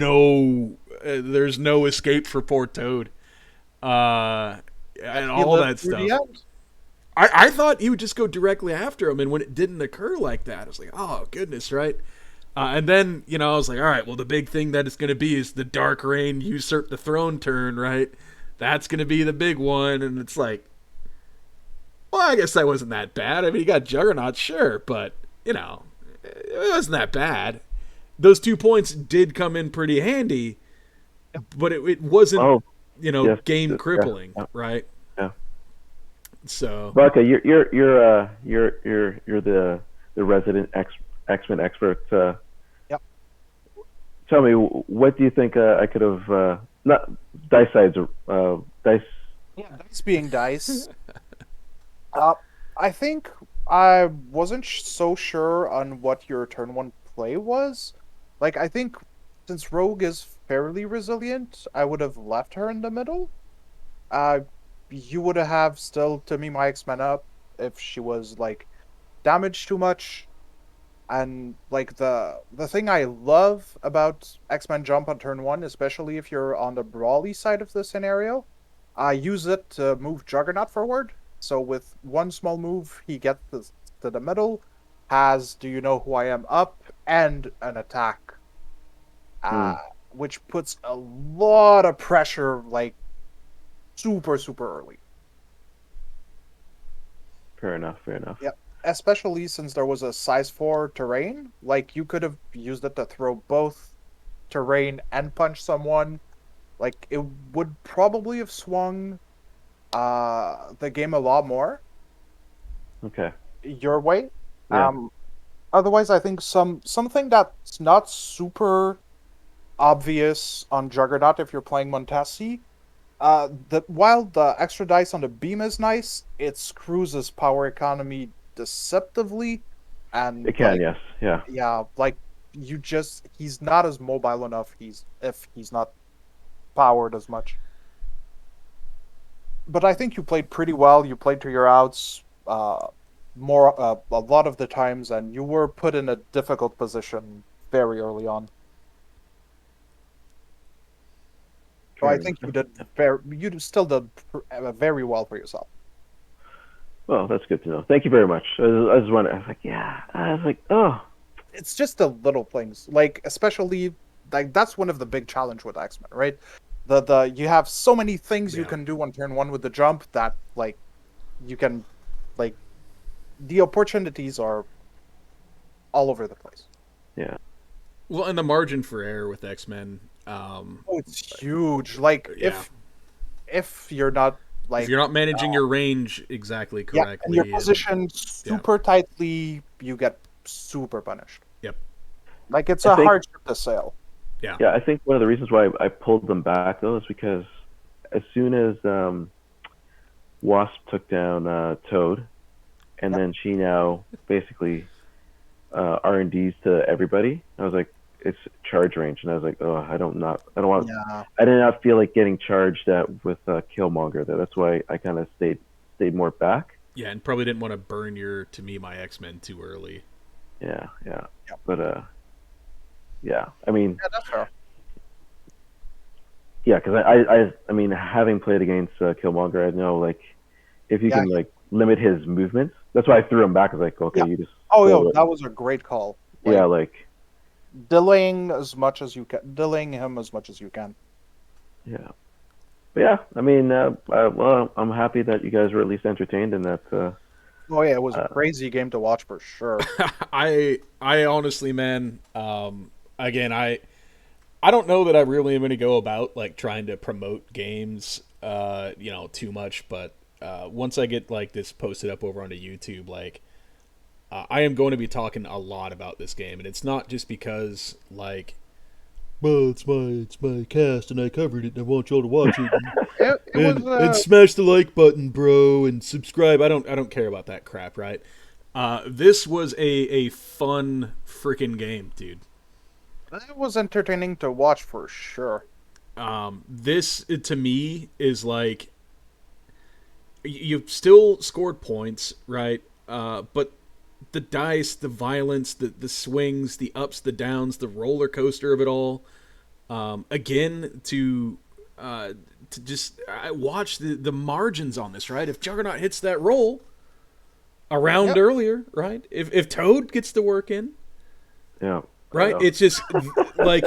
there's no escape for poor Toad, and He all lived that through the stuff. end. I thought he would just go directly after him, and when it didn't occur like that, I was like, oh goodness, right? And then I was like, all right, well the big thing that it's going to be is the Dark Reign usurp the throne turn, right? That's going to be the big one, and it's like, well, I guess that wasn't that bad. I mean, he got Juggernaut, sure, but it wasn't that bad. Those 2 points did come in pretty handy, but it wasn't, Oh, yes, game yeah, crippling, yeah, right? yeah. So, But okay, you're the resident X-Men expert. Yep. Tell me, what do you think I could have not dice sides dice? Yeah, dice being dice. Uh, I think I wasn't so sure on what your turn one play was. Like, I think since Rogue is fairly resilient, I would have left her in the middle. Uh, you would have still to me my X-Men up if she was like damaged too much. And like the thing I love about X-Men Jump on turn one, especially if you're on the brawly side of the scenario, I use it to move Juggernaut forward. So with one small move, he gets to the middle, has "Do you know who I am?" up and an attack, Hmm, uh, which puts a lot of pressure, like super early. fair enough. Fair enough. Yep. Especially since there was a size 4 terrain, like you could have used it to throw both terrain and punch someone. Like it would probably have swung the game a lot more Okay. your way. Yeah. Um Otherwise I think something that's not super obvious on Juggernaut if you're playing Montesi. The while the extra dice on the beam is nice, it screws his power economy deceptively, and It can. like Yes. Yeah. yeah, like he's not as mobile enough. If he's not powered as much. But I think you played pretty well. You played to your outs, more a lot of the times, and you were put in a difficult position very early on. So Fair I enough. think still did very well for yourself. Well, that's good to know. Thank you very much. I was wondering. I was like, yeah. I was like, oh, It's just the little things, like especially like that's one of the big challenge with X-Men, right? The you have so many things you yeah. can do on turn one with the jump that like you can like the opportunities are all over the place. yeah. Well, and the margin for error with X Men, Oh, it's huge. Like yeah. if you're not If like you're not managing your range exactly yeah, and you're correctly, and positioned yeah, super tightly, you get super punished. yep, Like it's I a think. hard ship to sail. yeah, Yeah. I think one of the reasons why I pulled them back though is because as soon as Wasp took down Toad, and Yep. then she now basically R&Ds to everybody. I was like, it's charge range, and I was like, oh, I don't want, Yeah. I did not feel like getting charged at with Killmonger there. That's why I kind of stayed more back. yeah, and probably didn't want to burn your to me my X Men too early. Yeah, yeah, Yep. but yeah. I mean, Yeah, that's fair. Yeah, because I mean, having played against Killmonger, I know like if you Yeah, can like limit his movements, that's why I threw him back. I was like, okay, yeah. you just Oh, hold yo, it. that was a great call. Yeah, Like like delaying as much as you can, delaying him as much as you can. yeah, but yeah. I mean, well, I'm happy that you guys were at least entertained and that. Oh yeah, it was a Uh, crazy game to watch for sure. I honestly, man, again, I don't know that I really am going to go about like trying to promote games, too much. But once I get like this posted up over onto YouTube, like I am going to be talking a lot about this game, and it's not just because like, well, it's my cast, and I covered it, and I want y'all to watch it, It was and smash the like button, bro, and subscribe. I don't care about that crap, right? This was a fun freaking game, dude. entertaining to watch for sure. This to me is like you've still scored points, right? But the dice, the violence, the swings, the ups, the downs, the roller coaster of it all. Again, to just I watch the margins on this, right? If Juggernaut hits that roll a round Yep. earlier, right? If Toad gets the work in, yeah, right? yeah. It's just like,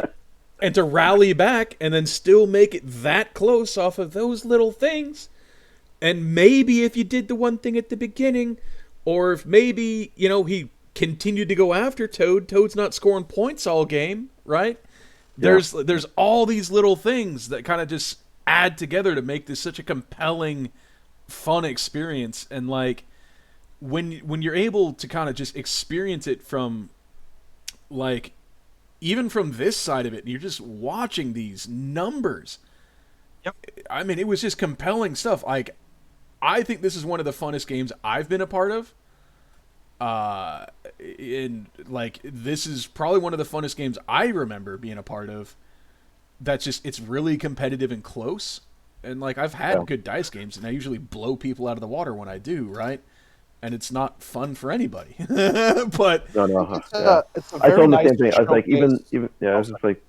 and to rally back and then still make it that close off of those little things. And maybe if you did the one thing at the beginning, or if maybe, he continued to go after Toad, Toad's not scoring points all game, right? Yeah. There's all these little things that kind of just add together to make this such a compelling, fun experience. And like when you're able to kind of just experience it from like even from this side of it, and you're just watching these numbers. Yep. I mean, it was just compelling stuff. Like, I think this is one of the funnest games I've been a part of. And like, this is probably one of the funnest games I remember being a part of. That's just, it's really competitive and close. And like, I've had Yeah. good dice games, and I usually blow people out of the water when I do, right? And it's not fun for anybody. But No, no, It's a I very told him the nice same thing. I was like, showcase. I was just like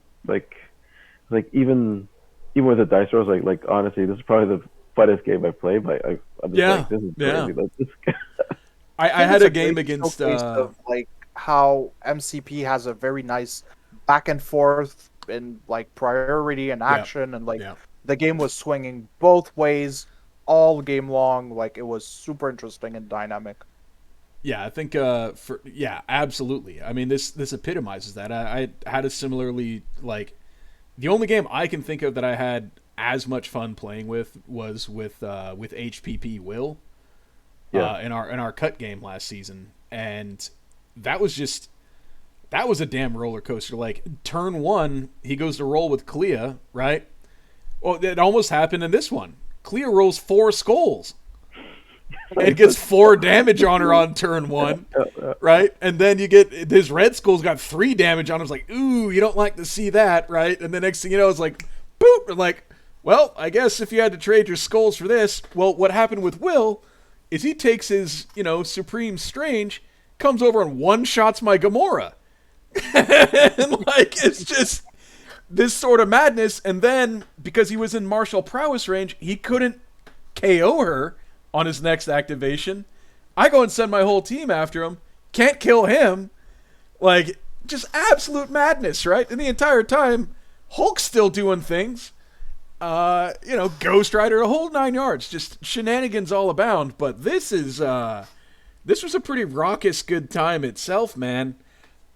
even with the dice rolls, like honestly, this is probably the funnest game I've played. But I'm just yeah, like, this is yeah. crazy. Like, this, I Think had it's a a game great against. showcase of like how MCP has a very nice back and forth in like priority and Yeah, action, and like yeah. the game was swinging both ways all game long. Like it was super interesting and dynamic. Yeah, I think absolutely. I mean, this epitomizes that. I had a similarly like the only game I can think of that I had as much fun playing with was with HPP Will yeah, in our cut game last season, and that was just that was a damn roller coaster. Like turn one, he goes to roll with Clea, right? Well, it almost happened in this one. Clea rolls 4 skulls. It gets 4 damage on her on turn 1, right? And then you get his red skull's got 3 damage on him. It's like, ooh, you don't like to see that, right? And the next thing you know, it's like, boop. And like, well, I guess if you had to trade your skulls for this, well, what happened with Will is he takes his, Supreme Strange, comes over and one-shots my Gamora. And like, it's just this sort of madness. And then, because he was in martial prowess range, he couldn't KO her on his next activation. I go and send my whole team after him. Can't kill him. Like, just absolute madness, right? And the entire time, Hulk's still doing things. Ghost Rider, a whole 9 yards. Just shenanigans all abound. But this was a pretty raucous good time itself, man.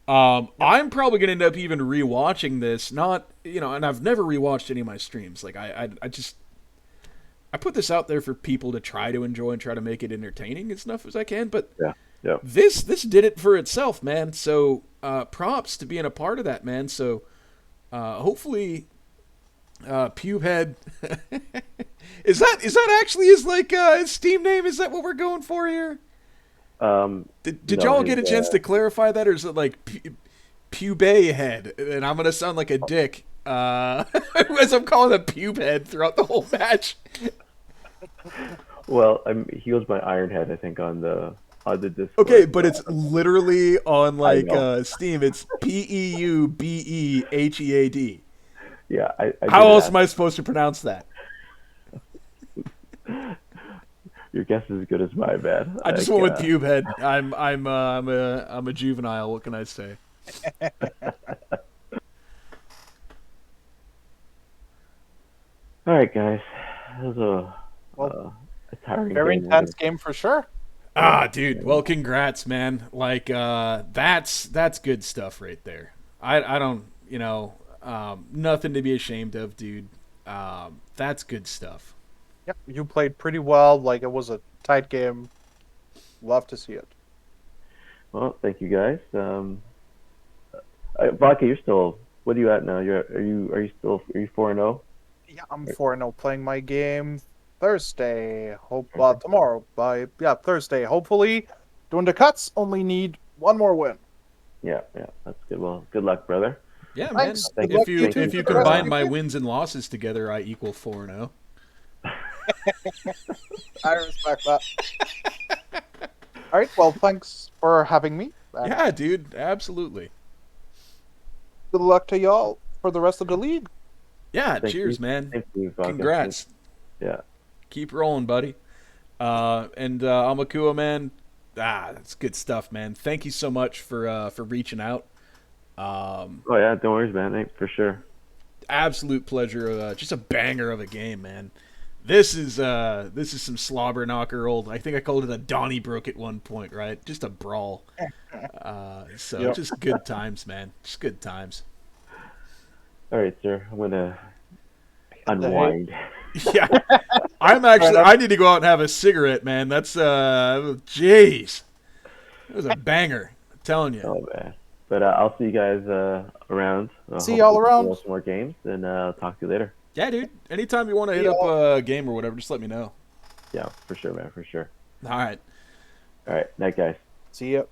I'm probably going to end up even rewatching this. Not, and I've never rewatched any of my streams. Like, I put this out there for people to try to enjoy and try to make it entertaining as enough as I can, but yeah. this did it for itself, man. So props to being a part of that, man. So hopefully Pubehead is that actually his like his Steam name? Is that what we're going for here? Did No, y'all get a chance to clarify that, or is it like Pubehead? And I'm gonna sound like a dick as I'm calling him Pubehead throughout the whole match. Well, he was my Ironhead, I think, on the Discord. Okay, but it's literally on like know. Steam. It's PEUBEHEAD. Yeah, I How did else that. am I supposed to pronounce that? Your guess is as good as mine, man. I just went with pube head. I'm a juvenile. What can I say? All right, guys. That was Well, a tiring very game. Wasn't intense game for sure. Ah, dude. Well, congrats, man. Like, that's good stuff right there. I don't, nothing to be ashamed of, dude. That's good stuff. Yep, you played pretty well. Like it was a tight game. Love to see it. Well, thank you guys. Vodka, you're still. What are you at now? Are you 4-0? Yeah, I'm 4-0 playing my game Thursday. Hope Okay. tomorrow by Thursday. Hopefully, doing the cuts. Only need one more win. Yeah, yeah, that's good. Well, good luck, brother. Yeah, man. Thanks. Good Thank, luck If to you you thank too you if for you the rest of combine for. your my game. wins and losses together, I equal 4-0. I respect that. All right. Well, thanks for having me. And Yeah, dude. Absolutely. good luck to y'all for the rest of the league. Yeah. Thank Cheers, you. man. Thank you, Vodka. Congrats. Yeah. Keep rolling, buddy. And Aumakua, man. That's good stuff, man. Thank you so much for reaching out. Oh yeah, don't worry, man. For sure. Absolute pleasure. Just a banger of a game, man. This is some slobber knocker old. I think I called it a Donnybrook at one point, right? Just a brawl. So Yep. just good times, man. Just good times. All right, sir. I'm gonna The hay. unwind. Yeah, I need to go out and have a cigarette, man. That's jeez, it was a banger. I'm telling you. Oh man. But I'll see you guys around. See y'all Hopefully around. we'll some more games, and I'll talk to you later. Yeah, dude. Anytime you want to See hit up y'all. a game or whatever, just let me know. Yeah, for sure, man. For sure. All right. All right, night, guys. See ya.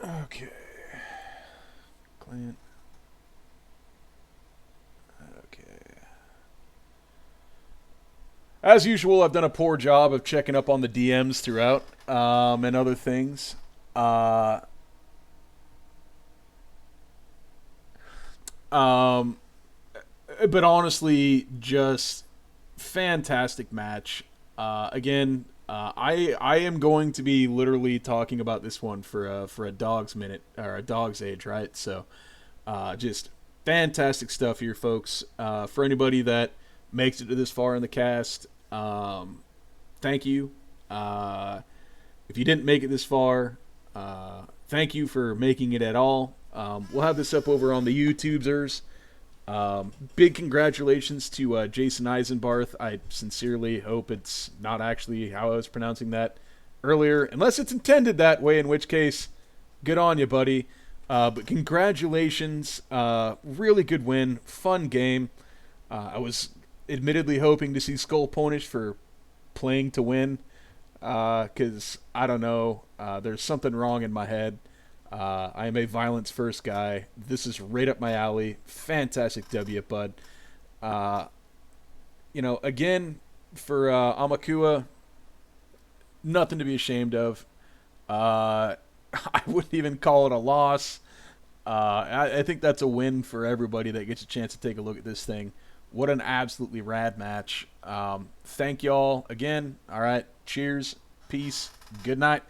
Okay. Clint. Okay. As usual, I've done a poor job of checking up on the DMs throughout, and other things. Uh, um, but honestly, just fantastic match. Again, I am going to be literally talking about this one for a dog's minute or a dog's age, right? So, just fantastic stuff here, folks. For anybody that makes it to this far in the cast, thank you. If you didn't make it this far, thank you for making it at all. We'll have this up over on the YouTubesers. Big congratulations to Jason Eisenbarth. I sincerely hope it's not actually how I was pronouncing that earlier, unless it's intended that way, in which case, good on you, buddy. But congratulations. Really good win. Fun game. I was admittedly hoping to see Skull punish for playing to win, because, I don't know, there's something wrong in my head. I am a violence first guy. This is right up my alley. Fantastic W, bud. Again, for Aumakua, nothing to be ashamed of. I wouldn't even call it a loss. I think that's a win for everybody that gets a chance to take a look at this thing. What an absolutely rad match. Thank y'all again. All right. Cheers. Peace. Good night.